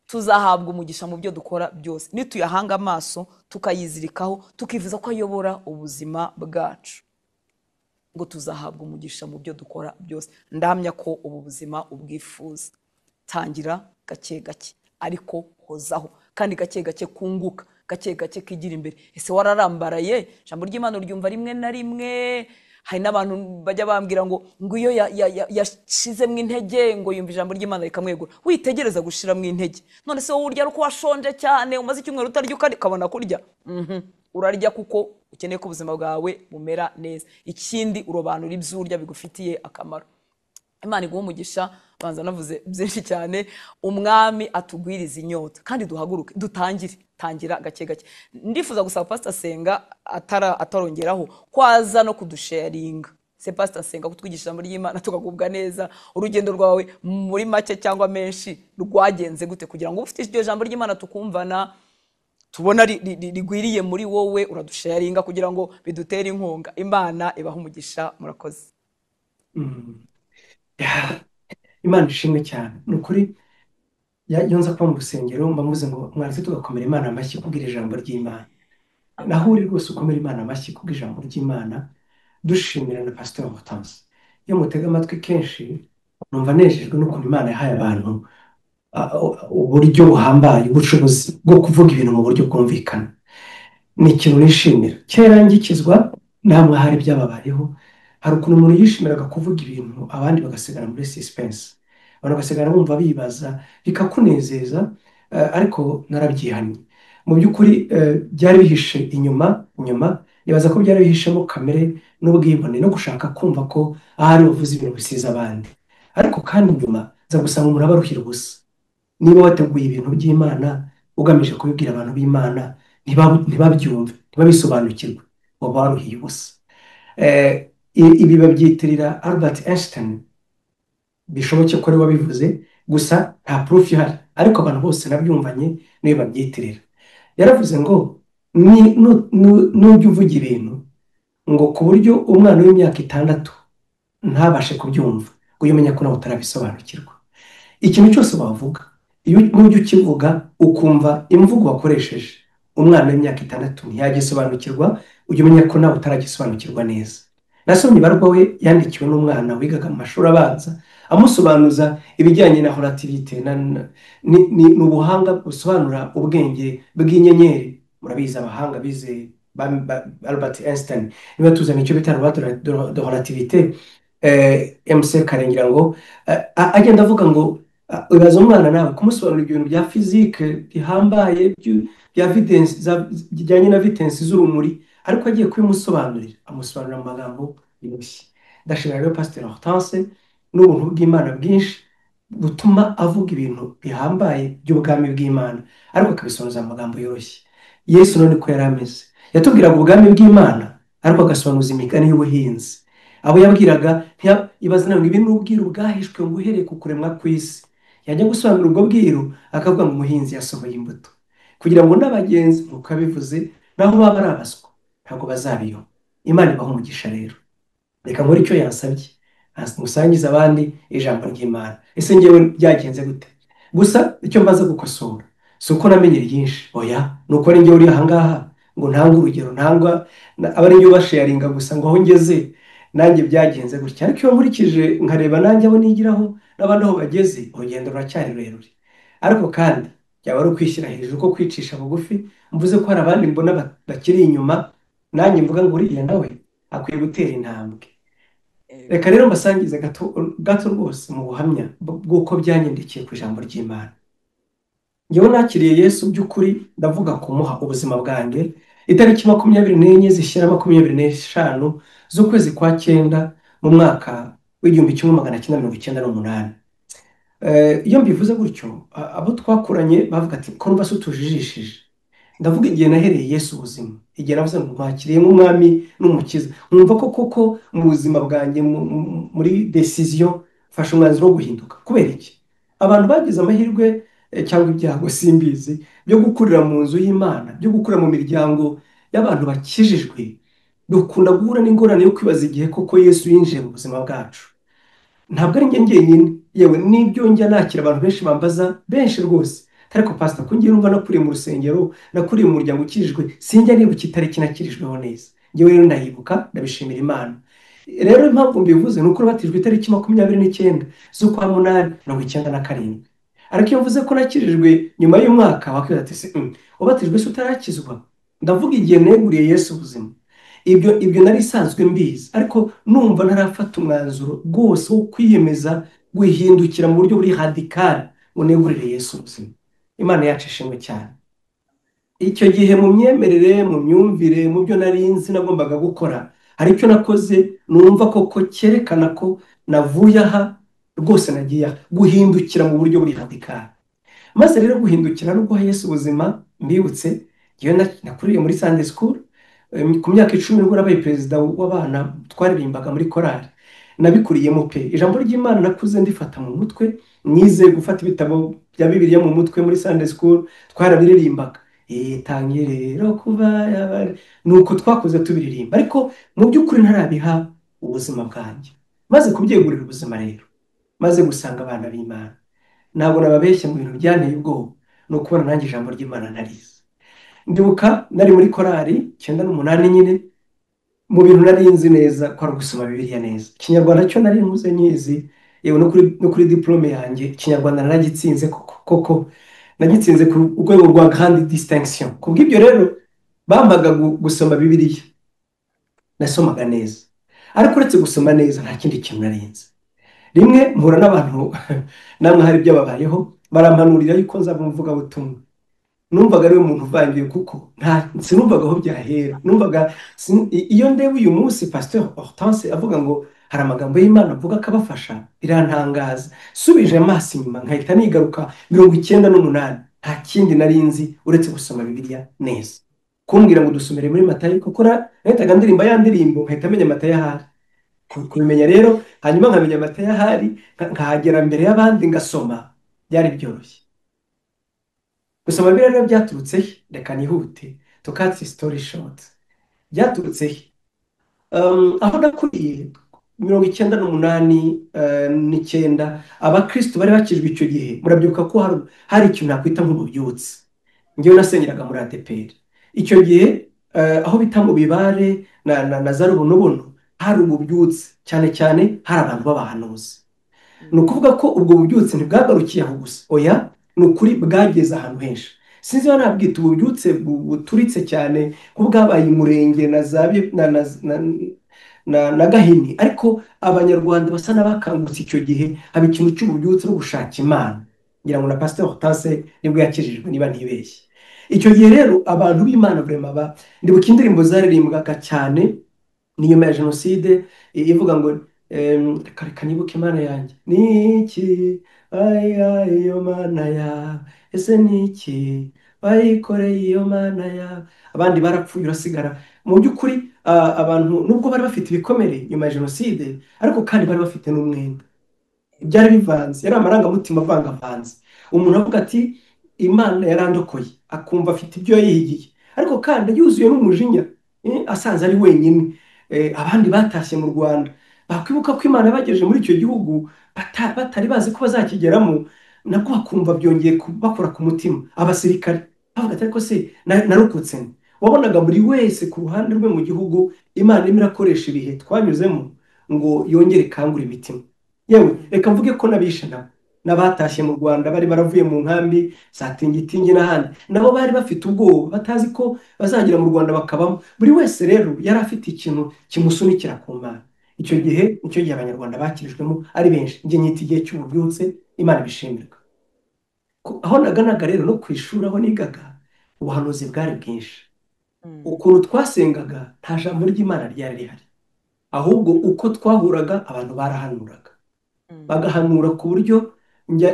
Tuzahabwa umugisha mu byo dukora byose nituyahanga amaso, tukayizirikaho, tukifuza ko ayobora ubuzima bwacu. Ngo tuzahabwa umugisha mu byo dukora byose. Ndahamya ko ubu buzima ubwifuza. Tangira gake gake, ariko hozaho, kandi gake gake kunguka, gake gake kigira imbere. Ese wararambaraye? Ijambo ry'Imana uryumva rimwe na rimwe. Hari n'abantu bajya bambwira ngo iyo yashizemo intege, ngo yumva ijambo ry'Imana rikamwegura. Witegereza gushiramo intege. None se wowe urya uko washonje cyane, umaze icyumweru utarya ukabona kurya? Urarya kuko ukeneye ko ubuzima bwawe bumera neza. Ikindi urobanura ibyo urya bigufitiye akamaro. Imana iguha umugisha. Banza navuze byinshi cyane. Umwami atugwiriza inyota, kandi duhaguruke tangira gake gake. Ndifuza gusaba Pastor Senga atarongeraho kwaza no kudusharinga. Se Pastor Senga kutwigisha ijambo ry'Imana tukagubwa neza. Urugendo rwawe muri make cyangwa menshi rwagenze gute, kugira ngo ufite iryo jambo ry'Imana tukumvana, tubona rigwiriye muri wowe, uradusharinga kugira ngo bidutere inkunga. Imana ibaha umugisha. Murakoze. Imana ishimwe cyane. Nukuri yonza kuba mu rusengero mbamuze ngo mwaretse tugakomera Imana amashyi kubwira ijambo ry'Imana. Naho uri rwose ukomera Imana amashyi kubwira ijambo ry'Imana, dushimira na Pastor Hortense. Iyo mutega amatwi kenshi numva nejejwe n'ukuntu Imana yahaye abantu uburyo buhambaye, ubushobozi bwo kuvuga ibintu mu buryo bwumvikana. Ni ikintu nishimira. Kera ngikizwa namwe hari byababayeho, hari ukuntu umuntu yishimiraga kuvuga ibintu abandi bagasigara muri suspense, abantu bagasigara bumva bibaza, bikakunezeza, ariko narabyihannye. Mu by'ukuri byari bihishe inyuma, nibaza ko byari bihishemo kamere n'ubwibone no gushaka kumva ko ahari uvuze ibintu bisize abandi. Ariko kandi nyuma za gusanga umuntu abaruhira ubusa. Niba wateguye ibintu by'Imana ugamije kubibwira abantu b'Imana, ntibabyumve, ntibabisobanukirwe, waba waruhiye ubusa. Ibi babyitirira Albert Einstein, bishoboke ko ari wabivuze, gusa nta proof ihari, ariko abantu bose nabyumvanye niyo babyitirira. Yaravuze ngo nujya uvuga ibintu ngo ku buryo umwana w'imyaka 6 ntabashe kubyumva, ngo umenya ko nawe utarabisobanukirwa. Ikintu cyose wavuga, iyo nujya ukivuga ukumva imvugo wakoresheje, umwana w'imyaka 6 ntiyagisobanukirwa, ujye umenya ko nawe utaragisobanukirwa neza. Nasomye ibarwa we yandikiwe n'umwana wigaga mu mashuri abanza, amusobanuza ibijyanye na relativite, ni ubuhanga busobanura ubwenge bw'inyenyeri. Murabizi abahanga bize Albert Einstein niba tuzana icyo bita de relativite. MC Karengera ngo agenda avuga ngo ubaza umwana nawe kumusobanurira ibintu bya physique bihambaye bya evidence bijyanye na vitesse z'urumuri, ariko agiye kubimusobanurira amusobanurira mu magambo yoroshye. Ndashimira rero Pastor Hortense n'ubuntu bw'Imana bwinshi butuma avuga ibintu bihambaye by'ubwami bw'Imana, ariko akabisobanuza mu magambo yoroshye. Yesu none ko yari ameze, yatubwiraga ubwami bw'Imana ariko agasobanuza imigani y'ubuhinzi. Abo yabwiraga ibaza nawe ibi n'ubwiru bwahishwe ngo uhereye ku kuremwa kw'isi. Yajya gusobanura ubwo bwiru akavuga ngo umuhinzi yasohoye imbuto, kugira ngo n'abagenzi nk'uko yabivuze naho baba ari abaswa ntabwo bazabiyo. Imana ibaha umugisha rero. Reka nkore icyo yansabye, musangiza abandi ijambo ry'Imana. Ese ngewe byagenze gute? Gusa icyo mbaza gukosora si uko namenye ryinshi, oya, ni uko ari ngewe uri ahangaha ngo ntanga urugero, ntangwa aba ari ngewe basharinga gusa ngo aho ngeze nanjye byagenze gutya, ariko iyo nkurikije nkareba nanjye abo nigiraho n'abandi aho bageze, urugendo ruracyari rurerure. Ariko kandi byaba ari ukwishyira hejuru ko kwicisha bugufi, mvuze ko hari abandi mbona bakiri inyuma, nanjye mvuga ngo uriya nawe akwiye gutera intambwe. Reka rero mbasangize gato rwose mu buhamya bw'uko byanyendekiye ku ijambo ry'Imana. Ngewe nakiriye Yesu by'ukuri, ndavuga kumuha ubuzima bwanjye itariki 24 zishyira 25 z'ukwezi kwa cyenda mu mwaka w'1998. Iyo mbivuze gutyo, abo twakuranye bavuga ati ko numva se utujijishije. Ndavuga igihe nahereye Yesu ubuzima, igihe navuze ngo mwakiriye nk'umwami n'umukiza, mwumva ko koko mu buzima bwanjye muri decision fashe umwanzuro wo guhinduka. Kubera iki? Abantu bagize amahirwe cyangwa ibyago simbizi byo gukurira mu nzu y'Imana, byo gukurira mu miryango y'abantu bakijijwe, dukunda guhura n'ingorane yo kwibaza igihe koko Yesu yinjiye mu buzima bwacu. Ntabwo ari njye njyenyine, yewe n'ibyo njya nakira abantu benshi bambaza, benshi rwose, ariko pastor ko ngiye numva nakuriye mu rusengero, nakuriye mu muryango ukijijwe, sinjya nibuka itariki nakirijweho neza. Ngewe rero ndayibuka, ndabishimira Imana. Rero impamvu mbivuze ni uko batijwe itariki 29 z'ukwa munani 1997. Ariko iyo mvuze ko nakirijwe nyuma y'umwaka, wakwibaza ati wabatijwe se utarakizwa? Ndavuga igihe neguriye Yesu ubuzima. Ibyo nari isanzwe mbizi, ariko numva ntarafata umwanzuro rwose wo kwiyemeza guhindukira mu buryo buri radikali ngo negurire Yesu ubuzima. Imana yacu ishimwe cyane. Icyo gihe mu myemerere, mu myumvire, mu byo nari nzi nagombaga gukora, hari icyo nakoze numva koko cyerekana ko navuye aha rwose, nagiye guhindukira mu buryo buri radikali. Maze rero guhindukira no guha Yesu ubuzima, mbibutse iyo nakuriye muri Sunday school, ku myaka 10 nibwo nabaye perezida w'abana twaririmbaga muri korali. Nabikuriyemo pe, ijambo ry'Imana nakuze ndifata mu mutwe, nize gufata ibitabo bya Bibiliya mu mutwe muri Sunday school, twarabiririmbaga itangiriro kuba yabari, nuko twakoze tubiririmba. Ariko mu by'ukuri ntarabiha ubuzima bwanjye. Maze kubyegurira ubuzima rero, maze gusanga abana b'Imana, ntabwo nababeshya mu bintu byanteye ubwoba, no kubona nanjye ijambo ry'Imana narize. Ndibuka nari muri korali 98 nyine, mu bintu nari nzi neza ko ari gusoma Bibiliya neza. Ikinyarwanda cyo nari nkuze nyizi, yewe no kuri diplome yanjye Ikinyarwanda naragitsinze koko nagitsinze ku rwego rwa grande distinction. Kubw'ibyo rero bampaga gusoma Bibiliya, nasomaga neza. Ariko uretse gusoma neza nta kindi kintu narinze. Rimwe mpura n'abantu namwe hari byababayeho, barampanurira yuko nzaba umuvugabutumwa. Numvaga ari umuntu uvangiye kuko sinumvaga aho byahera. Numvaga iyo ndeba uyu munsi Pasteur Hortense avuga ngo hari amagambo y'Imana avuga akabafasha, birantangaza. Subije amaso inyuma nkahita nigaruka 98, nta kindi narinzi uretse gusoma Bibiliya neza. Kumbwira ngo dusomere muri Matayo, kuko nahitaga ndirimba ya ndirimbo nkahita menya Matayo ahari. Kubimenya rero, hanyuma nkamenya Matayo ahari, nkahagera mbere y'abandi ngasoma, byari byoroshye. Gusoma Bibiliya rero byaturutse he? Reka nihute to cut the story short. Byaturutse he? Aho nakuriye 98 abakristo bari bakijwe icyo gihe. Murabyuka ko hari ikintu nakwita nk'ububyutse. Ngewe nasengeraga muri ADPR icyo gihe, aho bita mu Bibare na Zarubunobono, hari ububyutse cyane cyane, hari abantu b'abahanuzi. Ni ukuvuga ko ubwo bubyutse ntibwagarukiye aho gusa, oya, ni ukuri bwageze ahantu henshi. Sinzi niba nabwita ububyutse buturitse cyane ko bwabaye umurenge na Gahini, ariko abanyarwanda basa n'abakangutse icyo gihe, haba ikintu cy'ububyutse no gushaka Imana. Ngira ngo na Pasteur Hortense nibwo yakijijwe niba ntibeshye. Icyo gihe rero abantu b'Imana vraiment ndibuka indirimbo zaririmbwaga cyane ni nyuma ya jenoside, ivuga ngo reka nibuke Imana yanjye niki iyo Mana ya, ese niki bayikoreye iyo Mana ya, abandi barapfuye urasigara. Mu by'ukuri abantu nubwo bari bafite ibikomere nyuma ya jenoside, ariko kandi bari bafite n'umwenda. Byari bivanze, yari amarangamutima avangavanze. Umuntu avuga ati Imana yarandokoye, akumva afite ibyo yayihigiye, ariko kandi yuzuye n'umujinya, asanze ari wenyine. Abandi batashye mu Rwanda, bakwibuka ko Imana yabagejeje muri icyo gihugu batari bazi ko bazakigeramo, nabwo bakumva byongeye bakora ku mutima. Abasirikare bavuga ati ariko se narokotse. Wabonaga buri wese ku ruhande rwe mu gihugu Imana irimo irakoresha ibihe twanyuzemo ngo yongere ikangure imitima. Yewe reka mvuge ko n'abishe nabo n'abatashye mu Rwanda bari baravuye mu nkambi za Tingitingi n'ahandi, nabo bari bafite ubwoba batazi ko bazagera mu Rwanda bakabamo. Buri wese rero yari afite ikintu kimusunikira ku Mana. Icyo gihe nicyo gihe abanyarwanda bakirijwemo ari benshi. Njye nyita igihe cy'ububyutse, Imana ibishimirwa. Aho naganaga rero no ku ishuri aho nigaga, ubuhanuzi bwari bwinshi. Ukuntu twasengaga nta jambo ry'Imana ryari rihari, ahubwo uko twahuraga abantu barahanuraga, bagahanura ku buryo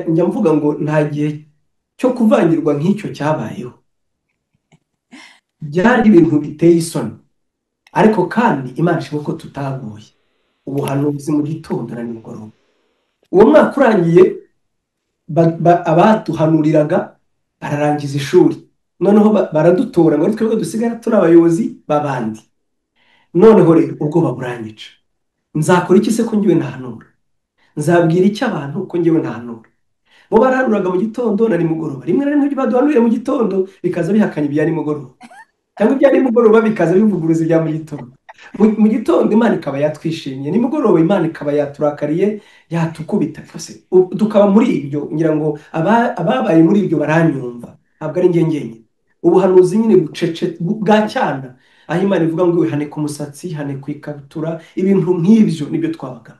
njya mvuga ngo nta gihe cyo kuvangirwa nk'icyo cyabayeho. Byari ibintu biteye isoni, ariko kandi Imana ishimwe ko tutaguye. Ubuhanuzi mu gitondo na nimugoroba. Uwo mwaka urangiye abaduhanuriraga bararangiza ishuri, noneho baradutora ngo twebwe dusigara turi abayobozi b'abandi. Noneho rero ubwoba buranyica. Nzakora iki se ko njyewe ntahanura? Nzabwira iki abantu ko njyewe ntahanura? Bo barahanuraga mu gitondo na nimugoroba. Rimwe na rimwe ibyo baduhanuriye mu gitondo bikaza bihakanya ibya nimugoroba, cyangwa ibya nimugoroba bikaza bivuguruza ibya mu gitondo. Mu gitondo Imana ikaba yatwishimiye, nimugoroba Imana ikaba yaturakariye, yatukubita. Tukaba muri ibyo, ngira ngo ababaye muri ibyo baranyumva, ntabwo ari njye njyenyine. Ubuhanuzi nyine bucece bwa cyana, aho Imana ivuga ngo ihane ku musatsi, ihane ku ikabutura, ibintu nk'ibyo nibyo twabaga.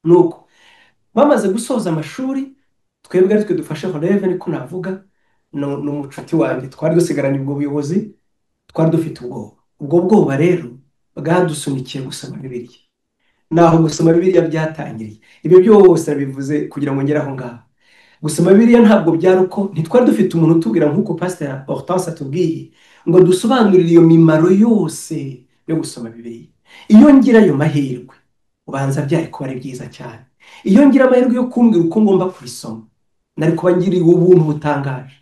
Nuko bamaze gusoza amashuri, twebwe ari twe dufashe releve, niko navuga, n'umucuti wanjye twari dusigaranye ubwo buyobozi, twari dufite ubwoba. Ubwo bwoba rero bwadusunikiye gusoma Bibiliya. Naho gusoma Bibiliya byatangiriye. Ibyo byose bivuze kugira ngo ngere aho ngaho. Gusoma Bibiliya ntabwo byari uko ntitwari dufite umuntu utubwira nk'uko Pastor Hortense atubwiye ngo dusobanurire iyo mimaro yose yo gusoma Bibiliya. Iyo ngira ayo mahirwe, ubanza byari kuba ari byiza cyane. Iyo ngira amahirwe yo kumbwira uko ngomba kurisoma, nari kuba ngiriye ubuntu butangaje.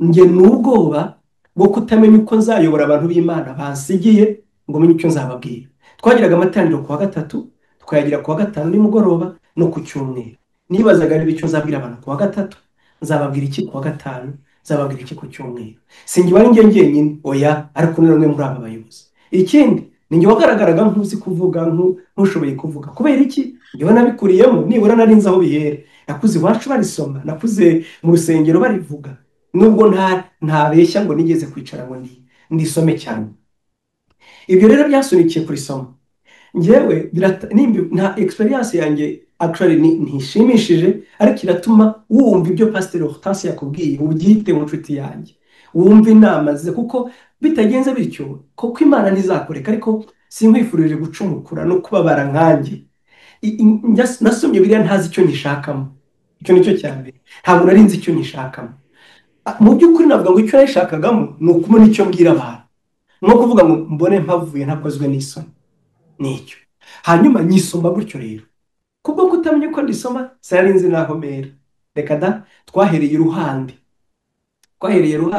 Njye n'ubwoba bwo kutamenya uko nzayobora abantu b'Imana bansigiye ngo menye icyo nzababwira. Twagiraga amataniro ku wa gatatu, tukayagira ku wa gatanu nimugoroba no ku cyumweru. Nibazaga niba icyo nzabwira abantu ku wa gatatu, nzababwira iki ku wa gatanu, nzababwira iki ku cyumweru. Sinjye wari njye njyenyine, oya, ariko ni bamwe muri aba bayobozi. Ikindi ni njye wagaragaraga nk'uzi kuvuga, nk'ushoboye kuvuga. Kubera iki? Njyewe nabikuriyemo, nibura nari nzi aho bihera. Nakuze iwacu barisoma, nakuze mu rusengero barivuga. Nubwo ntabeshya ngo nigeze kwicara ngo ndisome cyane. Ibyo rero byasunikiye kurisoma. Njyewe nta experience yanjye actually ntishimishije, ariko iratuma wumva ibyo Pastor Hortense yakubwiye, ubyite mu nshuti yanjye, wumva inama ze, kuko bitagenze bityo koko Imana ntizakoreka. Ariko sinkwifurije gucumukura no kubabara nkanjye. Nasomye Bibiliya ntazi icyo nyishakamo. Icyo nicyo cya mbere, ntabwo nari nzi icyo nyishakamo. Mu by'ukuri navuga ngo icyo nayishakagamo ni ukubona icyo mbwira abantu, no kuvuga ngo mbone mpavuye ntakozwe n'isoni. Nicyo hanyuma nyisoma gutyo rero. Kubwo kutamenya uko ndisoma, sinari nzi naho mera. Reka da, twahereye iruhande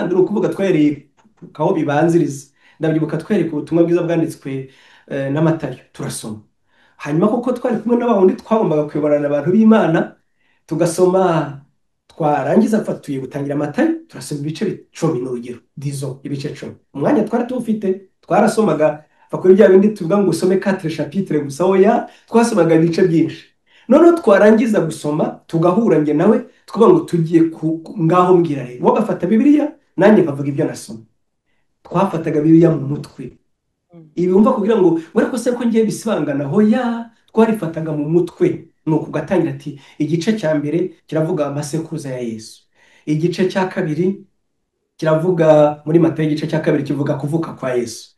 ni ukuvuga twahereye aho bibanziriza. Ndabyibuka twereka ubutumwa bwiza bwanditswe na Matayo, turasoma. Hanyuma kuko twari kumwe n'abandi twagombaga kuyoborana abantu b'Imana, tugasoma. Twarangiza tugiye gutangira Matayo, turasoma ibice 10 n'urugero, dizo ibice 10. Umwanya twari tuwufite, twarasomaga kuri bya bindi tuvuga ngo usome 4 chapitres gusa, oya, twasomaga ibice byinshi. Noneho twarangiza gusoma, tugahura njye nawe, tukavuga ngo tugiye ngaho mbwira rero. Wagafata Bibiliya, nanjye nkavuga ibyo nasoma. Twafataga Bibiliya mu mutwe. Ibi wumva kugira ngo wari ko se ko ngiye bisibangana, hoya, twarifataga mu mutwe. Nuko ugatangira ati igice cya mbere kiravuga amasekuruza ya Yesu, igice cya kabiri kiravuga muri Matayo, igice cya kabiri kivuga kuvuka kwa Yesu,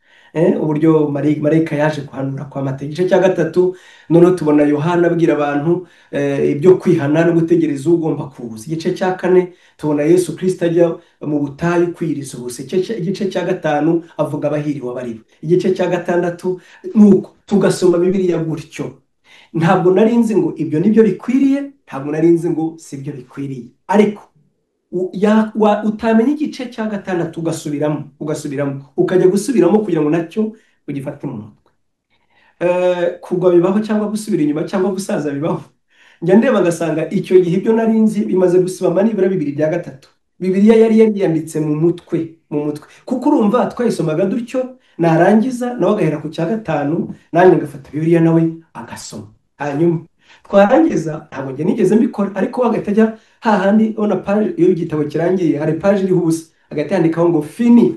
uburyo marayika yaje kuhanura kwa Matayo. Igice cya gatatu noneho tubona Yohana abwira abantu ibyo kwihana no gutegereza ugomba kuza. Igice cya kane tubona Yesu Kristo ajya mu butayu kwiriza ubusa. Igice cya gatanu avuga abahiriwe abaribo. Igice cya gatandatu, nuko tugasoma Bibiliya gutyo. Ntabwo nari nzi ngo ibyo nibyo bikwiriye, ntabwo nari nzi ngo sibyo bikwiriye. Ariko utamenya igice cya gatandatu ugasubiramo ukajya gusubiramo kugira ngo nacyo ugifate mu mutwe. Kugwa bibaho, cyangwa gusubira inyuma, cyangwa gusaza bibaho. Njya ndeba ngasanga icyo gihe ibyo nari nzi bimaze gusibama nibura 2/3. Bibiliya yari yanditse mu mutwe. Kuko urumva twayisomaga dutyo, narangiza nawe agahera ku cya gatanu, nanjye ngafata bibiliya nawe agasoma. Hanyuma twarangiza, ntabwo njye nigeze mbikora, ariko we agahita ajya hahandi ubona paji, iyo igitabo kirangiye hari paji iriho ubusa, agahita yandikaho ngo fini,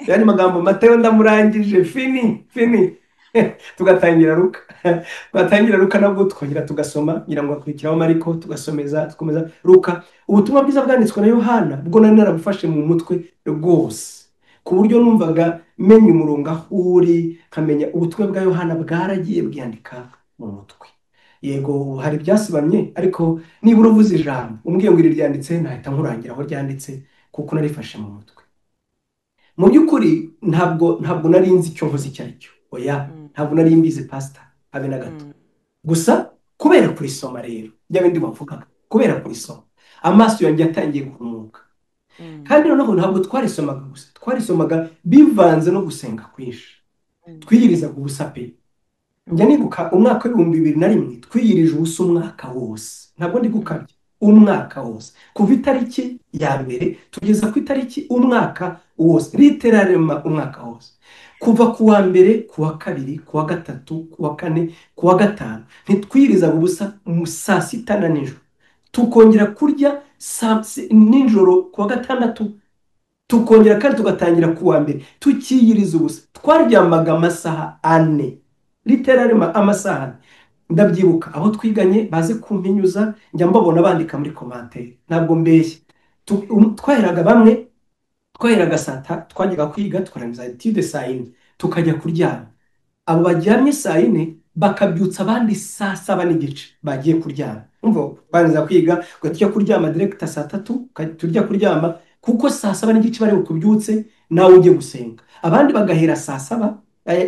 yani magambo Matayo ndamurangije, fini fini. Tugatangira Luka. Twatangira Luka nabwo tukongera tugasoma, ngira ngo akurikiraho Mariko, tugasomeza tukomeza Luka. Ubutumwa bwiza bwanditswe na Yohana bwo nari narabufashe mu mutwe rwose, ku buryo numvaga menya umurongo aho uri, nkamenya ubutumwa bwa Yohana bwaragiye bwiyandika mu mutwe. Yego hari ibyasibamye, ariko nibura uvuze ijambo umbwiye ngo iri ryanditse, nahita nkurangira aho ryanditse kuko narifashe mu mutwe. Mu by'ukuri ntabwo nari nzi icyo mvuze icyo ari cyo, oya, ntabwo nari mbizi pastor habe na gato. Gusa kubera kurisoma rero, bya bindi bavugaga, kubera kurisoma amaso yanjye yatangiye guhumuka. Kandi noneho ntabwo twarisomaga gusa, twarisomaga bivanze no gusenga kwinshi, twiyirizaga ubusa pe. Njya nibuka umwaka w'2001 twiyirije ubusa umwaka wose, ntabwo ndi gukabya, umwaka wose kuva itariki ya mbere tugeza ku itariki umwaka wose, literalema umwaka wose, kuva ku wa mbere, ku wa kabiri, ku wa gatatu, ku wa kane, ku wa gatanu, ntitwirizaga ubusa saa sita na nijoro, tukongera kurya nijoro ku wa gatandatu, tukongera kandi tugatangira ku wa mbere tukiyiriza ubusa. Twaryamaga amasaha 4, literalema amasaha 4. Ndabyibuka abo twiganye baze kumpinyuza, njya mbabona bandika muri commentaire, ntabwo mbeshye. Twaheraga bamwe, twaheraga saa 3, twajyaga kwiga tukarangiza etude saa 4 tukajya kuryama. Abo baryamye saa 4 bakabyutsa abandi saa 7 n'igice bagiye kuryama. Umva, banza kwiga tujya kuryama direct saa 3, tujya kuryama kuko saa 7 n'igice bari bukubyutse nawe ujye gusenga. Abandi bagahera saa 7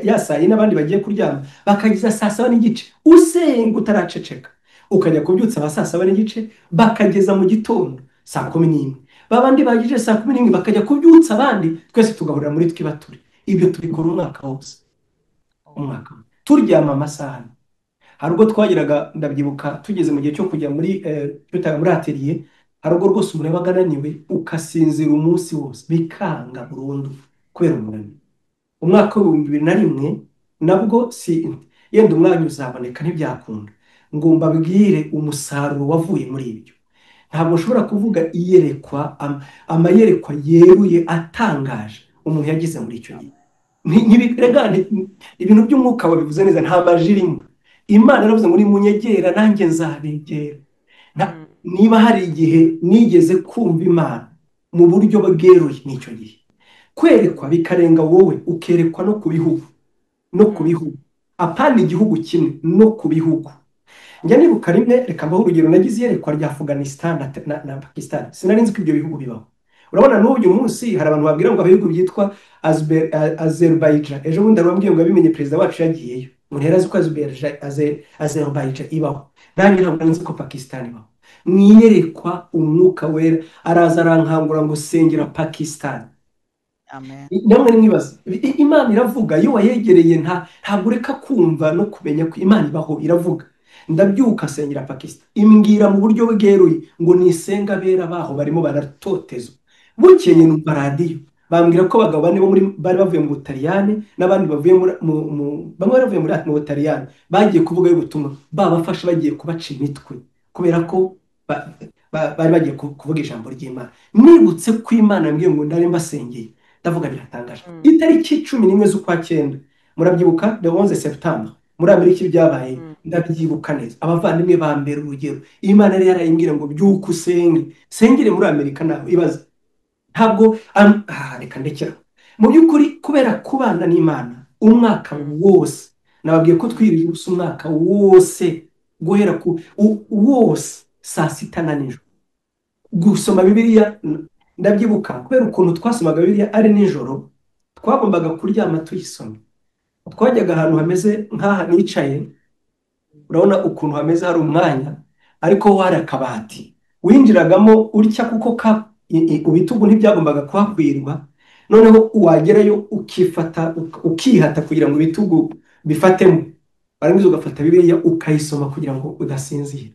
ya saa 4, abandi bagiye kuryama bakagiza saa 7 n'igice usenga utaraceceka, ukajya kubyutsa aba saa 7 n'igice bakageza mu gitondo saa 11. Babandi bagije saa 11 bakajya kubyutsa abandi, twese tugahurira muri twibaturi. Ibyo tubikora umwaka wose, umwaka turyama amasaha. Hari ubwo twagiraga, ndabyibuka tugeze mu gihe cyo kujya muri muri atelier, hari ubwo rwose umuntu yabaga ananiwe ukasinzira umunsi wose bikanga burundu kubera umunaniro. Umwaka w'2001 nabwo si yenda umwanya uzaboneka ntibyakunda ngo mbabwire umusaruro wavuye muri ibyo. Ntabwo ushobora kuvuga iyerekwa, amayerekwa yeruye atangaje umuntu yagize muri icyo gihe. Ibintu by'umwuka wabivuze neza, nta majirimo. Imana yaravuze ngo nimunyegera nanjye nzabegera. Niba hari igihe nigeze kumva Imana mu buryo bweruye n'icyo gihe, kwerekwa bikarenga wowe, ukerekwa no ku bihugu, no ku bihugu, apana igihugu kimwe, no ku bihugu. Njya nibuka rimwe, reka mbaho urugero, nagize iyerekwa rya Afghanistan na Pakistan. Sinari nzi ko ibyo bihugu bibaho. Urabona n'uyu munsi hari abantu babwira ngo ibihugu byitwa Azerbaijan. Ejo bundi arababwiye ngo abimenye perezida wacu yagiyeyo, umuntu yari azi ko Azerbaijan ibaho, nanjye ntabwo nzi ko Pakistan ibaho. Mwiyerekwa umwuka wera araza arankangura ngo sengera Pakistan. Amen. Namwe mwibaza, Imana iravuga, iyo wayegereye ntabwo ureka kumva no kumenya ko Imana ibaho, iravuga. Ndabyuka sengera Pakistan, imbwira mu buryo bweruye ngo nisenga bera baho barimo baratotezwa. Bukeye numva radiyo bambwira ko abagabo bane bari bavuye mu Butaliyani n'abandi bavuye bamwe baravuye muri mu Butaliyani bagiye kuvuga y'ubutumwa, babafashe bagiye kubaca imitwe kubera ko bari bagiye kuvuga ijambo ry'Imana. Nibutse ko Imana yambwiye ngo ndare mbasengeye, ndavuga biratangaje. Itariki 11 z'ukwa 9, murabyibuka, the 11 September muri Amerika byabaye, ndabyibuka neza. Abavandimwe ba mbere urugero, Imana yari yarayimbwira ngo byuka usenge, sengere muri Amerika. Naho ibaza, ntabwo reka ndekera. Mu by'ukuri kubera kubana n'Imana umwaka wose, nababwiye ko twirije ubusa umwaka wose, guhera ku wose saa 6 na nijoro gusoma Bibiliya. Ndabyibuka kubera ukuntu twasomaga Bibiliya ari nijoro, twagombaga kuryama tuyisoma. Twajyaga ahantu hameze nk'aha nicaye, urabona ukuntu hameze, hari umwanya ariko hari akabati winjiragamo urya kuko ubitugu ntibyagombaga kuhakwirwa. Noneho wagerayo ukifata ukihata kugira ngo ibitugu bifatemo, warangiza ugafata Bibiliya ukayisoma kugira ngo udasinzira.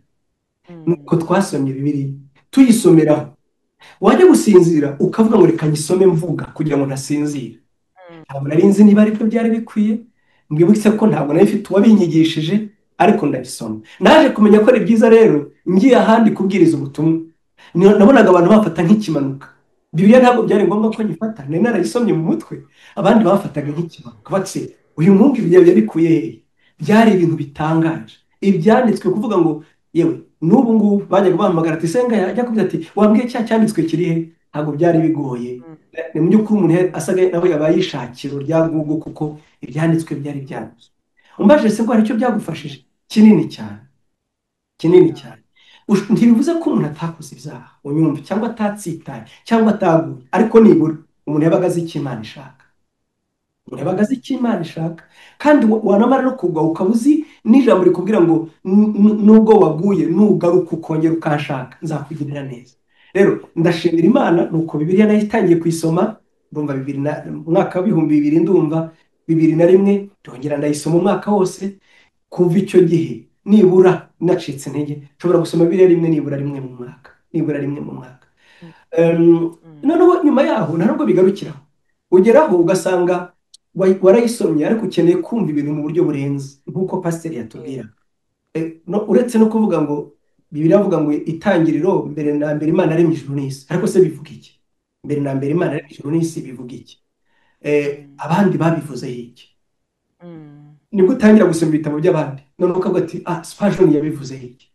Nuko twasomye Bibiliya tuyisomeraho, wajya gusinzira ukavuga ngo reka nyisome mvuga kugira ngo ntasinzira. ntabwo nari nzi niba aribyo byari bikwiye, mbibutse ko ntabwo nari mfite uwabinyigishije, ariko ndabisoma. Naje kumenya ko ari byiza rero ngiye ahandi kubwiriza ubutumwa, nabonaga abantu bafata nk'ikimanuka. Bibiliya ntabwo byari ngombwa ko nyifata, nari narayisomye mu mutwe, abandi bafataga nk'ikimanuka bati uyu mwumva ibyo yabikuye hehe? Byari ibintu bitangaje ibyanditswe, kuvuga ngo yewe n'ubu ngubu bajyaga bahamagara ati Senga yajya kuvuga ati wambwiye cya cyanditswe kiri he? Ntabwo byari bigoye. Ni mu by'ukuri umuntu asaga nawe yabaye ishakiro rya Google, kuko ibyanditswe byari byanditswe. Umbajije se ngo hari icyo byagufashije? Kinini cyane, kinini cyane. Ntibivuze ko umuntu atakoze ibyaha, unyumva, cyangwa atatsitaye cyangwa ataguye, ariko nibura umuntu yabaga azi icyo Imana ishaka. Umuntu yabaga azi icyo Imana ishaka, kandi wanamara no kugwa ukaba uzi n'ijambo rikubwira ngo nubwo waguye nugaruka ukongera ukanshaka nzakugirira neza. Rero ndashimira Imana, nuko Bibiliya nayo itangiye kuyisoma, ndumva umwaka w'ibihumbi bibiri, ndumva 2001 ndongera ndayisoma umwaka wose. Kuva icyo gihe nibura nacitse intege, nshobora gusoma Bibiliya nibura rimwe mu mwaka, nibura rimwe mu mwaka. Noneho nyuma yaho ntabwo bigarukiraho, ugeraho ugasanga warayisomye ariko ukeneye kumva ibintu mu buryo burenze, nk'uko pasiteri yatubwira. Uretse no kuvuga ngo Bibiliya avuga ngo itangiriro mbere na mbere Imana yaremye ijuru n'isi, ariko se bivuga iki? Mbere na mbere Imana yaremye ijuru n'isi bivuga iki? Abandi babivuze iki? Nibwo utangira gusoma ibitabo by'abandi, noneho ukavuga ati Spurgeon yabivuze iki?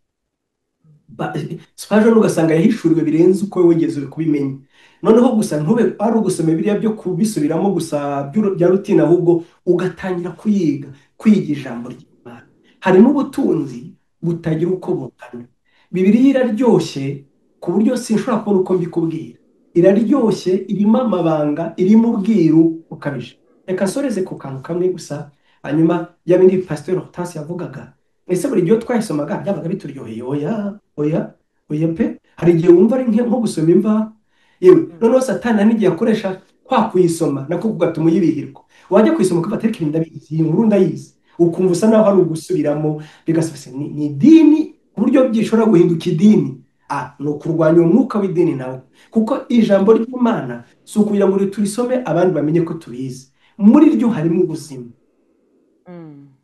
Spurgeon ugasanga yahishuriwe birenze uko wigeze kubimenya. Noneho gusa ntube ari ugusoma Bibiliya byo kubisubiramo gusa bya rutine, ahubwo ugatangira kwiga ijambo ry'Imana. Harimo ubutunzi butagira uko bungana. Bibiliya iraryoshye ku buryo sinshobora kubona uko mbikubwira. Iraryoshye, irimo amabanga, irimo ubwiru ukabije. Reka nsoreze ku kantu kamwe gusa, hanyuma y'abindi Pastor Hortense yavugaga. Ese buri gihe twayisomaga byabaga bituryoheye? Oya pe. Hari igihe wumva ari nko gusoma imvaho. Yewe noneho Satani n'igihe akoresha kwa kuyisoma nako kugatuma uyibihirwa. Wajya kuyisoma ukafata ariko ndabizi, iyi nkuru ndayizi, ukumva usa naho hari ugusubiramo, bigasaba ni idini ku buryo byishobora guhinduka idini. Ni ukurwanya umwuka w'idini nawe, kuko ijambo ry'Imana si ukugira ngo turisome abandi bamenye ko tubizi, muri ryo harimo ubuzima.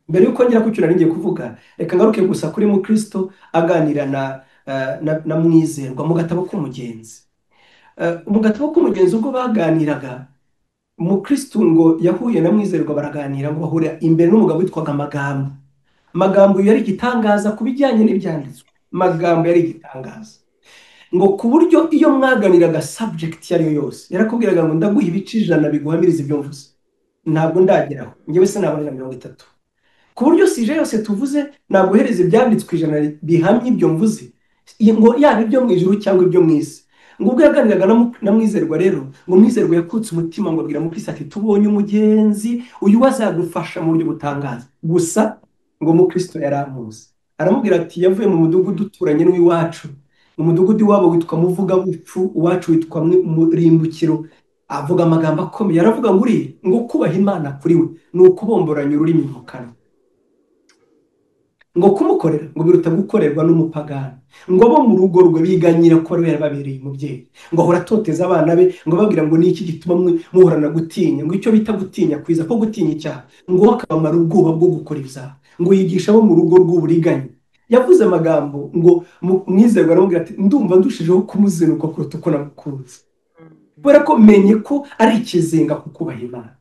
Mbere yuko ngera ku cyo ngiye kuvuga, reka ngaruke gusa kuri Mukristo aganira na Mwizerwa mu gatabo k'umugenzi. Mu gatabo k'umugenzi ubwo baganiraga, Mukristo ngo yahuye na Mwizerwa baraganira, ngo bahurira imbere n'umugabo witwaga Magambo. Magambo yari igitangaza ku bijyanye n'ibyanditswe. Magambo yari igitangaza, ngo ku buryo iyo mwaganiraga subject iyo ari yo yose yarakubwiraga ngo ndaguha ibice 100 biguhamiriza ibyo mvuze. Ntabwo ndageraho, njyewe se nabona 30, ku buryo sije yose tuvuze naguhereza ibyanditswe 100 bihamye ibyo mvuze, ngo yaba ibyo mu ijuru cyangwa ibyo mu isi. Ngo ubwo yaganiraga na Mwizerwa rero, ngo Mwizerwa yakutse umutima ngo abwira Mukristo ati tubonye umugenzi uyu wazadufasha mu buryo butangaza. Gusa ngo Mukristo yaramuzi, aramubwira ati yavuye mu mudugudu uturanye n'uwiwacu, mu mudugudu wabo witwa Muvugabucu, uwacu witwa Murimbukiro. Avuga amagambo akomeye, aravuga ngo ngo kubaha Imana kuri we ni ukubomboranya ururimi mu kanwa, ngo kumukorera ngo biruta gukorerwa n'umupagani. Ngo bo mu rugo rwe biganyira ko ari babereye umubyeyi, ngo ahora atoteza abana be, ngo babwira ngo ni iki gituma muhorana gutinya, ngo icyo bita gutinya kwiza ko gutinya icyaha, ngo bakabamara ubwoba bwo gukora ibyaha, ngo yigisha abo mu rugo rw'uburiganya. Yavuze amagambo ngo Mwizerwa aramubwira ati ndumva ndushijeho kumuzinuka kuruta uko namukunze, kubera ko menye ko ari ikizenga kukubaha Imana.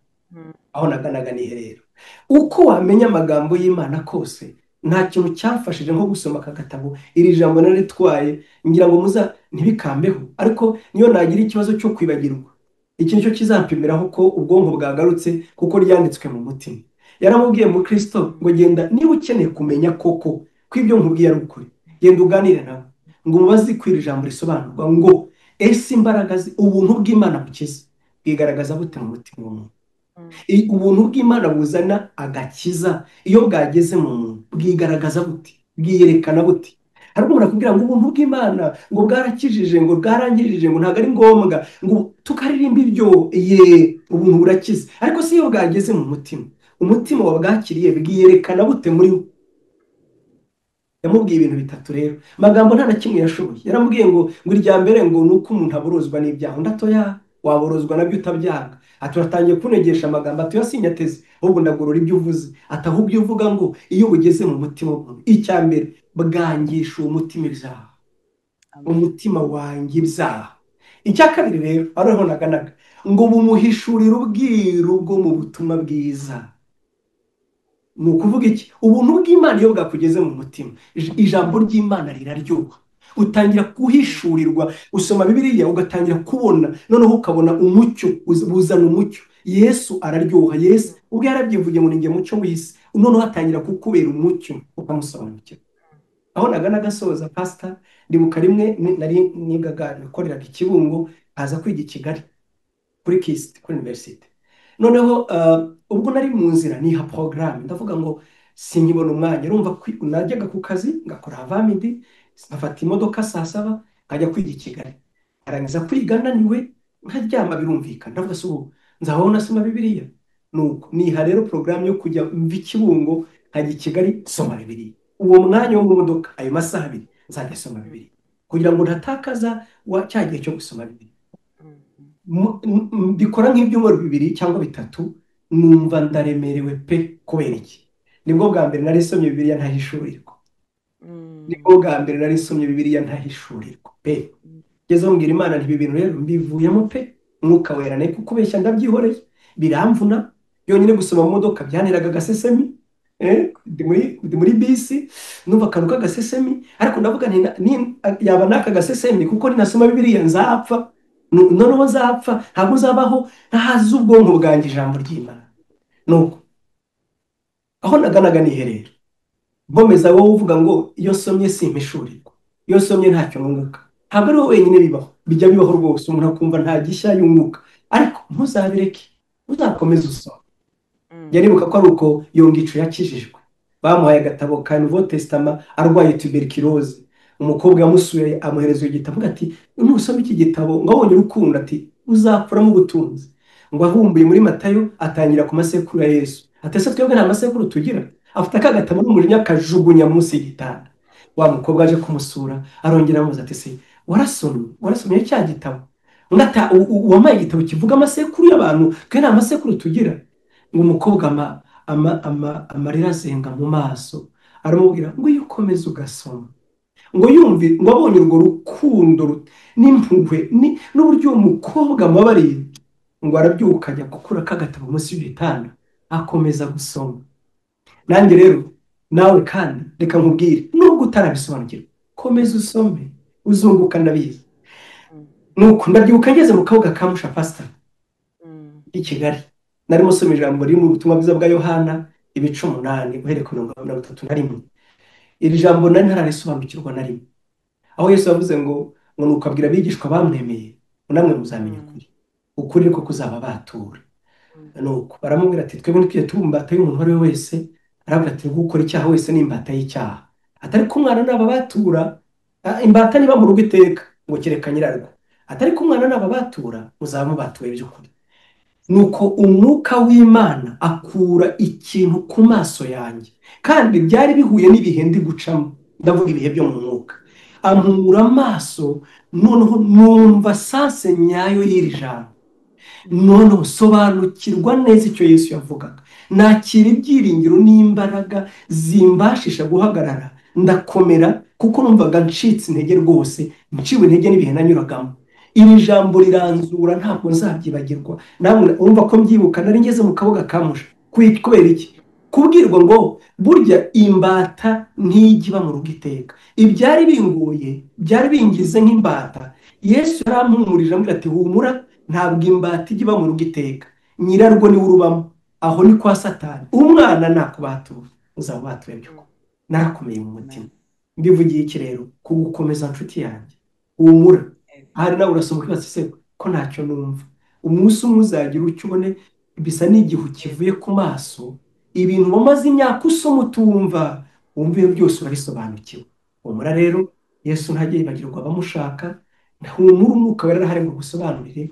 Aho naganaga nihe rero, uko wamenya amagambo y'Imana kose, nta kintu cyafashije nko gusoma aka gatabo. Iri jambo naritwaye ngira ngo muza ntibikambeho, ariko niyo nagira ikibazo cyo kwibagirwa, iki nicyo kizampimiraho ko ubwonko bwagarutse, kuko ryanditswe mu mutima. Yaramubwiye Mukristo ngo genda niba ukeneye kumenya koko ko ibyo nkubwiye ari ukuri, genda uganire nawe, ngo umubaze kwira ijambo risobanurwa ngo ese imbaraga ubuntu bw'Imana bukiza bwigaragaza bute mu mutima w'umuntu. Ubuntu bw'Imana buzana agakiza iyo bwageze mu muntu bwigaragaza bute, bwiyerekana bute? Hari umuntu akubwira ngo ubuntu bw'Imana ngo bwarakijije, ngo bwarangirije, ngo ntabwo ari ngombwa ngo tukaririmba ibyo, ubuntu burakiza, ariko si iyo bwageze mu mutima, umutima wabwakiriye bwiyerekana bute muri we? Yamubwiye ibintu bitatu rero. Magambo nta na kimwe yashoboye. Yaramubwiye ngo irya mbere ngo nuko umuntu aborozwa n'ibyaha, ndatoya waborozwa nabyo utabyanga, ati uratangiye kunegesha amagambo ati yasinyateze ahubwo ndagorora ibyo uvuze ati ahubwo iyo uvuga ngo iyo bugeze mu mutima w'umuntu icya mbere bwangisha uwo mutima ibyaha amen umutima wanjye ibyaha icya kabiri rero ariho naganaga ngo bumuhishurire ubwiru bwo mu butumwa bwiza ni ukuvuga iki ubuntu bw'Imana iyo bwakugeze mu mutima ijambo ry'Imana riraryoha utangira guhishurirwa usoma bibiliya ugatangira kubona noneho ukabona umucyo buzana umucyo Yesu araryoha Yesu ubwo yarabyivuye ngo ninjye mucyo w'isi noneho atangira kukubera umucyo ukamusobanukira aho nagana gasoza pastor ndibuka rimwe nari nigaga nakoreraga ikibungo aza kwiga i Kigali kuri KIST kuri university noneho ubwo nari mu nzira niha porogaramu ndavuga ngo sinkibona umwanya urumva najyaga ku kazi ngakora avamidi nkafata imodoka saa saba nkajya kwiga i Kigali arangiza kwiga naniwe nkaryama birumvikana ndavuga se ubu nzabaho nasoma bibiliya nuko niha rero porogaramu yo kujya mva Kibungo nkajya i Kigali soma bibiliya uwo mwanya wo mu modoka ayo masaha abiri nzajya soma bibiliya kugira ngo ntatakaza cya gihe cyo gusoma bibiliya mbikora nk'ibyumweru 2 cyangwa 3 numva ndaremerewe pe kubera iki nibwo bwa mbere nari somye bibiliya ntahishurirwa nibwo bwa mbere nari somye bibiliya ntahishurirwa pe gezo mbwira Imana nti ibintu rero mbivuyemo pe mwuka wera ne kukubeshya ndabyihoreye biramvuna yonyine gusoma mu modoka byaniraga agasesemi ndi muri bisi numva akantu k'agasesemi ariko ndavuga nti yaba naka gasesemi kuko ninasoma bibiliya nzapfa noneho nzapfa ntabwo nzabaho ntahazi ubwonko bwanjye ijambo ry'Imana nuko aho naganaga niherera mbomeza wowe uvuga ngo iyo somye simpishurirwa iyo somye ntacyo nunguka ntabwo ari wowe wenyine bibaho bijya bibaho rwose umuntu akumva nta gishya yunguka ariko ntuzabireke uzakomeze usoma yaribuka ko ari uko Yongico yakijijwe bamuhaye agatabo ka Nouveau Testament arwaye tuberculose umukobwa yamusuye amuhereza igitabo ati nusoma iki gitabo ngo abonye urukundo ati uzapfuramo ubutunzi ngo ahumbuye muri Matayo atangira ku masekuru ya Yesu atese twebwe nta masekuru tugira afite akagatabo n'umujinya akajugunya munsi y'igitanda wa mukobwa aje kumusura arongera amuza ati se warasomye cya gitabo ngata wamaye igitabo kivuga amasekuru y'abantu twe nta masekuru tugira ngo umukobwa amarira azenga mu maso aramubwira ngo iyo ukomeza ugasoma ngo yumve ngo abonye urwo rukundo n'impuhwe n'uburyo uwo mukobwa amubabariye ngo arabyuka ajya gukura akagatabo munsi y'igitanda akomeza gusoma nanjye rero nawe kandi reka nkubwire nubwo utarabisobanukirwa komeza usome uzunguka ndabizi nuko ndabyibuka ngeze mu kabuga ka Musha pastor i Kigali narimo soma ijambo riri mu butumwa bwiza bwa Yohana ibice 8 uhereye ku 31 iri jambo nari ntarasobanukirwa na rimwe aho Yesu yavuze ngo nuko abwira abigishwa bamwemeye namwe muzamenya ukuri ko kuzaba batura nuko baramubwira ati twebwe ntitwiye tubumbata y'umuntu wari wese aravuga ati gukora icyaha wese n'imbata y'icyaha atari ko umwana naba batura imbata niba mu rugo iteka ngo kereka nyirarwo atari ko umwana naba batura muzaba mubatuye by'ukuri nuko umwuka w'Imana akura ikintu ku maso yanjye kandi byari bihuye n'ibihe ndi gucamo ndavuga ibihe byo mu mwuka ampumura amaso noneho numva sanse nyayo y'iri jambo noneho sobanukirwa neza icyo Yesu yavugaga nakira ibyiringiro n'imbaraga zimbashisha guhagarara ndakomera kuko numvaga ncitse intege rwose nciwe intege n'ibihe nanyuragamo iri jambo riranzura ntabwo nzabyibagirwa namwe urumva ko mbyibuka nari ngeze mu kabuga ka Musha kubera iki kubwirwa ngo burya imbata ntigiba mu rugo iteka ibyari bingoye byari bingize nk'imbata Yesu yarampumurije ambwira ati humura ntabwo imbata igiba mu rugo iteka nyirarwo ni urubamo aho ni kwa Satani umwana nakubatura uzabatuye byuko narakomeye mu mutima mbivugiye iki rero kugukomeza nshuti yanjye humura hari nawe urasohoka ibase se ko ntacyo numva umunsi umwe uzagira ucyo ubone bisa n'igihu kivuye ku maso ibintu wamaze imyaka usoma utumva wumva iyo byose urabisobanukiwe humura rero Yesu ntajya yibagirwa abamushaka humura umwuka wera arahari ngo gusobanurire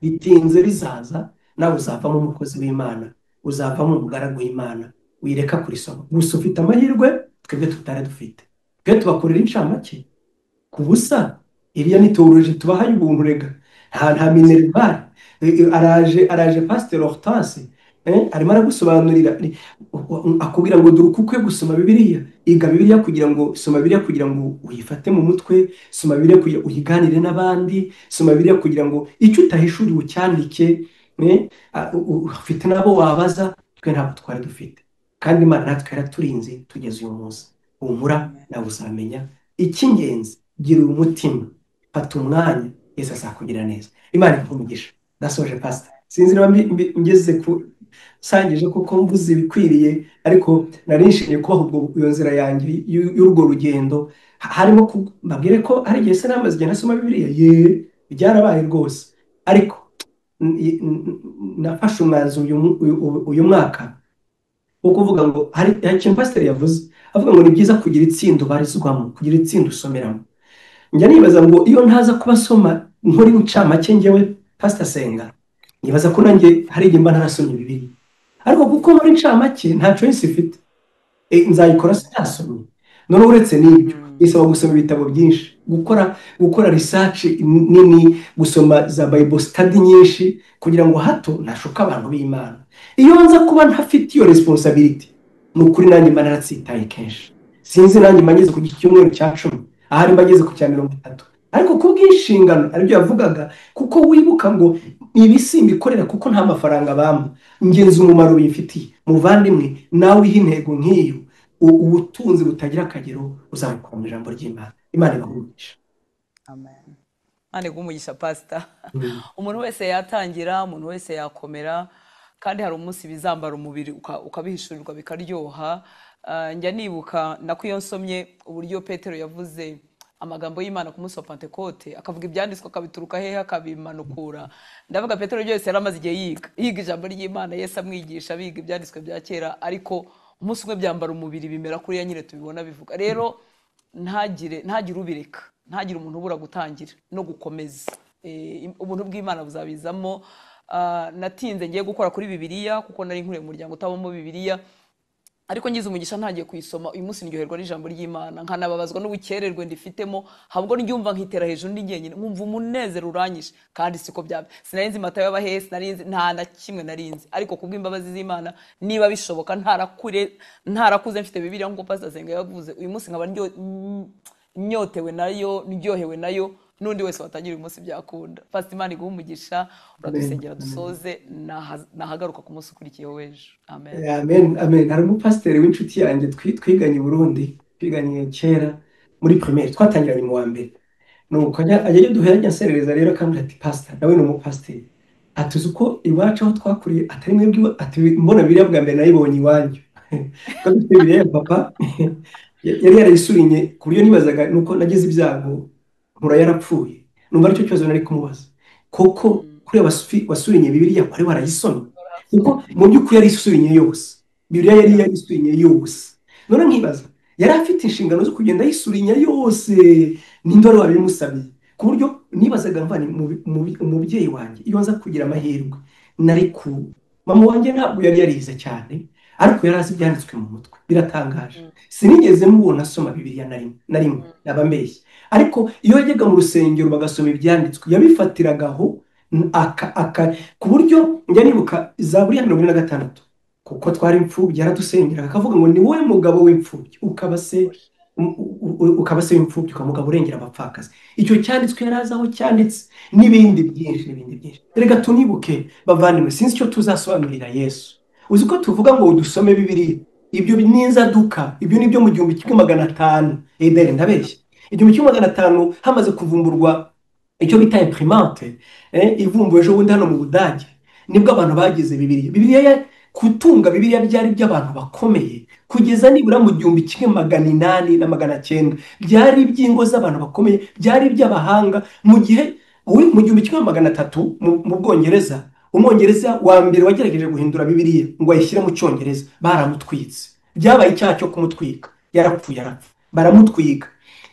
bitinze bizaza nawe uzavamo umukozi w'Imana uzavamo umugaragu w'Imana wireka kurisoma gusa ufite amahirwe twebwe tutari dufite twe tubakorera inshamake ku busa iriya ni teoloji tubahaye ubuntu rega nta minerval araje pasiteri Hortense, arimo aragusobanurira akubwira ngo dore uko ukwiye gusoma bibiliya, iga bibiliya kugira ngo soma bibiliya kugira ngo uyifate mu mutwe, soma bibiliya kugira ngo uyiganire n'abandi, soma bibiliya kugira ngo icyo utahishuriwe ucyandike, ufite n'abo wabaza, twe ntabwo twari dufite, kandi Imana natwe yaraturinze tugeze uyu munsi. Humura nawe uzamenya icy'ingenzi, gira umutima, fata umwanya, Yesu azakugira neza. Imana ikumugisha. Ndasoje pastor, sinzi niba ngeze ku sangije kuko mvuze ibikwiriye, ariko narishimye kubaha ubwo iyo nzira yanjye y'urwo rugendo. Harimo mbabwire ko hari igihe se namaze igihe nasoma bibiliya byarabaye rwose, ariko nafashe umwanzuro uyu mwaka wo kuvuga ngo hari ikintu pasiteri yavuze, avuga ngo ni byiza kugira itsinda ubarizwamo, kugira itsinda usomeramo. Njya nibaza ngo iyo ntaza kuba soma nkuri incamake njyewe pastor Senga, nibaza ko nanjye hari igihe mba ntarasomye bibiliya, ariko kuko muri incamake nta choice ifite, nzayikora sinasomye. None uretse n'ibyo bisaba gusoma ibitabo byinshi, gukora research nini, gusoma za Bible study nyinshi, kugira ngo hato nashuka abantu b'Imana. Iyo nza kuba ntafite iyo responsibility, nukuri nanjye mba naratsitaye kenshi. Sinzi nanjye mageze ku cyumweru cya 10, ahari mbageze ku cya 30, ariko kubw'inshingano aribyo yavugaga, kuko wibuka ngo ibisimba ikorera kuko nta mafaranga bampa, ngenzi umumaro bifitiye. Muvandimwe nawe intego nk'iyo, ubutunzi butagira akagero uzabukora mu ijambo ry'Imana. Imana ibahumugisha. Amen. Ane gumugisha pastor. Umuntu wese yatangira, umuntu wese yakomera, kandi hari umunsi bizambara umubiri ukabihishurirwa bikaryoha. Njya nibuka nakuyo nsomye uburyo Petero yavuze amagambo y'Imana ku munsi wa Pentecote, akavuga ibyanditswe akabituruka hehe akabimanukura. Ndavuga Petero byose yaramaze igihe yiga ijambo ry'Imana, Yesu amwigisha biga ibyanditswe bya kera, ariko umunsi umwe byambara umubiri bimera kuri ya nyine tubibona bivuga. Rero ntagire ubireka, ntagire umuntu ubura gutangira no gukomeza. Ubuntu bw'Imana buzabizamo. Natinze ngiye gukora kuri bibiliya kuko nari nkuriye mu muryango utabamo bibiliya, ariko ngize umugisha ntagiye kuyisoma. Uyu munsi ndyoherwa n'ijambo ry'Imana, nkanababazwa n'ubukererwe ndifitemo, habwo ndyumva nkitera hejuru ndi ngenyine, nkumva umunezero uranyishe, kandi siko byaba. Sinarinzi Matayo y'abahe, sinarinzi nta na kimwe narinzi, ariko kubw'imbabazi z'Imana niba bishoboka ntarakuze mfite bibiliya nk'uko Pastor Senga yavuze, uyu munsi nkaba nyotewe nayo, ndyohewe nayo. Nundi wese watangira uyu munsi byakunda. Pastor Imana iguhe umugisha, uradusengera dusoze, nahagaruka ku munsi ukurikiyeho w'ejo. Amen. Amen, amen. Hari umupasiteri w'inshuti yanjye twiganye i Burundi, twiganye kera muri primaire, twatangiranye mu wa mbere. Nuko ajya duheranya nserereza rero, kandi ati pastor nawe ni umupasiteri, atuzi uko iwacu aho twakuriye atari mwebwe, ati mbona bibiliya bwa mbere nayibonye iwanyu. Ko dufite bibiliya papa yari yarayisurinye ku buryo nibazaga nuko nagize ibyago nkura yarapfuye. Numva aricyo kibazo nari kumubaza, koko kuri wasurinye bibiliya wari warayisomye? Kuko mu by'ukuri yari isurinye yose, bibiliya yari yarisurinye yose. None nkibaza, yari afite inshingano zo kugenda yisurinye yose, ninde wari wabimusabiye? Ku buryo nibazaga mvani umubyeyi wanjye iyo nza kugira amahirwe nari ku mama wanjye ntabwo yari yarize cyane, ariko yari azi ibyanditswe mu mutwe, biratangaje. Sinigeze mubona asoma bibiliya na rimwe, nabambeshye. Ariko iyo yajyaga mu rusengero bagasoma ibyanditswe yabifatiragaho ku buryo njya nibuka Zaburi ya 46, kuko twari imfubyi yaradusengeraga akavuga ngo ni wowe mugabo w'imfubyi ukaba se w'imfubyi ukamugabo urengera abapfakazi. Icyo cyanditswe yari azi aho cyanditse, n'ibindi byinshi. Reka tunibuke bavandimwe, sinzi icyo tuzasobanurira Yesu. Uzi ko tuvuga ngo dusome bibiliya, ibyo n'inzaduka, ibyo nibyo mu 1500. Edere ndabeshya, 1500 hamaze kuvumburwa icyo bita imprimante, ivumbuwe ejo bundi hano mu Budage, nibwo abantu bagize bibiliya. Bibiliya kutunga bibiliya byari by'abantu bakomeye, kugeza nibura mu 1800 na 900 byari iby'ingo z'abantu bakomeye, byari iby'abahanga. Mu gihe mu 1300 mu Bwongereza, umwongereza wa mbere wagerageje guhindura bibiliya ngo ayishyire mu cyongereza baramutwitse, byabaye icyaha cyo kumutwika, yarapfuye arapfa, baramutwika.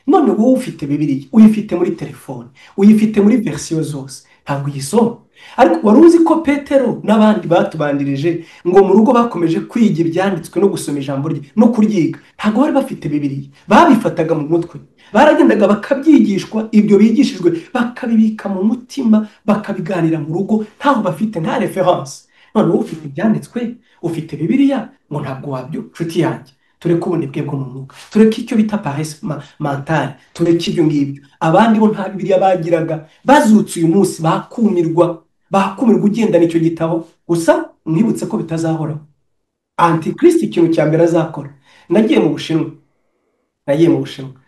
None wowe ufite bibiliya, uyifite muri telefone, uyifite muri version zose, ntabwo uyisoma. ariko wari uzi ko Petero n'abandi batubandirije ngo mu rugo bakomeje kwiga ibyanditswe no gusoma ijambo rye no kuryiga, ntabwo bari bafite Bibiliya, babifataga mu mutwe, baragendaga bakabyigishwa, ibyo bigishijwe bakabibika mu mutima, bakabiganira mu rugo ntaho bafite, nta reference. none ufite ibyanditswe, ufite Bibiliya, ngo ntabwo wabyo. Nshuti yanjye, tureke ubunebwe bwo mu mwuka, tureke icyo bita paresse mentale, tureke ibyo ngibyo. abandi bo nta Bibiliya bagiraga, bazutse uyu munsi bakumirwa ugendana icyo gitabo. gusa mwibutse ko bitazahoraho. Antikristo ikintu cya mbere azakora, nagiye mu Bushinwa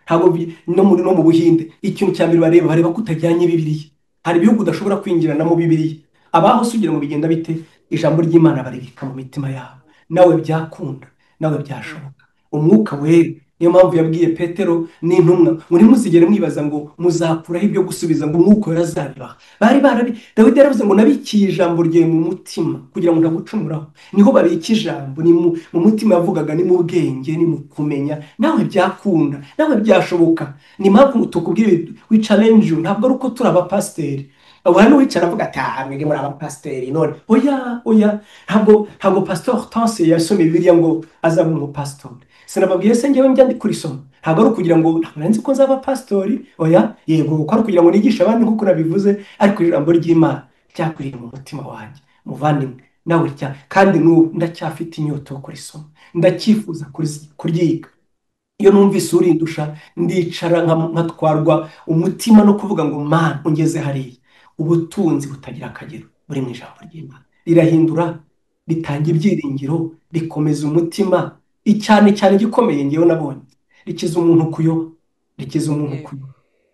ntabwo no mu Buhinde, ikintu cya mbere bareba ko utajyanye Bibiliya. hari ibihugu udashobora kwinjiranamo Bibiliya, abaho se ugira ngo bigenda bite? ijambo ry'Imana baribika mu mitima yabo. nawe byakunda, nawe byashoboka. umwuka wera niyo mpamvu yabwiye Petero n'intumwa ngo ntimuzigere mwibaza ngo muzakuraho ibyo gusubiza, ngo umwuka wera azabibaha. Dawidi yaravuze ngo nabikiye ijambo rye mu mutima kugira ngo ntagucumuraho. niho babika ijambo, ni mu mutima. yavugaga ni mu bwenge, ni mu kumenya. nawe byakunda, nawe byashoboka. ni mpamvu tukubwire we challenge you. ntabwo ari uko turi abapasiteri abantu wicara avuga ati mwebwe muri abapasiteri none. oya ntabwo Pastor Hortense yasomye Bibiliya ngo azaba umupasitori. sinababwiye se njyewe njya ndi kurisoma, ntabwo ari ukugira ngo nzi ko nzaba pastori. oya, yego ko ari ukugira ngo nigishe abandi nk'uko nabivuze, ariko ijambo ry'Imana ryakwiriye mu mutima wanjye. muvandimwe nawe kandi n'ubu ndacyafite inyota yo kurisoma, ndacyifuza kuryiga. iyo numvise urindusha ndicara nkatwarwa umutima no kuvuga ngo Mana ungeze hariya. ubutunzi butagira akagero buri mu ijambo ry'Imana, rirahindura, ritanga ibyiringiro, rikomeza umutima. cyane gikomeye ngewe nabonye, rikiza umuntu kuyoba.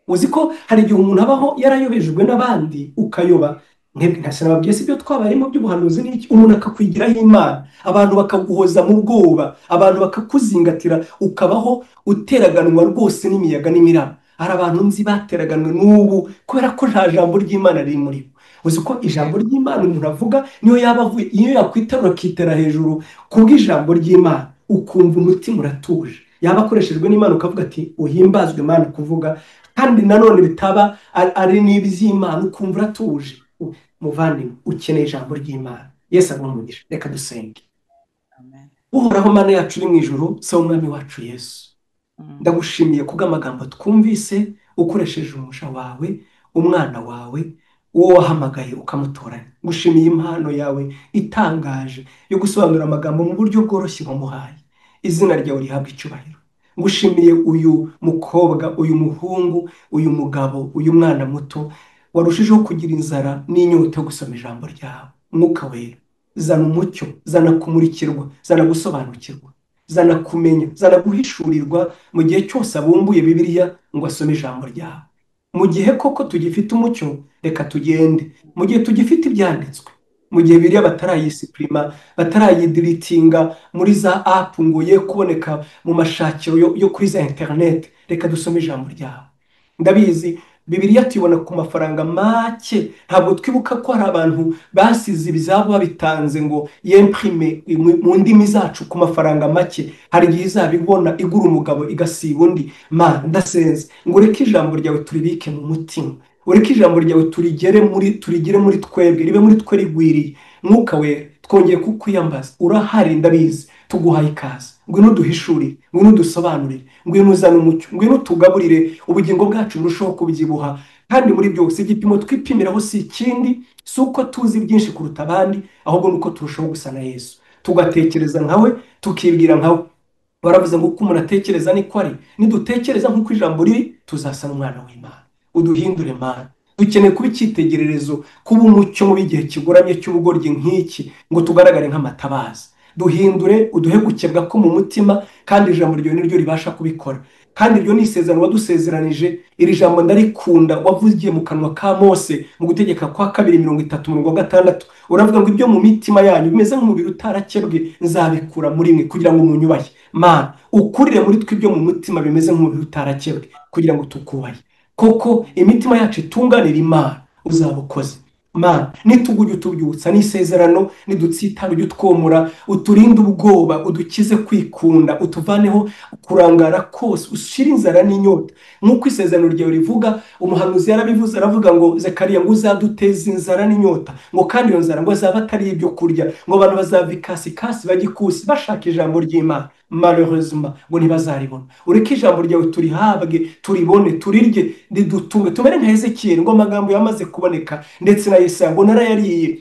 uzi ko hari igihe umuntu abaho yarayobejwe n'abandi ukayoba. nababwiye si ibyo twabayemo by'ubuhanuzi n'iki, umuntu akakwigiraho Imana, abantu bakaguhoza mu bwoba, abantu bakakuzingatira, ukabaho uteraganwa rwose n'imiyaga n'imiraba. hari abantu nzi bateraganwe n'ubu kubera ko nta jambo ry'Imana riri muri bo. uzi ko ijambo ry'Imana umuntu avuga niyo yaba avuye, iyo yakwiterura akitera hejuru kubw'ijambo ry'Imana, ukumva umutima uratuje. yaba akoreshejwe n'Imana ukavuga ati uhimbazwe Imana kuvuga, kandi nanone bitaba ari n'iby'Imana ukumva uratuje. muvandimwe, ukeneye ijambo ry'Imana. Yesu aguhe. reka dusenge. uhoraho Mana yacu uri mu ijuru, sawa umwami wacu Yesu, ndagushimiye kubw'amagambo twumvise ukoresheje umuja wawe, umwana wawe, uwo wahamagaye ukamutoranya. ngushimiye impano yawe itangaje yo gusobanura amagambo mu buryo bworoshye wamuhaye. izina ryawe rihabwa icyubahiro. ngushimiye uyu mukobwa, uyu muhungu, uyu mugabo, uyu mwana muto warushijeho kugira inzara n'inyota yo gusoma ijambo ryawe. mwuka wera, zana umucyo, zana kumurikirwa, zana gusobanukirwa, zana kumenya, zana guhishurirwa mu gihe cyose abumbuye Bibiliya ngo asome ijambo ryawe. mu gihe koko tugifite umucyo, reka tugende. mu gihe tugifite ibyanditswe, mu gihe Bibiliya batarayisipurima, batarayidiritinga muri za apu ngo ye kuboneka mu mashakiro yo kuri za interineti, reka dusome ijambo ryawe. ndabizi Bibiliya tuyibona ku mafaranga make, ntabwo twibuka ko hari abantu basize ibyabo babitanze ngo yemprime mu ndimi zacu ku mafaranga make. hari igihe izabibona igura umugabo igasiba undi. Mana ndasenze ngo ureke ijambo ryawe turibike mu mutima, ureke ijambo ryawe turigire muri twebwe, ribe muri twe rigwiriye. mwuka wera, twongeye kukwiyambaza, urahari ndabizi, tuguhaye ikaze. ngwino duhishurire, ngwino dusobanurire, ngwino uzane umucyo, ngwino tugaburire ubugingo bwacu burushaho kubyibuha. kandi muri byose igipimo twipimiraho si ikindi, si uko tuzi byinshi kuruta abandi, ahubwo nuko turushaho gusa na Yesu, tugatekereza nkawe, tukibwira nkawe. baravuze ngo uko umuntu atekereza niko ari. nidutekereza nk'uko ijambo riri, tuzasa n'umwana w'Imana. uduhindure Mana, dukeneye kuba icyitegererezo, kuba umucyo mu gihe kigoramye cy'ubugoryi nk'iki, ngo tugaragare nk'amatabaza. duhindure, uduhe gukebwa ko mu mutima, kandi ijambo ryawe niryo ribasha kubikora. kandi iryo ni isezerano wadusezeranije. iri jambo ndarikunda, wavugiye mu kanwa ka Mose mu gutegeka kwa 2:30-6. uravuga ngo ibyo mu mitima yanyu bimeze nk'umubiri utarakebwe nzabikura muri mwe kugira ngo munyubahe. Mana, ukurire muri twe ibyo mu mutima bimeze nk'umubiri utarakebwe kugira ngo tukubahe. koko imitima yacu itunganira Imana, uzaba ukoze. mana nitugujya utubyutsa n'isezerano nidutsitara ujye utwomora uturinde ubwoba udukize kwikunda utuvaneho kurangara kose ushire inzara n'inyota nk'uko isezerano ryawe rivuga umuhanuzi yarabivuze aravuga ngo Zekariya ngo uzaduteza inzara n'inyota ngo kandi iyo nzara ngo azaba atari ibyo kurya ngo abantu bazava ikasikasi bajya ikusi bashaka ijambo ry'Imana malheureusement ngo ntibazaribona ureke ijambo ryawe turihabwe turibone turirye ridutunge tumere nka Ezekiyeli ngo amagambo yamaze kuboneka ndetse na Yesaya ngo narayariye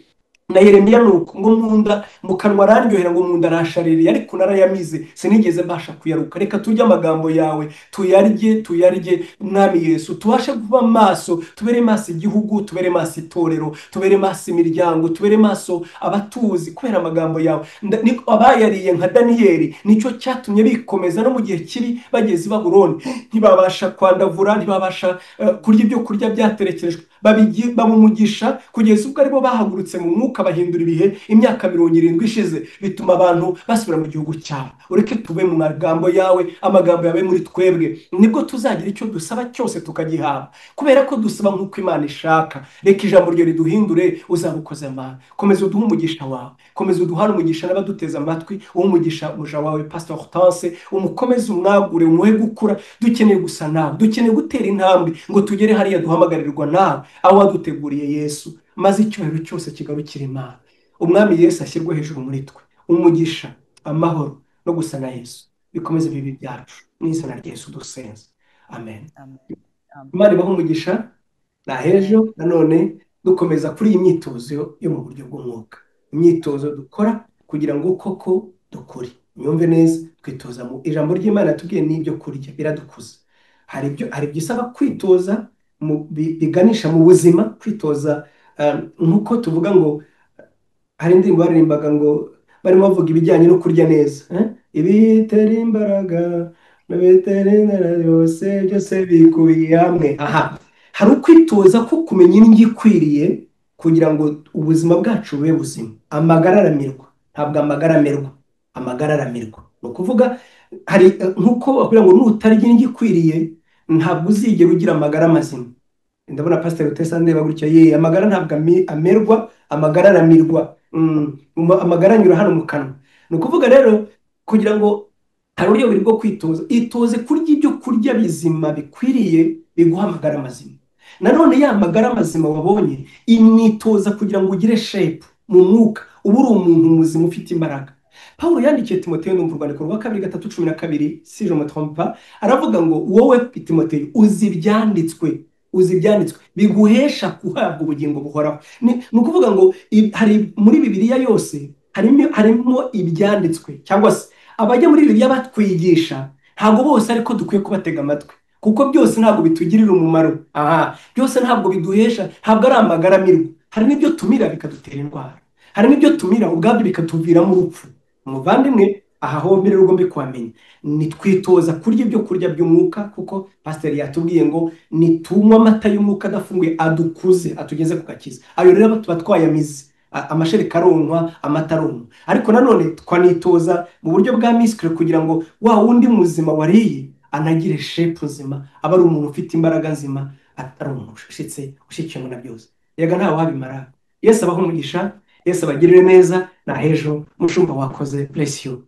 na Yeremiya nuko ngo munda mu kanwa arandyohera ngo munda arashaririye ariko narayamize sinigeze mbasha kuyaruka reka turye amagambo yawe tuyarye mwami Yesu tubashe kuba maso tubere maso igihugu tubere maso itorero tubere maso imiryango tubere maso abatuzi kubera amagambo yawe abayariye nka Daniyeli nicyo cyatumye bikomeza no mu gihe kibi bageze i Babuloni ntibabasha kwandavura ntibabasha kurya ibyo kurya byaterekerejwe babumugisha kugeza ubwo aribo bahagurutse mu mwuka bahindura ibihe imyaka 70 ishize bituma abantu basubira mu gihugu cyabo ureke tube mu magambo yawe amagambo yawe muri twebwe nibwo tuzagira icyo dusaba cyose tukagihabwa kubera ko dusaba nk'uko Imana ishaka reka ijambo ryo riduhindure uzabukoze Mana komeza uduhe umugisha wawe komeza uduhane umugisha n'abaduteza amatwi umugisha muja wawe Pastor Hortense umukomeze umwagure umuhe gukura dukeneye gusa nawe dukeneye gutera intambwe ngo tugere hariya duhamagarirwa nawe aho waduteguriye Yesu maze icyubahiro cyose kigarukira Imana umwami Yesu ashyirwe hejuru muri twe umugisha amahoro no gusa na Yesu bikomeze bibi byacu n'izina rya Yesu dusenze amen Imana ibahe umugisha na hejo nanone dukomeza kuri iyi myitozo yo mu buryo bw'umwuka imyitozo dukora kugira ngo koko dukure nyumve neza twitoza mu ijambo ry'Imana tubwiye n'ibyo kurya biradukuza hari ibyo isaba kwitoza biganisha mu buzima kwitoza nk'uko tuvuga ngo hari indirimbo baririmbaga ngo barimo bavuga ibijyanye no kurya neza ibitera imbaraga n'ibitera inzara byose bikubiye hamwe aha hari ukwitoza ko kumenya indyo ikwiriye kugira ngo ubuzima bwacu bube buzima amagara aramirwa ntabwo amagara aramirwa ni ukuvuga hari nk'uko bakubwira ngo nutarya indyo ikwiriye ntabwo uzigera ugira amagara mazima ndabona Pastor Utesa ndeba gutya amagara ntabwo amerwa amagara aramirwa amagara anyura hano mu kanwa ni ukuvuga rero kugira ngo hari uburyo buri bwo kwitoza itoze kurya ibyo kurya bizima bikwiriye biguha amagara mazima nanone ya magara mazima wabonye imyitoza kugira ngo ugire shape mu mwuka uba uri umuntu muzima ufite imbaraga Paulo yandikiye Timoteyo mu rwandiko rwa 2:3-12 si je me trompe pas aravuga ngo wowe Timoteyo uzi ibyanditswe biguhesha kuhabwa ubugingo buhoraho ni ukuvuga ngo hari muri Bibiliya yose harimo ibyanditswe cyangwa se abajya muri Bibiliya batwigisha ntabwo bose ariko dukwiye kubatega amatwi kuko byose ntabwo bitugirira umumaro byose ntabwo biduhesha ntabwo ari amagara amirwa hari n'ibyo tumira bikadutera indwara hari n'ibyo tumira ubwabyo bikatuviramo urupfu umuvandimwe aha ho mbere rugombe kwamenya nitwitoza kurya ibyo kurya by'umwuka kuko pastor yatubwiye ngo nitunywa amata y'umwuka adafunguye adukuze atugeze ku gakiza ayo rero tuba twayamize amashereka aronkwa amata aronkwa ariko nanone twanitoza mu buryo bwa miskre kugira ngo wa wundi muzima wariye anagire shape nzima aba ari umuntu ufite imbaraga nzima atari umuntu ushikiye na byose yega ntawe wabimara Yesu abaho umugisha Yesu abagirire neza na hejo mushumba wakoze bless you